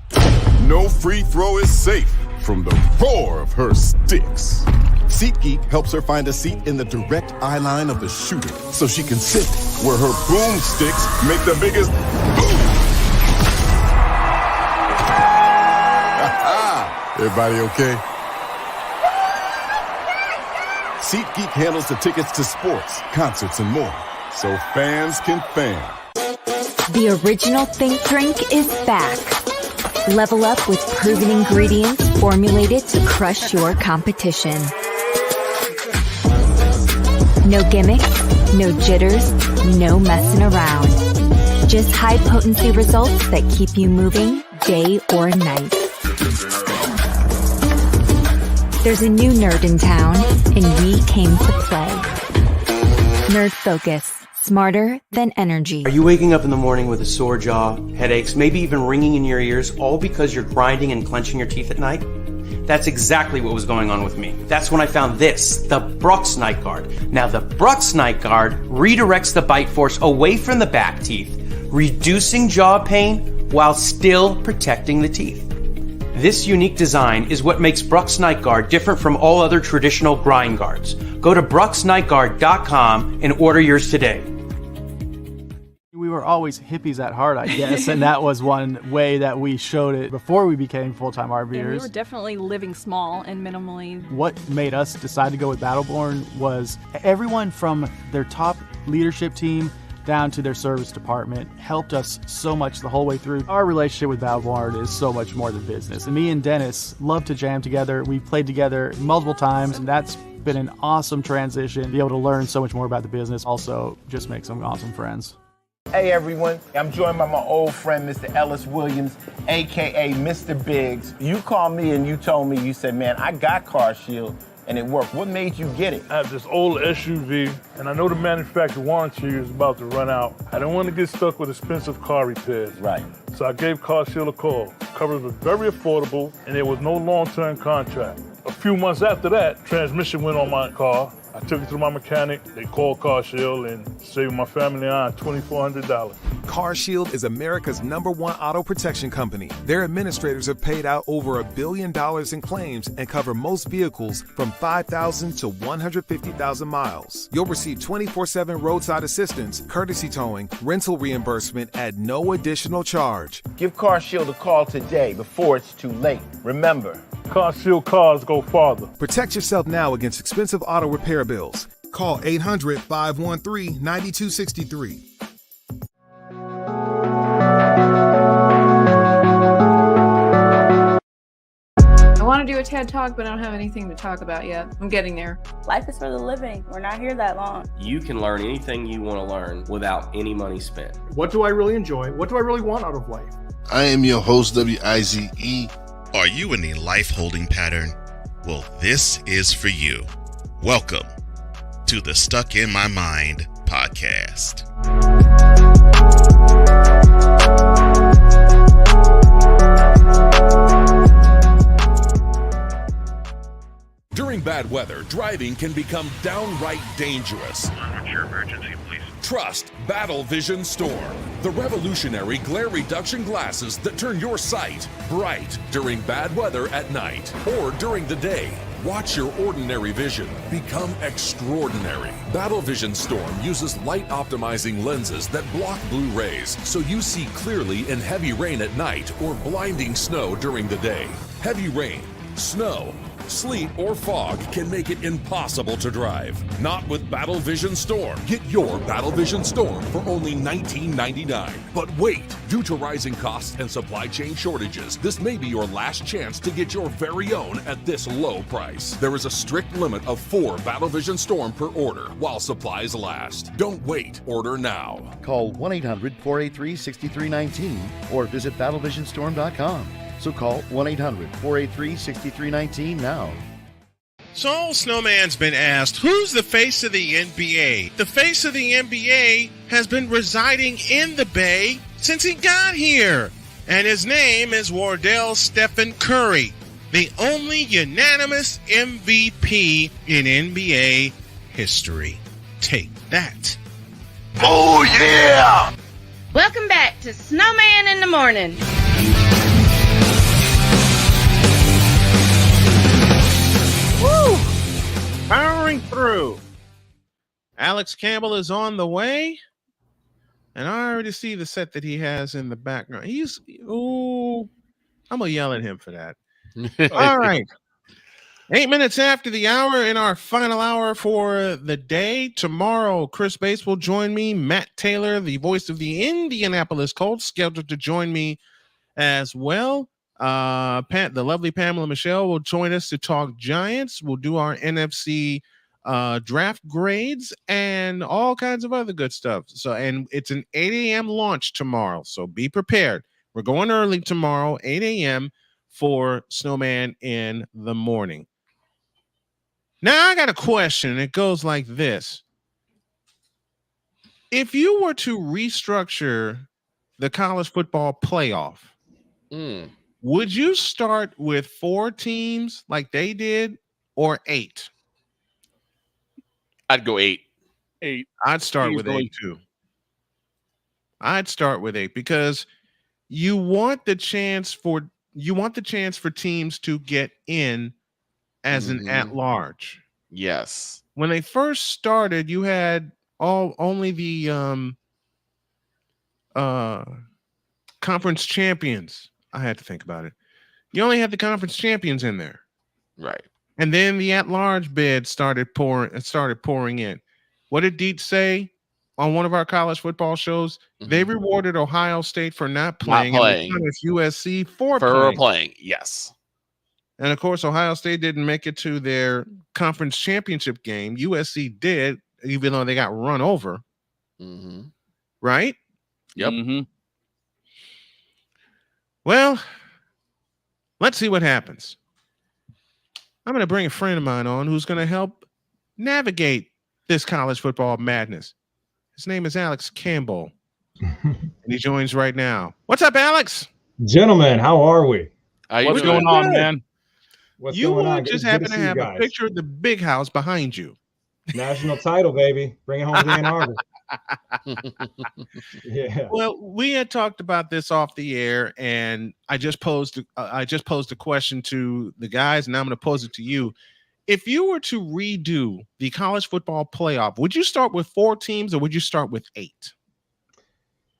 No free throw is safe from the roar of her sticks. SeatGeek helps her find a seat in the direct eye line of the shooter so she can sit where her boomsticks make the biggest boom. Everybody okay? SeatGeek handles the tickets to sports, concerts, and more, so fans can fan. The original Think Drink is back. Level up with proven ingredients formulated to crush your competition. No gimmicks, no jitters, no messing around. Just high potency results that keep you moving day or night. There's a new nerd in town, and we came to play. Nerd Focus. Smarter than energy. Are you waking up in the morning with a sore jaw, headaches, maybe even ringing in your ears, all because you're grinding and clenching your teeth at night? That's exactly what was going on with me. That's when I found this, the Brux Night Guard. Now, the Brux Night Guard redirects the bite force away from the back teeth, reducing jaw pain while still protecting the teeth. This unique design is what makes Brux Night Guard different from all other traditional grind guards. Go to BruxNightGuard.com and order yours today. We were always hippies at heart, I guess, and that was one way that we showed it before we became full-time RVers. And we were definitely living small and minimally. What made us decide to go with Battleborn was everyone from their top leadership team down to their service department helped us so much the whole way through. Our relationship with Battleborn is so much more than business. And me and Dennis love to jam together. We've played together multiple times, and that's been an awesome transition. Be able to learn so much more about the business. Also, just make some awesome friends. Hey everyone, I'm joined by my old friend, Mr. Ellis Williams, AKA Mr. Biggs. You called me and you told me, you said, man, I got Car Shield and it worked. What made you get it? I have this old SUV, and I know the manufacturer warranty is about to run out. I don't want to get stuck with expensive car repairs. Right. So I gave CarShield a call. Coverage was very affordable, and there was no long-term contract. A few months after that, transmission went on my car. I took it to my mechanic. They called CarShield and saved my family on $2,400. CarShield is America's #1 auto protection company. Their administrators have paid out over $1 billion in claims and cover most vehicles from 5,000 to 150,000 miles. You'll receive 24/7 roadside assistance, courtesy towing, rental reimbursement at no additional charge. Give CarShield a call today before it's too late. Remember, CarShield cars go farther. Protect yourself now against expensive auto repair bills. Call 800-513-9263. I want to do a TED Talk, but I don't have anything to talk about yet. I'm getting there. Life is for the living. We're not here that long. You can learn anything you want to learn without any money spent. What do I really enjoy? What do I really want out of life? I am your host, WIZE. Are you in a life holding pattern? Well, this is for you. Welcome to the Stuck in My Mind podcast. During bad weather, driving can become downright dangerous. What's your emergency, please? Trust Battle Vision Storm, the revolutionary glare reduction glasses that turn your sight bright during bad weather at night or during the day. Watch your ordinary vision become extraordinary. Battle Vision Storm uses light optimizing lenses that block blue rays so you see clearly in heavy rain at night or blinding snow during the day. Heavy rain, snow, sleet, or fog can make it impossible to drive. Not with Battle Vision Storm. Get your Battle Vision Storm for only $19.99. But wait, due to rising costs and supply chain shortages, this may be your last chance to get your very own at this low price. There is a strict limit of 4 Battle Vision Storm per order while supplies last. Don't wait, order now. Call 1-800-483-6319 or visit battlevisionstorm.com. So call 1-800-483-6319 now. So Snowman's been asked, who's the face of the NBA? The face of the NBA has been residing in the Bay since he got here. And his name is Wardell Stephen Curry, the only unanimous MVP in NBA history. Take that. Oh, yeah! Welcome back to Snowman in the Morning. Woo! Powering through. Alex Campbell is on the way. And I already see the set that he has in the background. I'm going to yell at him for that. All right. 8 minutes after the hour in our final hour for the day. Tomorrow, Chris Bates will join me. Matt Taylor, the voice of the Indianapolis Colts, scheduled to join me as well. The lovely Pamela Michelle will join us to talk Giants. We'll do our NFC draft grades and all kinds of other good stuff. And it's an 8 a.m. launch tomorrow, so be prepared. We're going early tomorrow, 8 a.m. for Snowman in the Morning. Now, I got a question. It goes like this. If you were to restructure the college football playoff, would you start with 4 teams like they did or 8? I'd go 8. 8. I'd start with 8 too. I'd start with 8 because you want the chance for teams to get in as an at-large. Yes. When they first started, you had only the conference champions. I had to think about it. You only had the conference champions in there. Right. And then the at-large bid started pouring in. What did Dietz say on one of our college football shows? They rewarded Ohio State for not playing. And they punished USC for playing. Yes. And, of course, Ohio State didn't make it to their conference championship game. USC did, even though they got run over. Mm-hmm. Right? Yep. Mm-hmm. Well, let's see what happens. I'm going to bring a friend of mine on who's going to help navigate this college football madness. His name is Alex Campbell, and he joins right now. What's up, Alex? Gentlemen, how are we? What's going on, man? What's You going on? just Good happen to see you have a guys. picture of the big house behind you. National title, baby. Bring it home to Ann Arbor. Yeah. Well, we had talked about this off the air, and I just posed a question to the guys, and I'm going to pose it to you. If you were to redo the college football playoff, would you start with 4 teams or would you start with 8?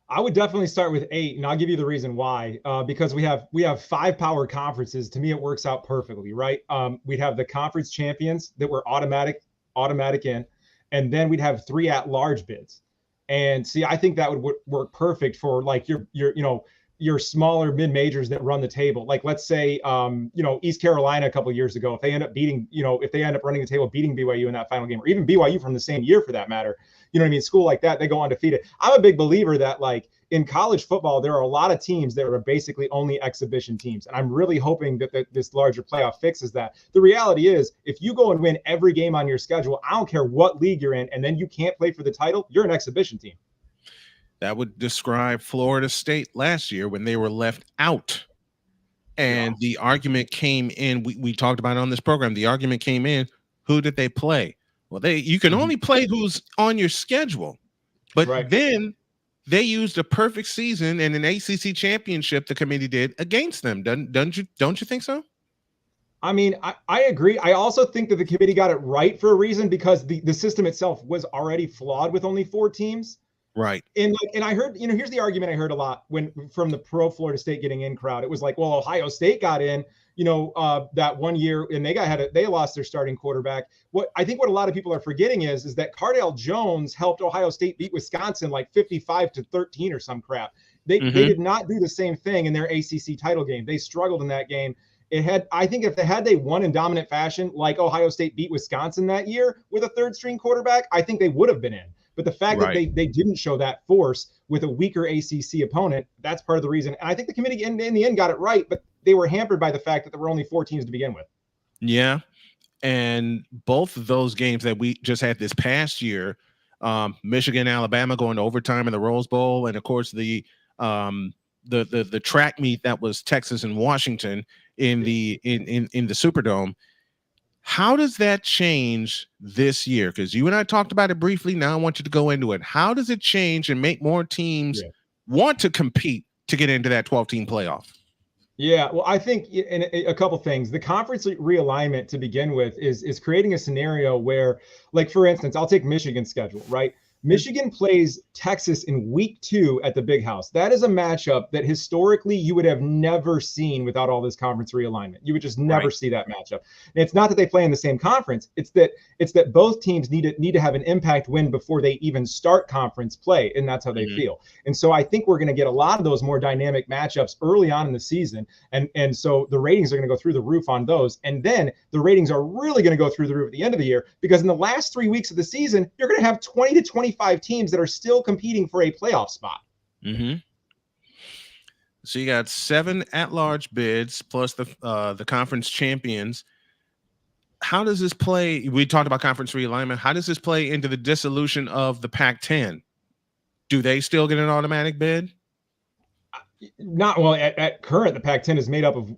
I would definitely start with 8, and I'll give you the reason why. Because we have 5 power conferences. To me, it works out perfectly, right? We'd have the conference champions that were automatic in, and then we'd have 3 at-large bids. And see, I think that would work perfect for like your smaller mid-majors that run the table. Like, let's say, East Carolina a couple of years ago, if they end up running the table, beating BYU in that final game, or even BYU from the same year for that matter, school like that, they go undefeated. I'm a big believer that, like, in college football, there are a lot of teams that are basically only exhibition teams. And I'm really hoping that this larger playoff fixes that. The reality is, if you go and win every game on your schedule, I don't care what league you're in, and then you can't play for the title, you're an exhibition team. That would describe Florida State last year when they were left out. And the argument came in, we talked about it on this program. The argument came in, who did they play? Well, you can only play who's on your schedule. But then they used a perfect season and an ACC championship, the committee did, against them. Don't you think so? I mean, I agree. I also think that the committee got it right for a reason, because the system itself was already flawed with only 4 teams. Right. And I heard, here's the argument I heard a lot from the pro Florida State getting in crowd. It was like, well, Ohio State got in, that one year, and they lost their starting quarterback. What a lot of people are forgetting is that Cardale Jones helped Ohio State beat Wisconsin like 55-13 or some crap. They did not do the same thing in their ACC title game. They struggled in that game. I think if they won in dominant fashion, like Ohio State beat Wisconsin that year with a 3rd string quarterback, I think they would have been in. But the fact that they didn't show that force with a weaker ACC opponent, that's part of the reason. And I think the committee in the end got it right, but they were hampered by the fact that there were only 4 teams to begin with. Yeah. And both of those games that we just had this past year, Michigan, Alabama going to overtime in the Rose Bowl, and of course the track meet that was Texas and Washington in the Superdome. How does that change this year? Because you and I talked about it briefly. Now I want you to go into it. How does it change and make more teams want to compete to get into that 12-team playoff? Yeah, well, I think in a couple things. The conference realignment to begin with is creating a scenario where, like, for instance, I'll take Michigan's schedule, right? Michigan plays Texas in week 2 at the Big House. That is a matchup that historically you would have never seen without all this conference realignment. You would just never see that matchup. And it's not that they play in the same conference. It's that both teams need to have an impact win before they even start conference play, and that's how they feel. And so I think we're going to get a lot of those more dynamic matchups early on in the season, and so the ratings are going to go through the roof on those. And then the ratings are really going to go through the roof at the end of the year, because in the last 3 weeks of the season, you're going to have 20 to 25 teams that are still competing for a playoff spot. So you got 7 at-large bids plus the conference champions. How does this play? We talked about conference realignment. How does this play into the dissolution of the Pac-10? Do they still get an automatic bid? Not well. At current, the Pac-10 is made up of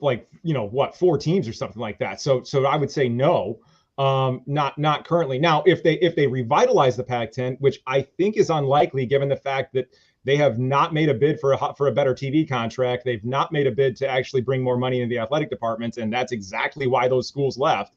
4 teams or something like that. So I would say no. Not currently. Now, if they revitalize the Pac-10, which I think is unlikely, given the fact that they have not made a bid for a better TV contract, they've not made a bid to actually bring more money into the athletic departments, and that's exactly why those schools left.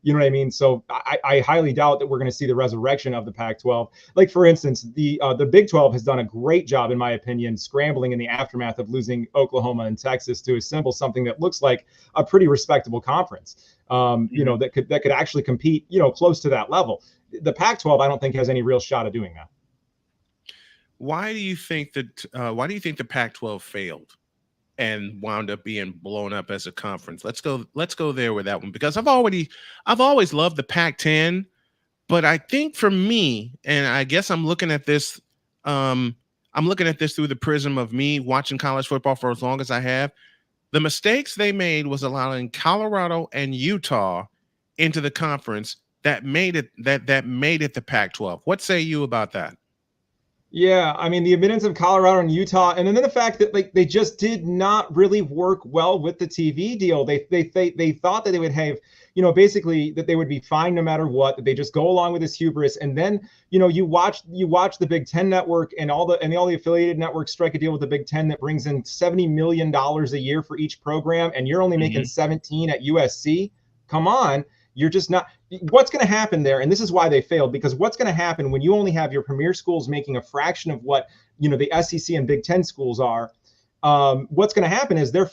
You know what I mean? So I highly doubt that we're going to see the resurrection of the Pac-12. Like, for instance, the Big 12 has done a great job, in my opinion, scrambling in the aftermath of losing Oklahoma and Texas to assemble something that looks like a pretty respectable conference. That could actually compete, close to that level. The Pac-12, I don't think, has any real shot of doing that. Why do you think the Pac-12 failed and wound up being blown up as a conference? Let's go there with that one, because I've always loved the Pac-10, but I think for me, and I guess I'm looking at this through the prism of me watching college football for as long as I have. The mistakes they made was allowing Colorado and Utah into the conference that made it the Pac-12. What say you about that? Yeah, I mean, the admittance of Colorado and Utah, and then the fact that like they just did not really work well with the TV deal. They thought that they would have, basically that they would be fine no matter what, that they just go along with this hubris. And then, you watch the Big Ten network and all the affiliated networks strike a deal with the Big Ten that brings in $70 million a year for each program, and you're only making 17 at USC. Come on. You're just not. What's going to happen there, and this is why they failed, because what's going to happen when you only have your premier schools making a fraction of what the SEC and Big Ten schools are? What's going to happen is this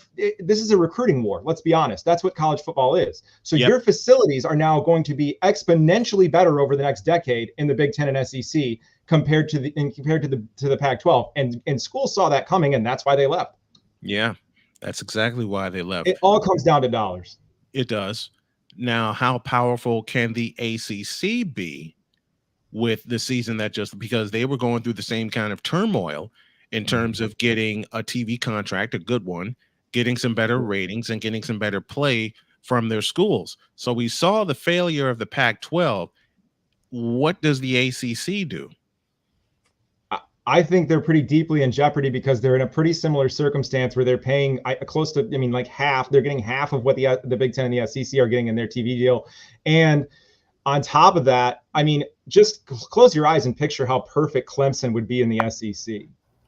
is a recruiting war. Let's be honest. That's what college football is. So your facilities are now going to be exponentially better over the next decade in the Big Ten and SEC compared to the Pac-12. And schools saw that coming, and that's why they left. Yeah, that's exactly why they left. It all comes down to dollars. It does. Now, how powerful can the ACC be with the season because they were going through the same kind of turmoil in terms of getting a TV contract, a good one, getting some better ratings and getting some better play from their schools. So we saw the failure of the Pac-12. What does the ACC do? I think they're pretty deeply in jeopardy because they're in a pretty similar circumstance where they're paying close to, like half. They're getting half of what the Big Ten and the SEC are getting in their TV deal. And on top of that, just close your eyes and picture how perfect Clemson would be in the SEC.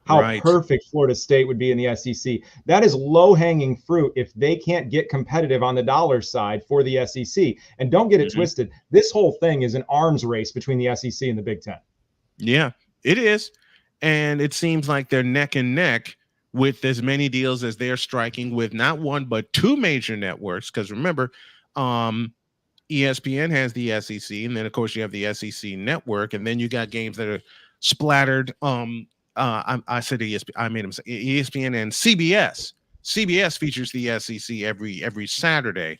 How perfect Florida State would be in the SEC. That is low-hanging fruit if they can't get competitive on the dollar side for the SEC. And don't get it twisted. This whole thing is an arms race between the SEC and the Big Ten. Yeah, it is. And it seems like they're neck and neck with as many deals as they're striking with not one, but two major networks. Because remember, ESPN has the SEC, and then, of course, you have the SEC network. And then you got games that are splattered. I said ESPN. I made them say ESPN and CBS. CBS features the SEC every Saturday.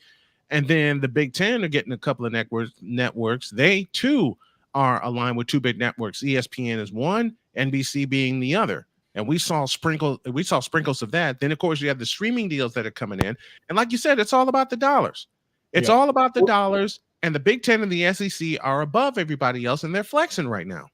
And then the Big Ten are getting a couple of networks. They, too, are aligned with two big networks. ESPN is one, NBC being the other. And we saw sprinkles of that. Then, of course, you have the streaming deals that are coming in. And like you said, it's all about the dollars. It's all about the dollars. And the Big Ten and the SEC are above everybody else, and they're flexing right now.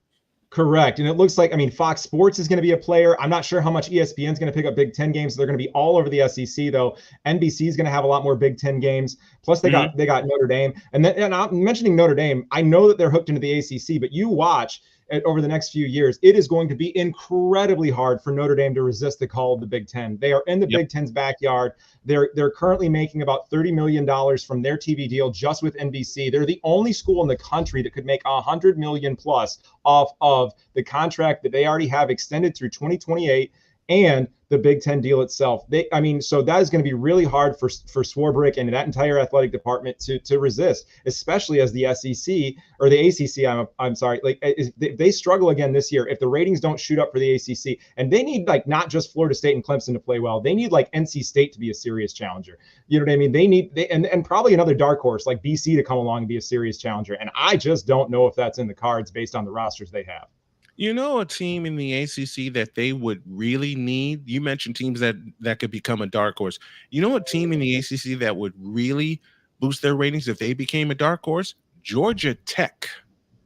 Correct. And it looks like, Fox Sports is going to be a player. I'm not sure how much ESPN is going to pick up Big Ten games. They're going to be all over the SEC, though. NBC is going to have a lot more Big Ten games. Plus, they got Notre Dame. And I'm mentioning Notre Dame. I know that they're hooked into the ACC, but you watch over the next few years, it is going to be incredibly hard for Notre Dame to resist the call of the Big Ten. They are in the Big Ten's backyard. They're currently making about $30 million from their TV deal just with NBC. They're the only school in the country that could make $100 million plus off of the contract that they already have extended through 2028 and the Big Ten deal itself. So that is going to be really hard for Swarbrick and that entire athletic department to resist, especially as the SEC or the ACC. I'm sorry, they struggle again this year if the ratings don't shoot up for the ACC, and they need not just Florida State and Clemson to play well. They need NC State to be a serious challenger. You know what I mean? They need and probably another dark horse like BC to come along and be a serious challenger. And I just don't know if that's in the cards based on the rosters they have. You know, a team in the ACC that they would really need, you mentioned teams that could become a dark horse. You know, a team in the ACC that would really boost their ratings if they became a dark horse? Georgia Tech.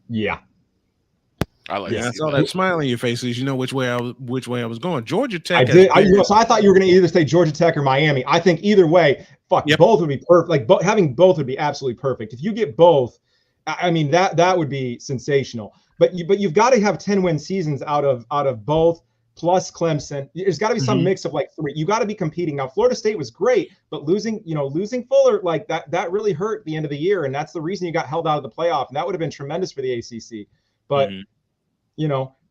Yeah. I saw that smile on your faces. You know which way I was going. Georgia Tech. I did. So I thought you were going to either say Georgia Tech or Miami. I think either way, both would be perfect. Having both would be absolutely perfect. If you get both, that would be sensational. But you've got to have 10-win seasons out of both plus Clemson. There's got to be some mix of three. You got to be competing. Now Florida State was great, but losing Fuller that really hurt the end of the year, and that's the reason you got held out of the playoff. And that would have been tremendous for the ACC. But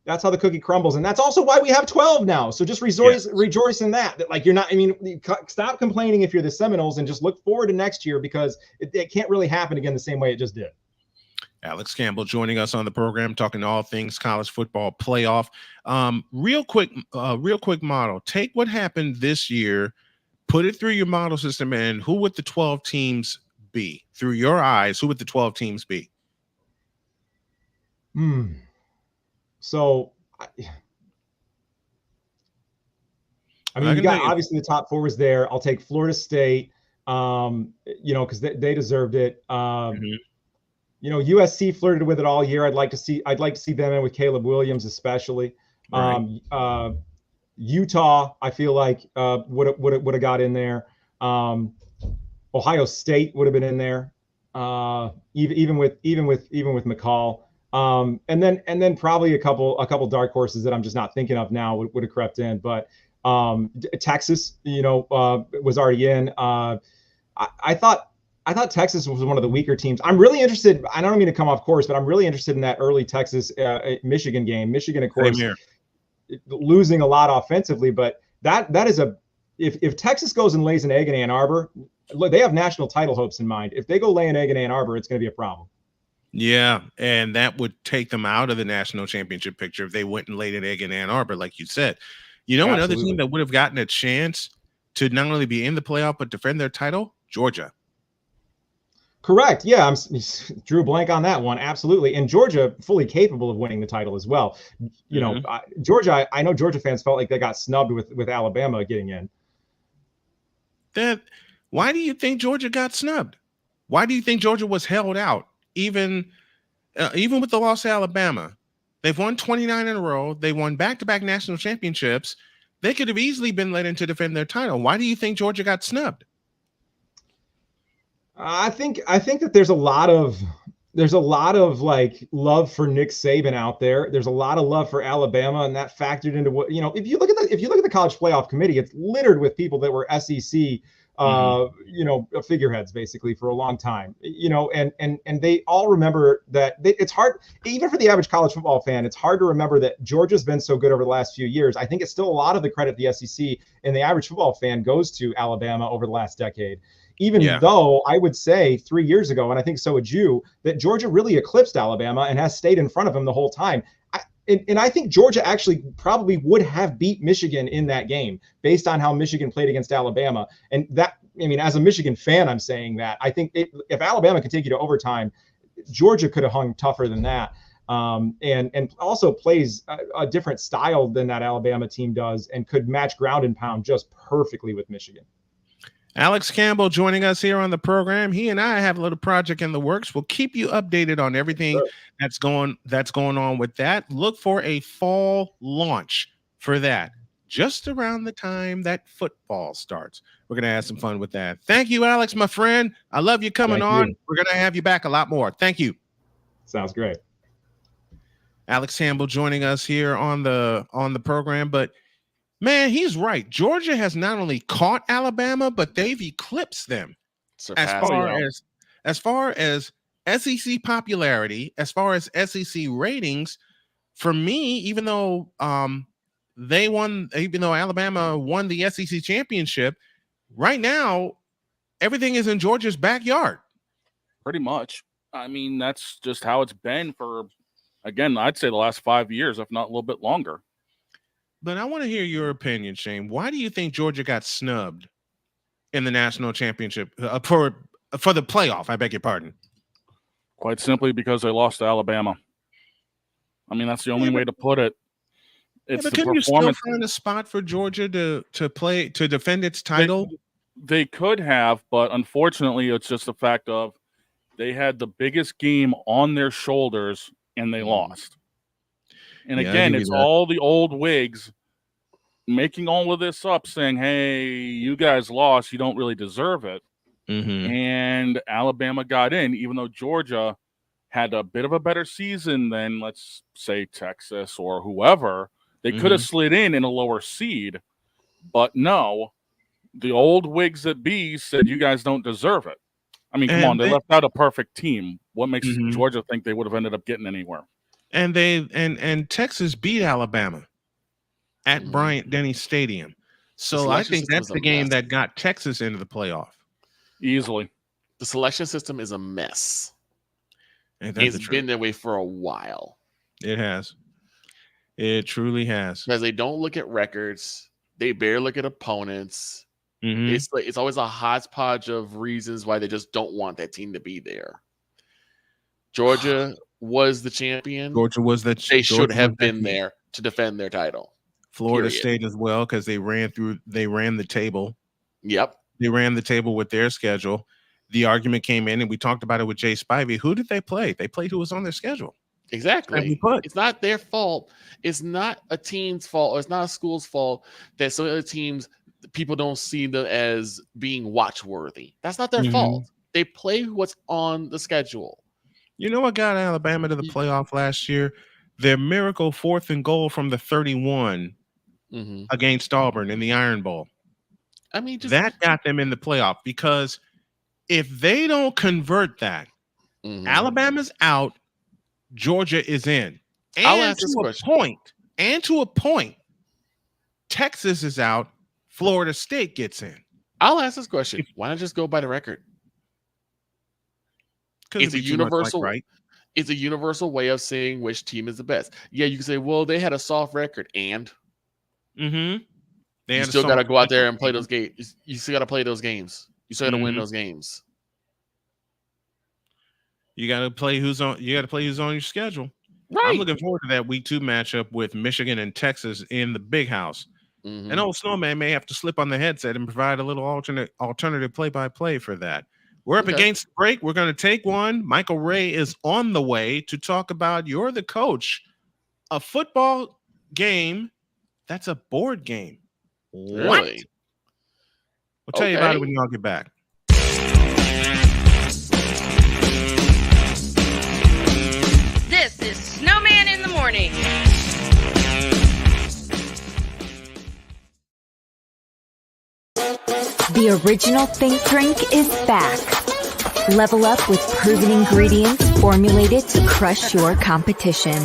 that's how the cookie crumbles, and that's also why we have 12 now. So just rejoice in that you're not. Stop complaining if you're the Seminoles and just look forward to next year because it can't really happen again the same way it just did. Alex Campbell joining us on the program, talking all things college football playoff. Real quick model. Take what happened this year, put it through your model system, and who would the 12 teams be? Through your eyes, who would the 12 teams be? So, you got obviously the top four was there. I'll take Florida State. You know, because they deserved it. You know, USC flirted with it all year. I'd like to see them in with Caleb Williams, especially. Right. Utah, I feel like would have got in there. Ohio State would have been in there. Even with McCall. And then probably a couple dark horses that I'm just not thinking of now would have crept in. But Texas, you know, was already in. I thought Texas was one of the weaker teams. I'm really interested. I don't mean to come off course, but I'm really interested in that early Texas Michigan game. Michigan, of course, losing a lot offensively, but that is if Texas goes and lays an egg in Ann Arbor, look, they have national title hopes in mind. If they go lay an egg in Ann Arbor, it's going to be a problem. Yeah, and that would take them out of the national championship picture if they went and laid an egg in Ann Arbor, like you said. You know, another team that would have gotten a chance to not only be in the playoff but defend their title, Georgia. Correct. Yeah, I drew a blank on that one. Absolutely. And Georgia fully capable of winning the title as well. You know, Georgia, I know Georgia fans felt like they got snubbed with Alabama getting in. Why do you think Georgia got snubbed? Why do you think Georgia was held out? Even with the loss to Alabama, they've won 29 in a row. They won back-to-back national championships. They could have easily been let in to defend their title. Why do you think Georgia got snubbed? I think that there's a lot of like love for Nick Saban out there. There's a lot of love for Alabama, and that factored into what, you know, if you look at the college playoff committee, it's littered with people that were SEC you know, figureheads basically for a long time, you know, and they all remember that it's hard, even for the average college football fan, it's hard to remember that Georgia's been so good over the last few years. I think it's still a lot of the credit the SEC and the average football fan goes to Alabama over the last decade. Even though I would say 3 years ago, and I think so would you, that Georgia really eclipsed Alabama and has stayed in front of them the whole time. And I think Georgia actually probably would have beat Michigan in that game based on how Michigan played against Alabama. And that, I mean, as a Michigan fan, I'm saying that. I think if Alabama could take you to overtime, Georgia could have hung tougher than that. And also plays a different style than that Alabama team does and could match ground and pound just perfectly with Michigan. Alex Campbell joining us here on the program. He and I have a little project in the works. We'll keep you updated on everything that's going on with that. Look for a fall launch for that just around the time that football starts. We're going to have some fun with that. Thank you, Alex, my friend. I love you coming on. We're going to have you back a lot more. Thank you. Sounds great. Alex Campbell joining us here on the program, but man, he's right. Georgia has not only caught Alabama, but they've eclipsed them as far as SEC popularity, as far as SEC ratings. For me, even though Alabama won the SEC championship, right now everything is in Georgia's backyard. Pretty much. I mean, that's just how it's been for, again, I'd say the last 5 years, if not a little bit longer. But I want to hear your opinion, Shane. Why do you think Georgia got snubbed in the national championship for the playoff? I beg your pardon. Quite simply because they lost to Alabama. I mean, that's the only way to put it. It's but the couldn't performance. You still find a spot for Georgia to defend its title? They could have, but unfortunately, it's just the fact of they had the biggest game on their shoulders and they lost. And again, it's all the old wigs making all of this up, saying, hey, you guys lost. You don't really deserve it. And Alabama got in, even though Georgia had a bit of a better season than, let's say, Texas or whoever. They could have slid in a lower seed. But no, the old wigs that be said, you guys don't deserve it. I mean, come on, they left out a perfect team. What makes Georgia think they would have ended up getting anywhere? And Texas beat Alabama at Bryant-Denny Stadium. So I think that's the game that got Texas into the playoff. Easily. The selection system is a mess. It's been that way for a while. It has. It truly has. Because they don't look at records. They barely look at opponents. It's always a hodgepodge of reasons why they just don't want that team to be there. Georgia was the champion. They should have been there to defend their title. Florida State as well, because they ran the table. Yep. They ran the table with their schedule. The argument came in, and we talked about it with Jay Spivey. Who did they play? They played who was on their schedule. Exactly. It's not their fault. It's not a team's fault, or it's not a school's fault that some other teams, people don't see them as being watch-worthy. That's not their fault. They play what's on the schedule. You know what got Alabama to the playoff last year? Their miracle 4th and goal from the 31 against Auburn in the Iron Bowl. I mean, that got them in the playoff, because if they don't convert that, Alabama's out, Georgia is in. I'll ask this question. To a point, Texas is out, Florida State gets in. I'll ask this question. Why not just go by the record? It's a universal, right? It's a universal way of saying which team is the best. Yeah, you can say, well, they had a soft record, and you still got to go out there and play those games. You still got to play those games. You still got to win those games. You got to play who's on. You got to play who's on your schedule. Right. I'm looking forward to that week 2 matchup with Michigan and Texas in the Big House. And old Snowman may have to slip on the headset and provide a little alternative play-by-play for that. We're up against the break. We're going to take one. Michael Ray is on the way to talk about You're the Coach, a football game that's a board game. Really? What? We'll tell you about it when y'all get back. This is Snowman in the Morning. The original Think Drink is back. Level up with proven ingredients formulated to crush your competition.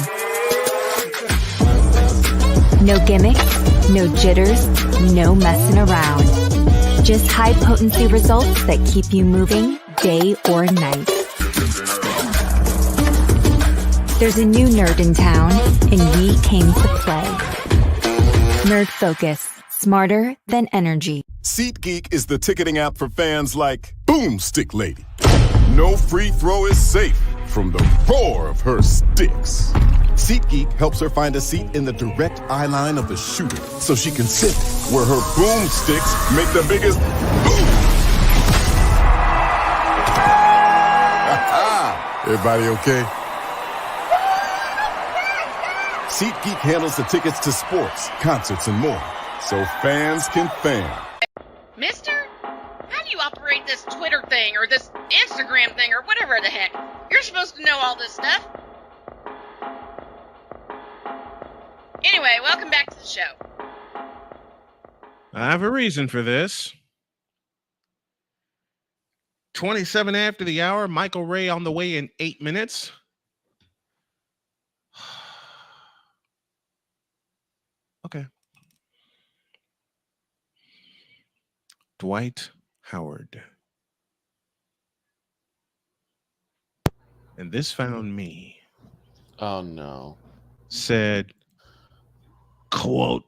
No gimmicks, no jitters, no messing around. Just high-potency results that keep you moving day or night. There's a new nerd in town, and we came to play. Nerd Focus. Smarter than energy. SeatGeek is the ticketing app for fans like Boomstick Lady. No free throw is safe from the roar of her sticks. SeatGeek helps her find a seat in the direct eye line of the shooter so she can sit where her boomsticks make the biggest boom. Everybody okay? SeatGeek handles the tickets to sports, concerts, and more, so fans can fan. Mister, how do you operate this Twitter thing or this Instagram thing or whatever the heck? You're supposed to know all this stuff. Anyway, welcome back to the show. I have a reason for this. 27 after the hour, Michael Ray on the way in 8 minutes. Okay. Dwight Howard. And this found me. Oh, no. Said, quote,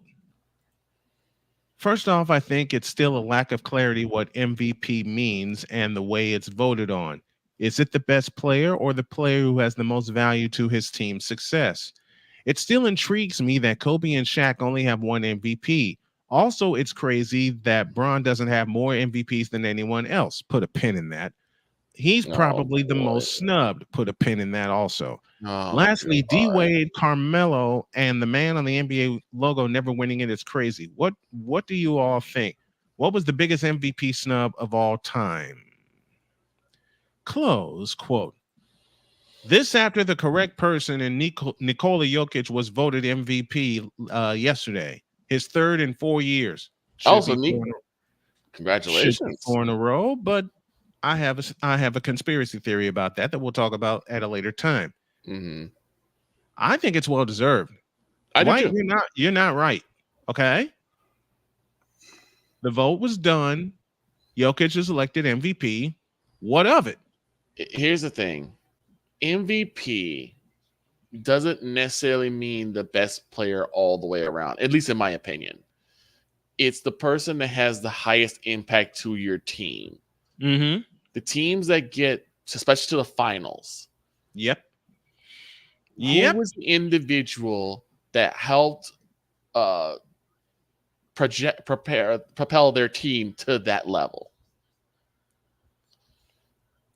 first off, I think it's still a lack of clarity what MVP means and the way it's voted on. Is it the best player or the player who has the most value to his team's success? It still intrigues me that Kobe and Shaq only have one MVP. Also, it's crazy that Bron doesn't have more MVPs than anyone else. Put a pin in that. He's probably the most snubbed. Put a pin in that also. Lastly, D-Wade, Carmelo, and the man on the NBA logo never winning it is crazy. What do you all think? What was the biggest MVP snub of all time? Close quote. This after the correct person and Nikola Jokic was voted MVP yesterday. His third in 4 years. Congratulations. 4 in a row, but I have a conspiracy theory about that we'll talk about at a later time. I think it's well deserved. You're not right. Okay. The vote was done. Jokic is elected MVP. What of it? Here's the thing. MVP doesn't necessarily mean the best player all the way around, at least in my opinion. It's the person that has the highest impact to your team. The teams that get, especially to the finals. Who was the individual that helped propel their team to that level?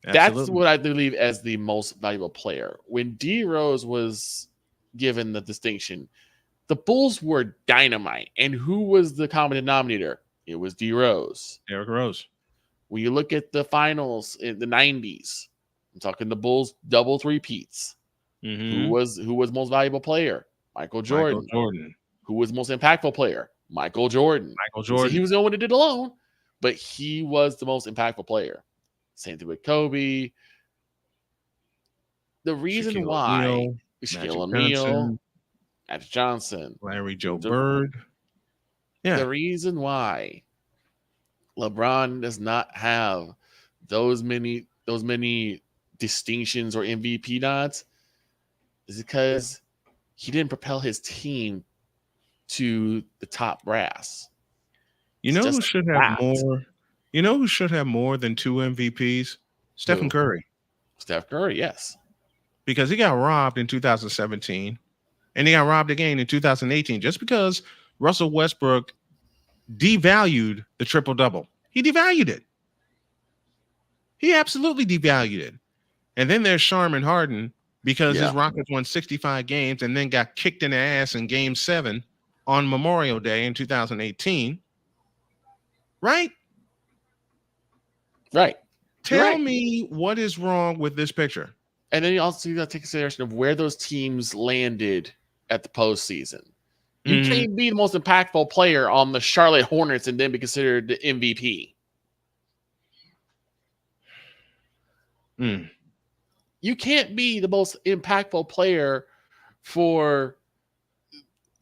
That's what I believe as the most valuable player. When D Rose was given the distinction, the Bulls were dynamite. And who was the common denominator? It was D Rose. Derrick Rose. When you look at the finals in the 90s, I'm talking the Bulls double three-peats. Mm-hmm. Who was most valuable player? Michael Jordan. Who was most impactful player? Michael Jordan. So he was the only one that did alone, but he was the most impactful player. Same thing with Kobe. The reason why Shaquille O'Neal, Magic Johnson, Larry Joe Bird. Yeah. The reason why LeBron does not have those many distinctions or MVP nods is because he didn't propel his team to the top brass. You know who should have more? You know who should have more than 2 MVPs? Stephen Curry. Steph Curry, yes. Because he got robbed in 2017 and he got robbed again in 2018 just because Russell Westbrook devalued the triple-double. He devalued it. He absolutely devalued it. And then there's Sharman Harden because his Rockets won 65 games and then got kicked in the ass in Game 7 on Memorial Day in 2018. Right? Right. Tell me what is wrong with this picture. And then you also got to take consideration of where those teams landed at the postseason. You can't be the most impactful player on the Charlotte Hornets and then be considered the MVP. You can't be the most impactful player for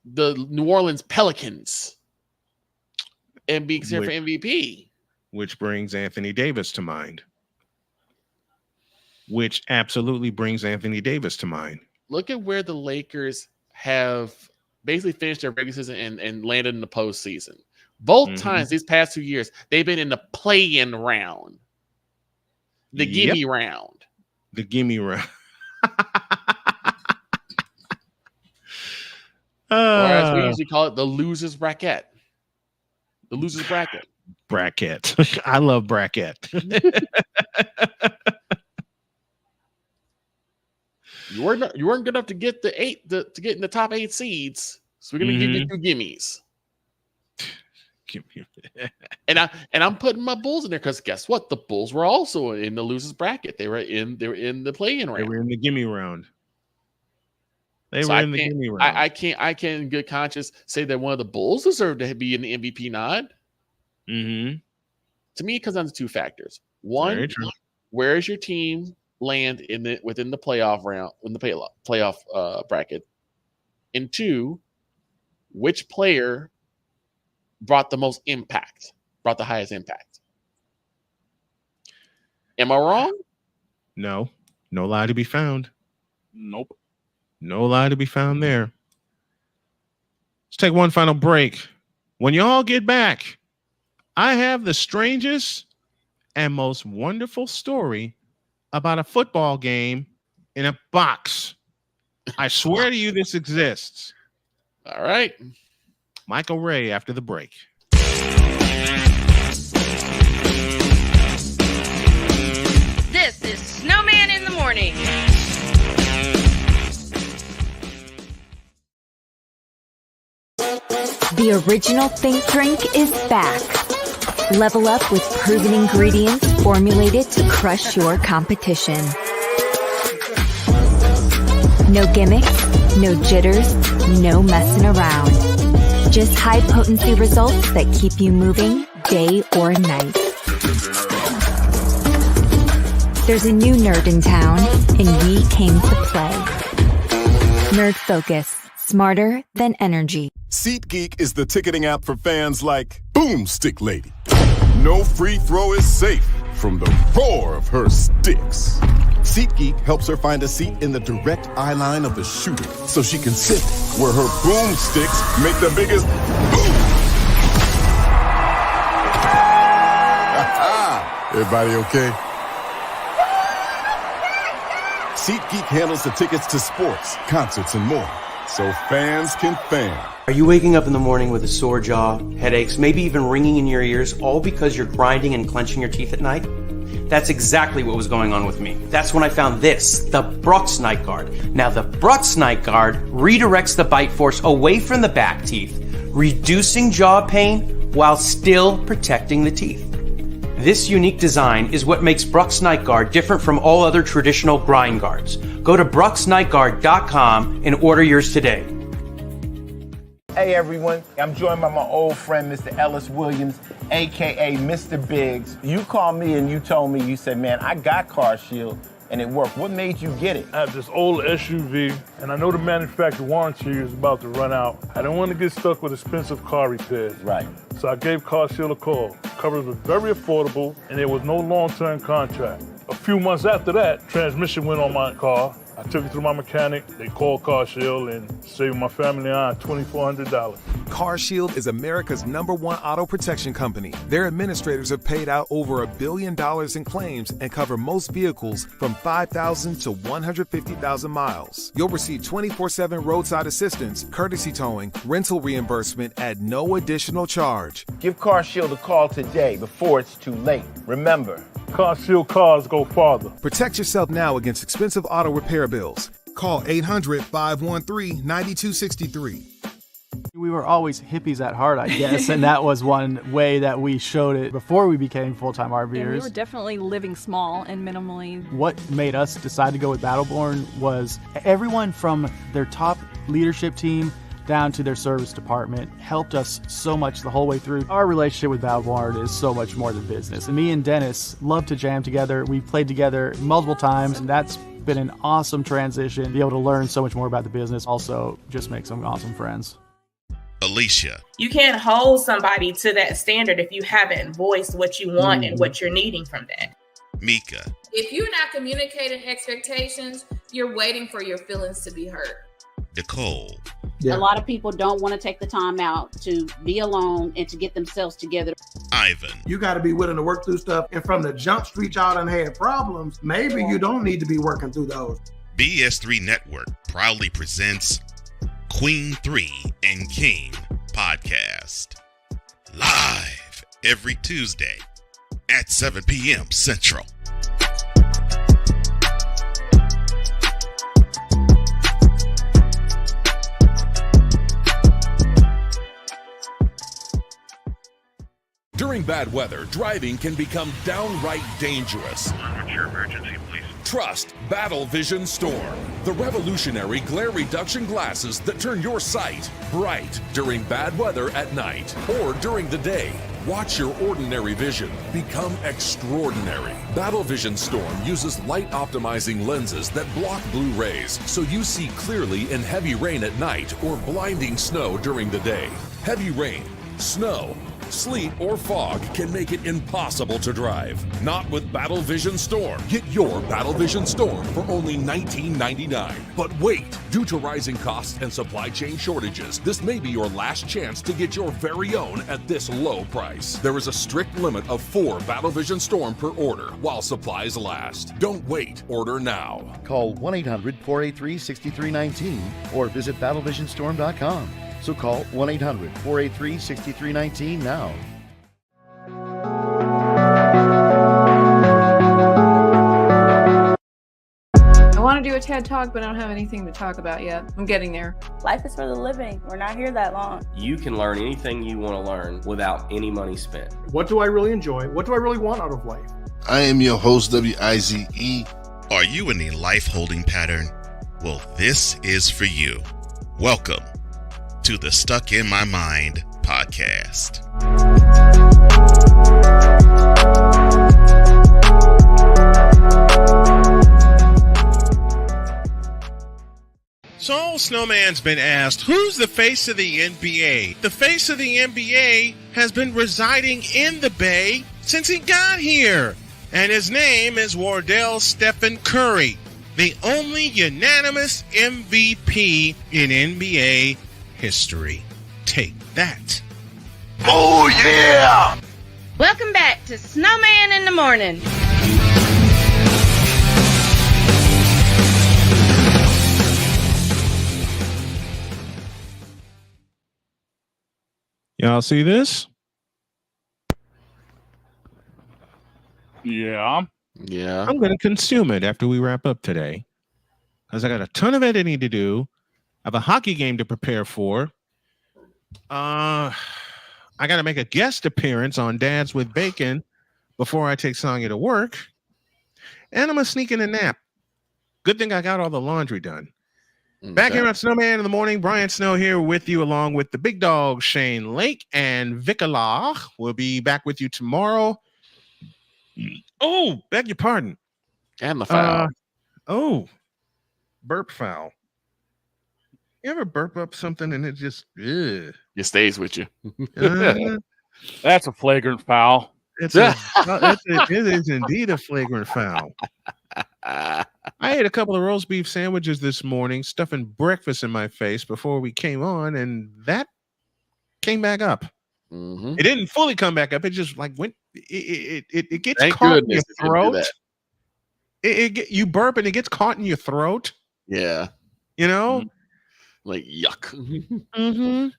the New Orleans Pelicans and be considered for MVP. Which brings Anthony Davis to mind. Which absolutely brings Anthony Davis to mind. Look at where the Lakers have basically finished their regular season and landed in the postseason. Both times these past 2 years, they've been in the play-in round. The gimme round. The gimme round. Or as we usually call it, the loser's bracket. The loser's bracket. Bracket. I love bracket. You weren't good enough to get to get in the top 8 seeds, so we're gonna give you 2 gimmies. And I'm putting my Bulls in there because guess what? The Bulls were also in the losers bracket. They were in the play-in round. They were in the gimme round. I can't in good conscience say that one of the Bulls deserved to be in the MVP nod. To me, it comes down to 2 factors. One, where is your team land within the playoff round, in the playoff bracket? And 2, which player brought the most impact, brought the highest impact? Am I wrong? No lie to be found. Nope. No lie to be found there. Let's take one final break. When y'all get back, I have the strangest and most wonderful story about a football game in a box. I swear to you this exists. All right. Michael Ray after the break. This is Snowman in the Morning. The original Think Drink is back. Level up with proven ingredients formulated to crush your competition. No gimmicks, no jitters, no messing around. Just high-potency results that keep you moving day or night. There's a new nerd in town, and we came to play. Nerd Focus. Smarter than energy. SeatGeek is the ticketing app for fans like Boomstick Lady. No free throw is safe from the roar of her sticks. SeatGeek helps her find a seat in the direct eye line of the shooter so she can sit where her boomsticks make the biggest boom. Everybody okay? SeatGeek handles the tickets to sports, concerts, and more, so fans can fan. Are you waking up in the morning with a sore jaw, headaches, maybe even ringing in your ears, all because you're grinding and clenching your teeth at night? That's exactly what was going on with me. That's when I found this, the Brooks Night Guard. Now, the Brooks Night Guard redirects the bite force away from the back teeth, reducing jaw pain while still protecting the teeth. This unique design is what makes Brooks Night Guard different from all other traditional grind guards. Go to brooksnightguard.com and order yours today. Hey everyone, I'm joined by my old friend, Mr. Ellis Williams, AKA Mr. Biggs. You called me and you told me, you said, man, I got Car Shield and it worked. What made you get it? I have this old SUV and I know the manufacturer warranty is about to run out. I didn't want to get stuck with expensive car repairs. Right. So I gave Car Shield a call. Coverage was very affordable and there was no long-term contract. A few months after that, transmission went on my car. I took it to my mechanic, they called Car Shield and saved my family on $2,400. Car Shield is America's #1 auto protection company. Their administrators have paid out over $1 billion in claims and cover most vehicles from 5,000 to 150,000 miles. You'll receive 24/7 roadside assistance, courtesy towing, rental reimbursement at no additional charge. Give Car Shield a call today before it's too late. Remember, Car Shield cars go farther. Protect yourself now against expensive auto repair bills. Call 800-513-9263. We were always hippies at heart, I guess, and that was one way that we showed it before we became full-time RVers. Yeah, we were definitely living small and minimally. What made us decide to go with Battleborn was everyone from their top leadership team down to their service department helped us so much the whole way through. Our relationship with Battleborn is so much more than business. And me and Dennis love to jam together. We've played together multiple times, and that's been an awesome transition. Be able to learn so much more about the business. Also, just make some awesome friends. Alicia. You can't hold somebody to that standard if you haven't voiced what you want and what you're needing from that. Mika. If you're not communicating expectations, you're waiting for your feelings to be hurt. Nicole. Yeah. A lot of people don't want to take the time out to be alone and to get themselves together. Ivan. You got to be willing to work through stuff. And from the jump street, y'all done had problems. Maybe you don't need to be working through those. BS3 Network proudly presents Queen 3 and King podcast. Live every Tuesday at 7 p.m. Central. During bad weather, driving can become downright dangerous. What's your emergency, please? Trust Battle Vision Storm, the revolutionary glare reduction glasses that turn your sight bright during bad weather at night or during the day. Watch your ordinary vision become extraordinary. Battle Vision Storm uses light optimizing lenses that block blue rays so you see clearly in heavy rain at night or blinding snow during the day. Heavy rain, snow, sleet, or fog can make it impossible to drive. Not with Battle Vision Storm. Get your Battle Vision Storm for only $19.99. But wait, due to rising costs and supply chain shortages, this may be your last chance to get your very own at this low price. There is a strict limit of 4 Battle Vision Storm per order while supplies last. Don't wait, order now. Call 1-800-483-6319 or visit battlevisionstorm.com. So call 1-800-483-6319 now. I want to do a TED Talk, but I don't have anything to talk about yet. I'm getting there. Life is for the living. We're not here that long. You can learn anything you want to learn without any money spent. What do I really enjoy? What do I really want out of life? I am your host, WIZE. Are you in a life-holding pattern? Well, this is for you. Welcome to the Stuck in My Mind podcast. So Snowman's been asked, who's the face of the NBA? The face of the NBA has been residing in the Bay since he got here. And his name is Wardell Stephen Curry, the only unanimous MVP in NBA history. Take that. Oh, yeah! Welcome back to Snowman in the Morning. Y'all see this? Yeah. I'm going to consume it after we wrap up today, because I got a ton of editing to do. I have a hockey game to prepare for. I got to make a guest appearance on Dads with Bacon before I take Sonya to work. And I'm going to sneak in a nap. Good thing I got all the laundry done. Back here on Snowman in the morning, Brian Snow here with you, along with the big dog, Shane Lake, and Vicala. We'll be back with you tomorrow. Oh, beg your pardon. And the foul. Burp foul. You ever burp up something and it just it stays with you? That's a flagrant foul. It is indeed a flagrant foul. I ate a couple of roast beef sandwiches this morning, stuffing breakfast in my face before we came on, and that came back up. It didn't fully come back up. It just like went. It gets caught in your throat. You burp and it gets caught in your throat. Yeah, like yuck.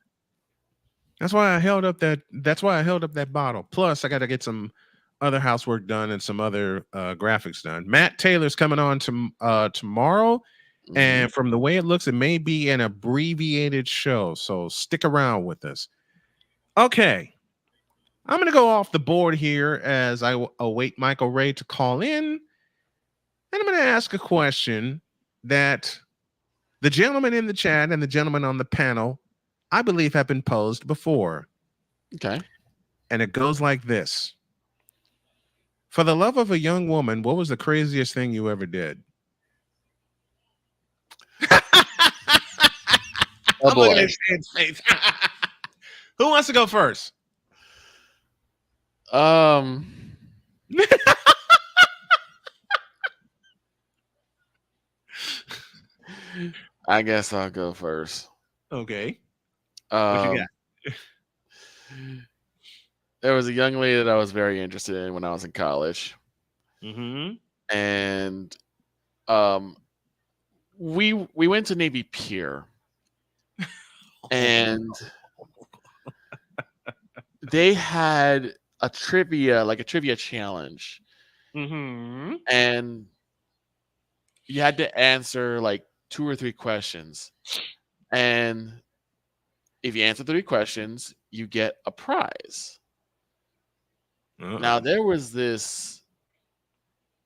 That's why I held up that. That's why I held up that bottle. Plus, I got to get some other housework done and some other graphics done. Matt Taylor's coming on tomorrow, and from the way it looks, it may be an abbreviated show. So stick around with us. Okay, I'm going to go off the board here as I await Michael Ray to call in, and I'm going to ask a question that the gentleman in the chat and the gentleman on the panel, I believe, have been posed before. Okay, and it goes like this. For the love of a young woman, what was the craziest thing you ever did? Oh boy. Who wants to go first? I guess I'll go first. Okay. What you got? There was a young lady that I was very interested in when I was in college. And we went to Navy Pier. And they had a trivia challenge. And you had to answer like 2 or 3 questions. And if you answer 3 questions, you get a prize. Now, there was this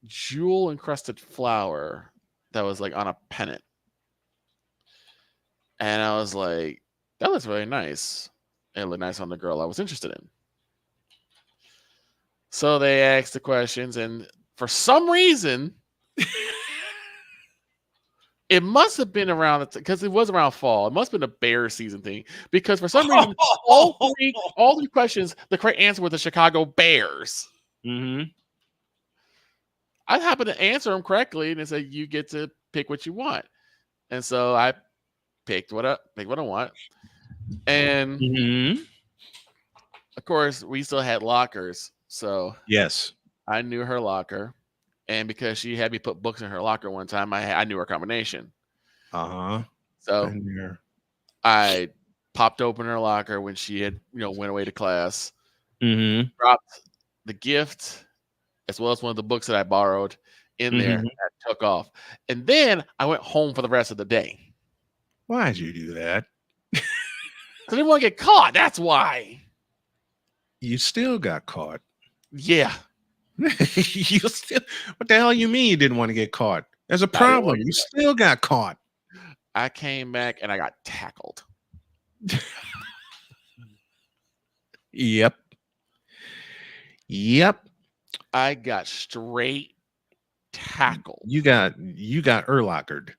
jewel encrusted flower that was like on a pennant. And I was like, that looks really nice. It looked nice on the girl I was interested in. So they asked the questions, and for some reason, it must have been around, because it was around fall. It must have been a bear season thing, because for some reason, all three questions, the correct answer was the Chicago Bears. I happened to answer them correctly, and it said you get to pick what you want. And so I picked what I want. And of course, we still had lockers. So yes, I knew her locker. And because she had me put books in her locker one time, I knew her combination. So I popped open her locker when she had, went away to class. Dropped the gift as well as one of the books that I borrowed in there. And I took off. And then I went home for the rest of the day. Why'd you do that? Because I didn't want to get caught. That's why. You still got caught. Yeah. You still, what the hell you mean you didn't want to get caught? There's a problem. You still got caught. I came back and I got tackled. Yep. I got straight tackled. You got Urlockered.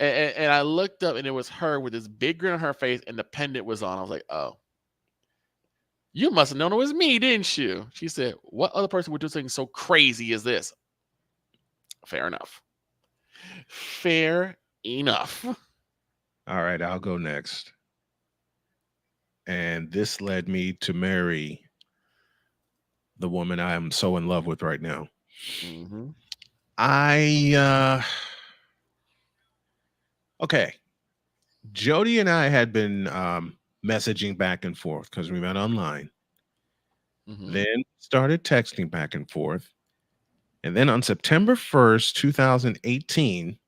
And I looked up and it was her with this big grin on her face and the pendant was on. I was like, oh. You must have known it was me, didn't you? She said, what other person would do something so crazy as this? Fair enough. Fair enough. All right, I'll go next. And this led me to marry the woman I am so in love with right now. Okay. Jody and I had been messaging back and forth because we met online. Then started texting back and forth. And then on September 1st, 2018,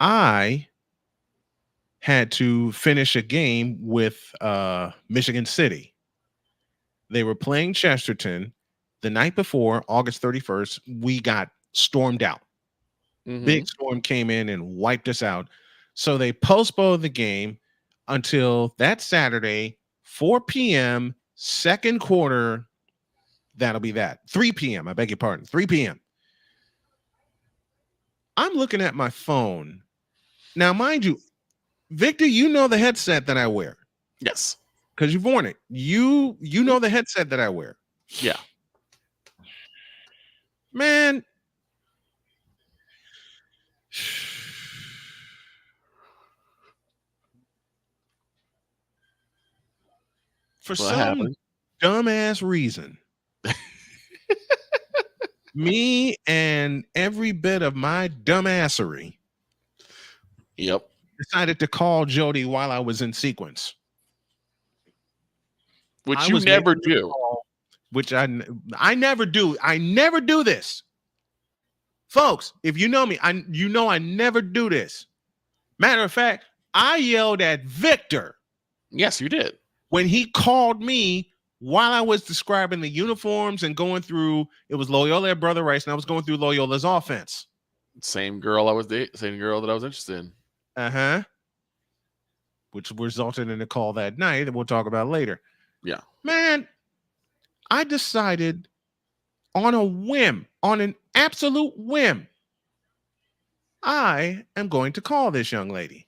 I had to finish a game with Michigan City. They were playing Chesterton. The night before, August 31st, we got stormed out. Big storm came in and wiped us out. So they postponed the game until that Saturday, 4 p.m., second quarter. That'll be that. 3 p.m. I beg your pardon. 3 p.m. I'm looking at my phone. Now, mind you, Victor, you know the headset that I wear. Yes. Because you've worn it. You know the headset that I wear. Yeah. Man. For some dumbass reason, me and every bit of my dumbassery decided to call Jody while I was in sequence. Which you never do. Which I never do. I never do this. Folks, if you know me, you know I never do this. Matter of fact, I yelled at Victor. Yes, you did. When he called me while I was describing the uniforms and going through, it was Loyola at Brother Rice, and I was going through Loyola's offense. Same girl that I was interested in. Uh-huh. Which resulted in a call that night that we'll talk about later. Yeah. Man, I decided on a whim, on an absolute whim, I am going to call this young lady.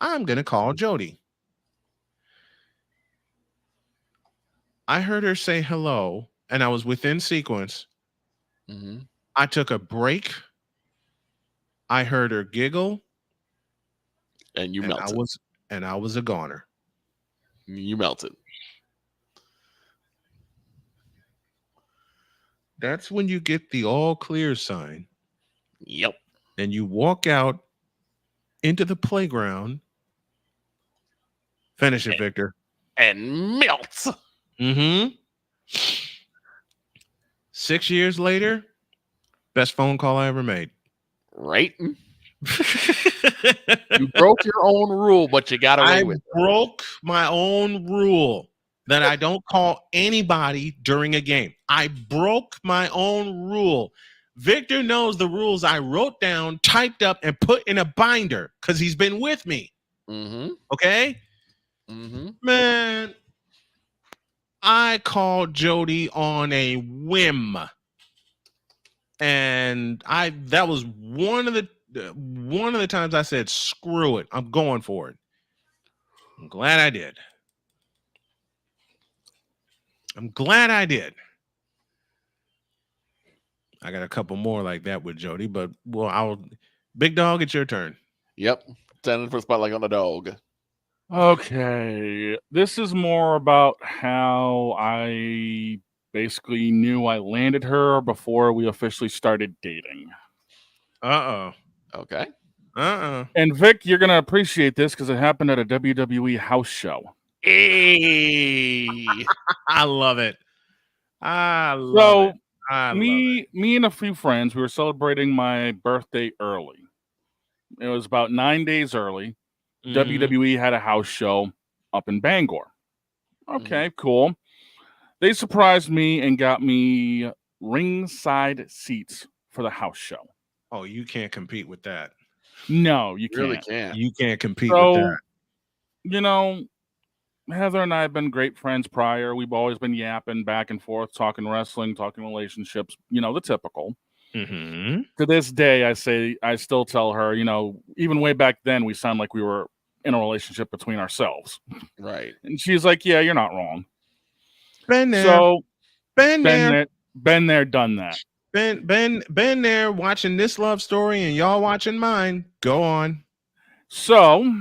I'm going to call Jody. I heard her say hello, and I was within sequence. I took a break. I heard her giggle. And you melted. I was a goner. You melted. That's when you get the all clear sign. Yep. And you walk out into the playground. Finish it, Victor. And melts. 6 years later, best phone call I ever made. Right? You broke your own rule, but you got away with it. I broke my own rule that I don't call anybody during a game. I broke my own rule. Victor knows the rules I wrote down, typed up, and put in a binder because he's been with me. Okay? Man, I called Jody on a whim. And that was one of the times I said, screw it. I'm going for it. I'm glad I did. I got a couple more like that with Jody, but Big Dog, it's your turn. Yep. Standing for spotlight on the dog. Okay. This is more about how I basically knew I landed her before we officially started dating. Okay. And Vic, you're going to appreciate this because it happened at a WWE house show. Hey. I love it. Me and a few friends, we were celebrating my birthday early. It was about 9 days early. WWE had a house show up in Bangor. Okay, cool. They surprised me and got me ringside seats for the house show. Oh, you can't compete with that. No, you can't. Really can't. You can't compete with that. You know, Heather and I have been great friends prior. We've always been yapping back and forth, talking wrestling, talking relationships, the typical. To this day, I still tell her, even way back then, we sound like we were in a relationship between ourselves. Right. And she's like, yeah, you're not wrong. Been there. So, been there, done that. Been there watching this love story and y'all watching mine. Go on. So,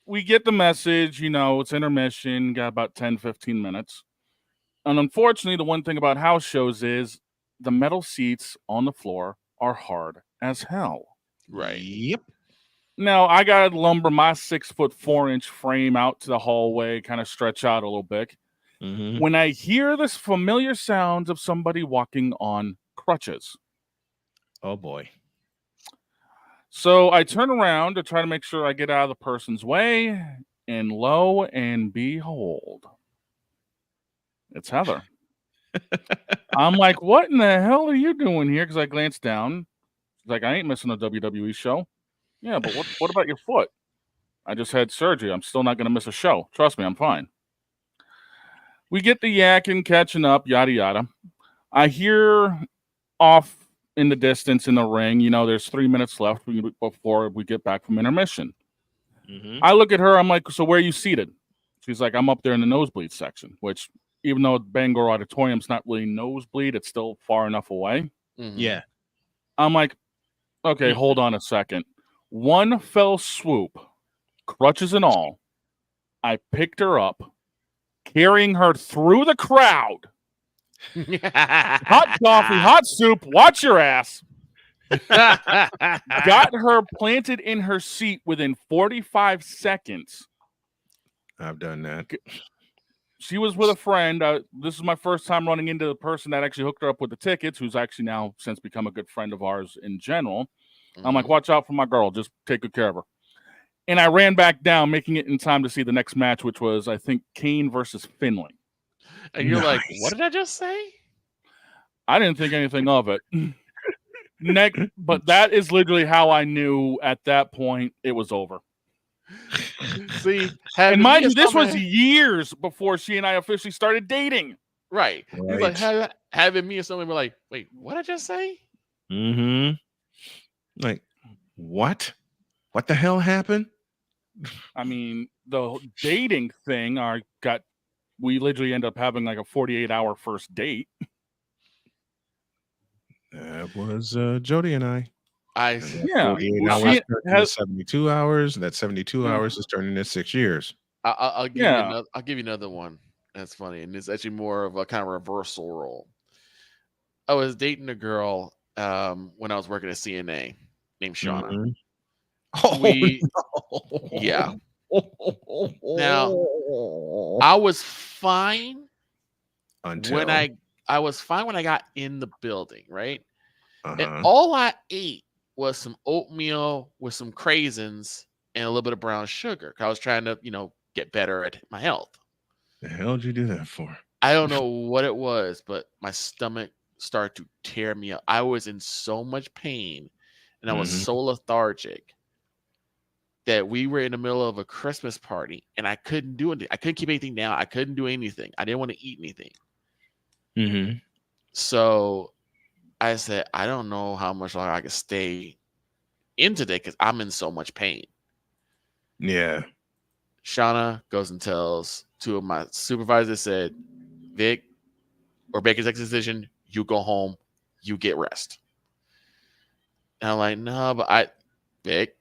we get the message, it's intermission, got about 10, 15 minutes. And unfortunately, the one thing about house shows is the metal seats on the floor are hard as hell. Right. Yep. Now, I got to lumber my 6'4" frame out to the hallway, kind of stretch out a little bit. when I hear this familiar sounds of somebody walking on crutches. Oh boy. So I turn around to try to make sure I get out of the person's way, and lo and behold, it's Heather. I'm like, what in the hell are you doing here? Because I glanced down. She's like, I ain't missing a WWE show. Yeah, but what about your foot? I just had surgery. I'm still not going to miss a show. Trust me, I'm fine. We get the yakking, catching up, yada, yada. I hear off in the distance in the ring, there's 3 minutes left before we get back from intermission. I look at her. I'm like, so where are you seated? She's like, I'm up there in the nosebleed section, which even though Bangor Auditorium's not really nosebleed, it's still far enough away. Yeah. I'm like, okay, hold on a second. One fell swoop, crutches and all, I picked her up, carrying her through the crowd. Hot coffee, hot soup, watch your ass. Got her planted in her seat within 45 seconds. I've done that. She was with a friend. This is my first time running into the person that actually hooked her up with the tickets, who's actually now since become a good friend of ours in general. I'm like, watch out for my girl. Just take good care of her. And I ran back down, making it in time to see the next match, which was, I think, Kane versus Finley. And you're like, what did I just say? I didn't think anything of it. But that is literally how I knew at that point it was over. See, and mind you, this was years before she and I officially started dating. Right. It's like having me and someone were like, wait, what did I just say? Like, what? What the hell happened? I mean, the dating thing, we literally end up having like a 48-hour first date. That was Jody and I. 48 hours has 72 hours. That 72 hours is turning into 6 years. I'll give you another one. That's funny, and it's actually more of a kind of reversal role. I was dating a girl when I was working at CNA named Shauna. Yeah. Now, I was fine when I was fine when I got in the building, right? And all I ate was some oatmeal with some craisins and a little bit of brown sugar. I was trying to, get better at my health. The hell did you do that for? I don't know what it was, but my stomach started to tear me up. I was in so much pain and I was so lethargic that we were in the middle of a Christmas party and I couldn't do anything. I couldn't keep anything down. I couldn't do anything. I didn't want to eat anything. So I said, I don't know how much longer I can stay in today because I'm in so much pain. Yeah. Shauna goes and tells two of my supervisors, said, Vic, or Baker's decision, you go home, you get rest. And I'm like, no, but Vic,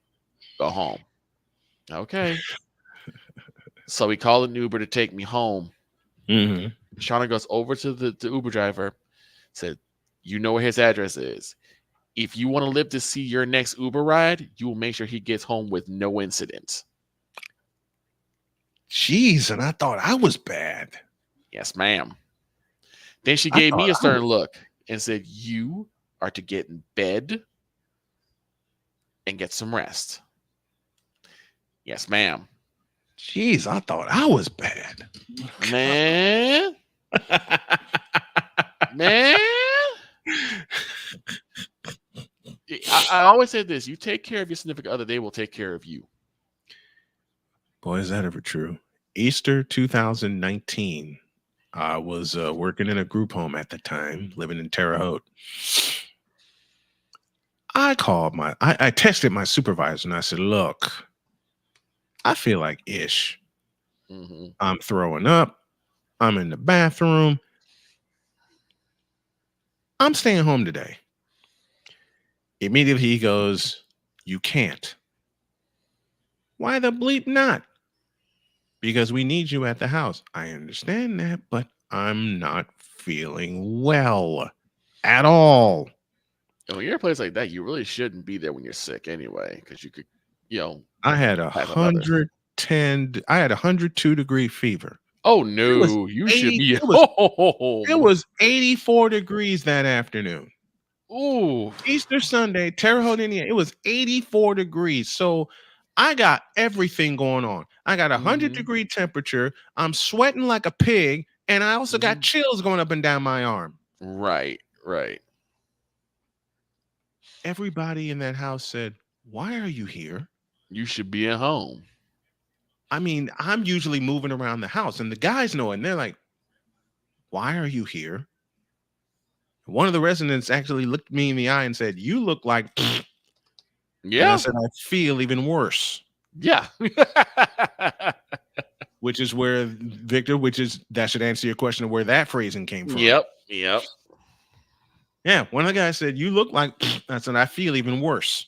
go home. Okay. So we called an Uber to take me home. Shauna goes over to the Uber driver, said, you know where his address is. If you want to live to see your next Uber ride, you will make sure he gets home with no incidents. Jeez, and I thought I was bad. Yes, ma'am. Then she gave me a stern look and said, you are to get in bed and get some rest. Yes, ma'am. Jeez, I thought I was bad. Man. I always say this. You take care of your significant other, they will take care of you. Boy, is that ever true. Easter 2019. I was working in a group home at the time, living in Terre Haute. I texted my supervisor and I said, look, I feel like ish. I'm throwing up. I'm in the bathroom. I'm staying home today. Immediately he goes, you can't. Why the bleep not? Because we need you at the house. I understand that, but I'm not feeling well at all. And when you're in a place like that, you really shouldn't be there when you're sick anyway, because you could, I had 110. I had 102-degree fever. Oh no, you should be. It was 84 degrees that afternoon. Ooh. Easter Sunday, Terre Haute, Indiana. It was 84 degrees. So I got everything going on. I got 100-degree temperature. I'm sweating like a pig, and I also got chills going up and down my arm. Right. Everybody in that house said, "Why are you here? You should be at home." I mean, I'm usually moving around the house, and the guys know it, and they're like, "Why are you here?" One of the residents actually looked me in the eye and said, "You look like..." Yeah. And I said, "I feel even worse." Yeah. Which is where, Victor, that should answer your question of where that phrasing came from. Yep. Yeah, one of the guys said, "You look like..." I said, "I feel even worse."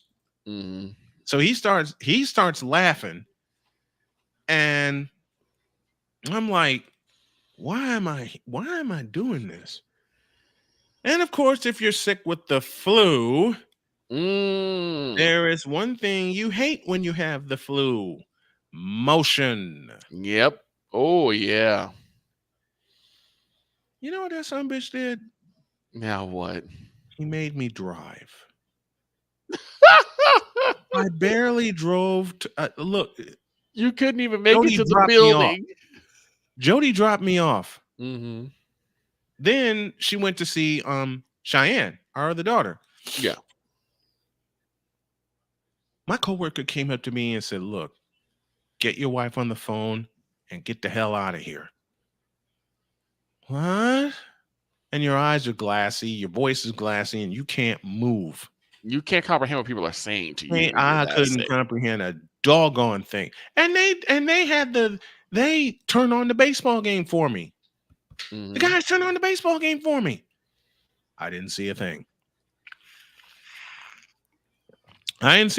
So he starts laughing, and I'm like, why am I doing this? And of course, if you're sick with the flu, there is one thing you hate when you have the flu: motion. Yep. Oh yeah. You know what that son of a bitch did? Now what? He made me drive. I barely drove to look. You couldn't even make Jody it to the building. Jody dropped me off. Mm-hmm. Then she went to see Cheyenne, our other daughter. Yeah. My coworker came up to me and said, "Look, get your wife on the phone and get the hell out of here." What? And your eyes are glassy, your voice is glassy, and you can't move. You can't comprehend what people are saying to you. I couldn't comprehend a doggone thing. And they turned on the baseball game for me. The guys turned on the baseball game for me. I didn't see a thing. And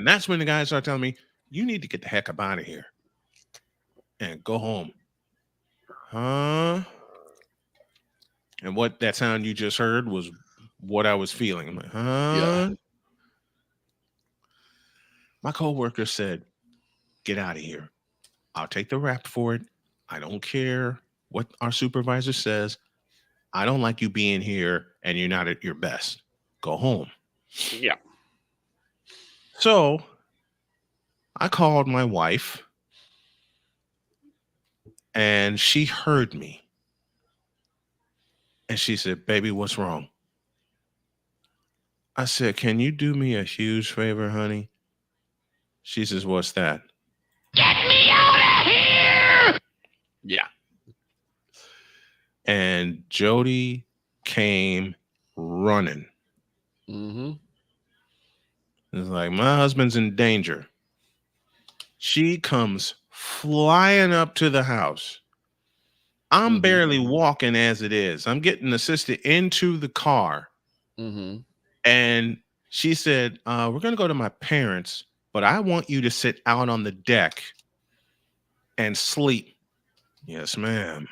that's when the guys start telling me, "You need to get the heck up out of here and go home." Huh? And what that sound you just heard was what I was feeling. I'm like, huh? Yeah. My coworker said, "Get out of here. I'll take the rap for it. I don't care what our supervisor says. I don't like you being here and you're not at your best. Go home." Yeah. So I called my wife and she heard me. And she said, "Baby, what's wrong?" I said, "Can you do me a huge favor, honey?" She says, "What's that?" Get me out of here! Yeah. And Jody came running. It's like, my husband's in danger. She comes flying up to the house. I'm barely walking as it is. I'm getting assisted into the car. And she said, "We're going to go to my parents, but I want you to sit out on the deck and sleep." Yes, ma'am.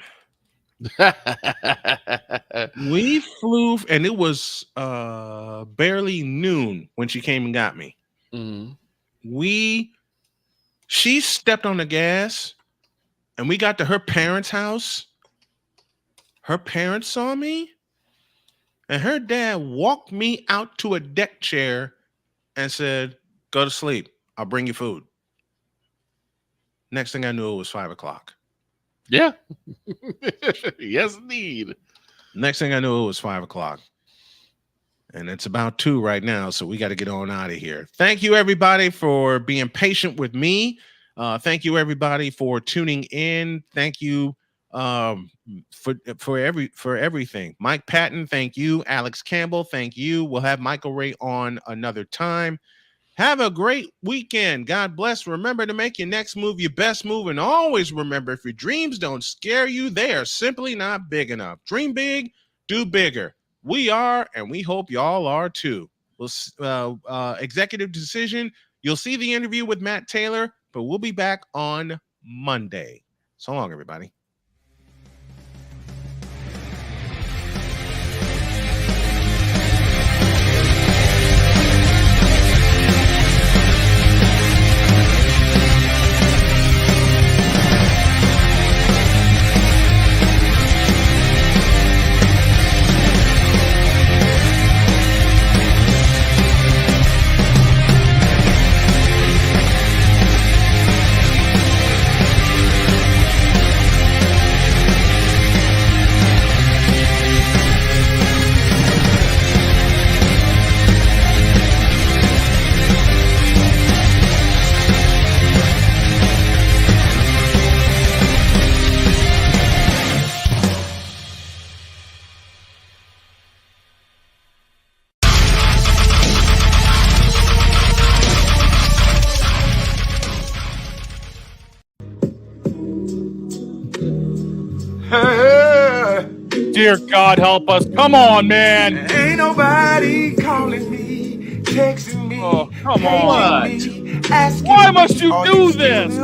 We flew, and it was barely noon when she came and got me. She stepped on the gas, and we got to her parents' house. Her parents saw me, and her dad walked me out to a deck chair and said, "Go to sleep. I'll bring you food." Next thing I knew, it was 5 o'clock. Yeah. Yes, indeed. Next thing I knew, it was 5 o'clock. And it's about 2 right now, so we got to get on out of here. Thank you, everybody, for being patient with me. Thank you, everybody, for tuning in. Thank you for everything. Mike Patton, thank you. Alex Campbell, thank you. We'll have Michael Ray on another time. Have a great weekend. God bless. Remember to make your next move your best move. And always remember, if your dreams don't scare you, they are simply not big enough. Dream big, do bigger. We are, and we hope y'all are too. Executive decision. You'll see the interview with Matt Taylor, but we'll be back on Monday. So long, everybody. Dear God, help us. Come on, man. Ain't nobody calling me, texting me. Oh, come on. Me, asking why must you do this?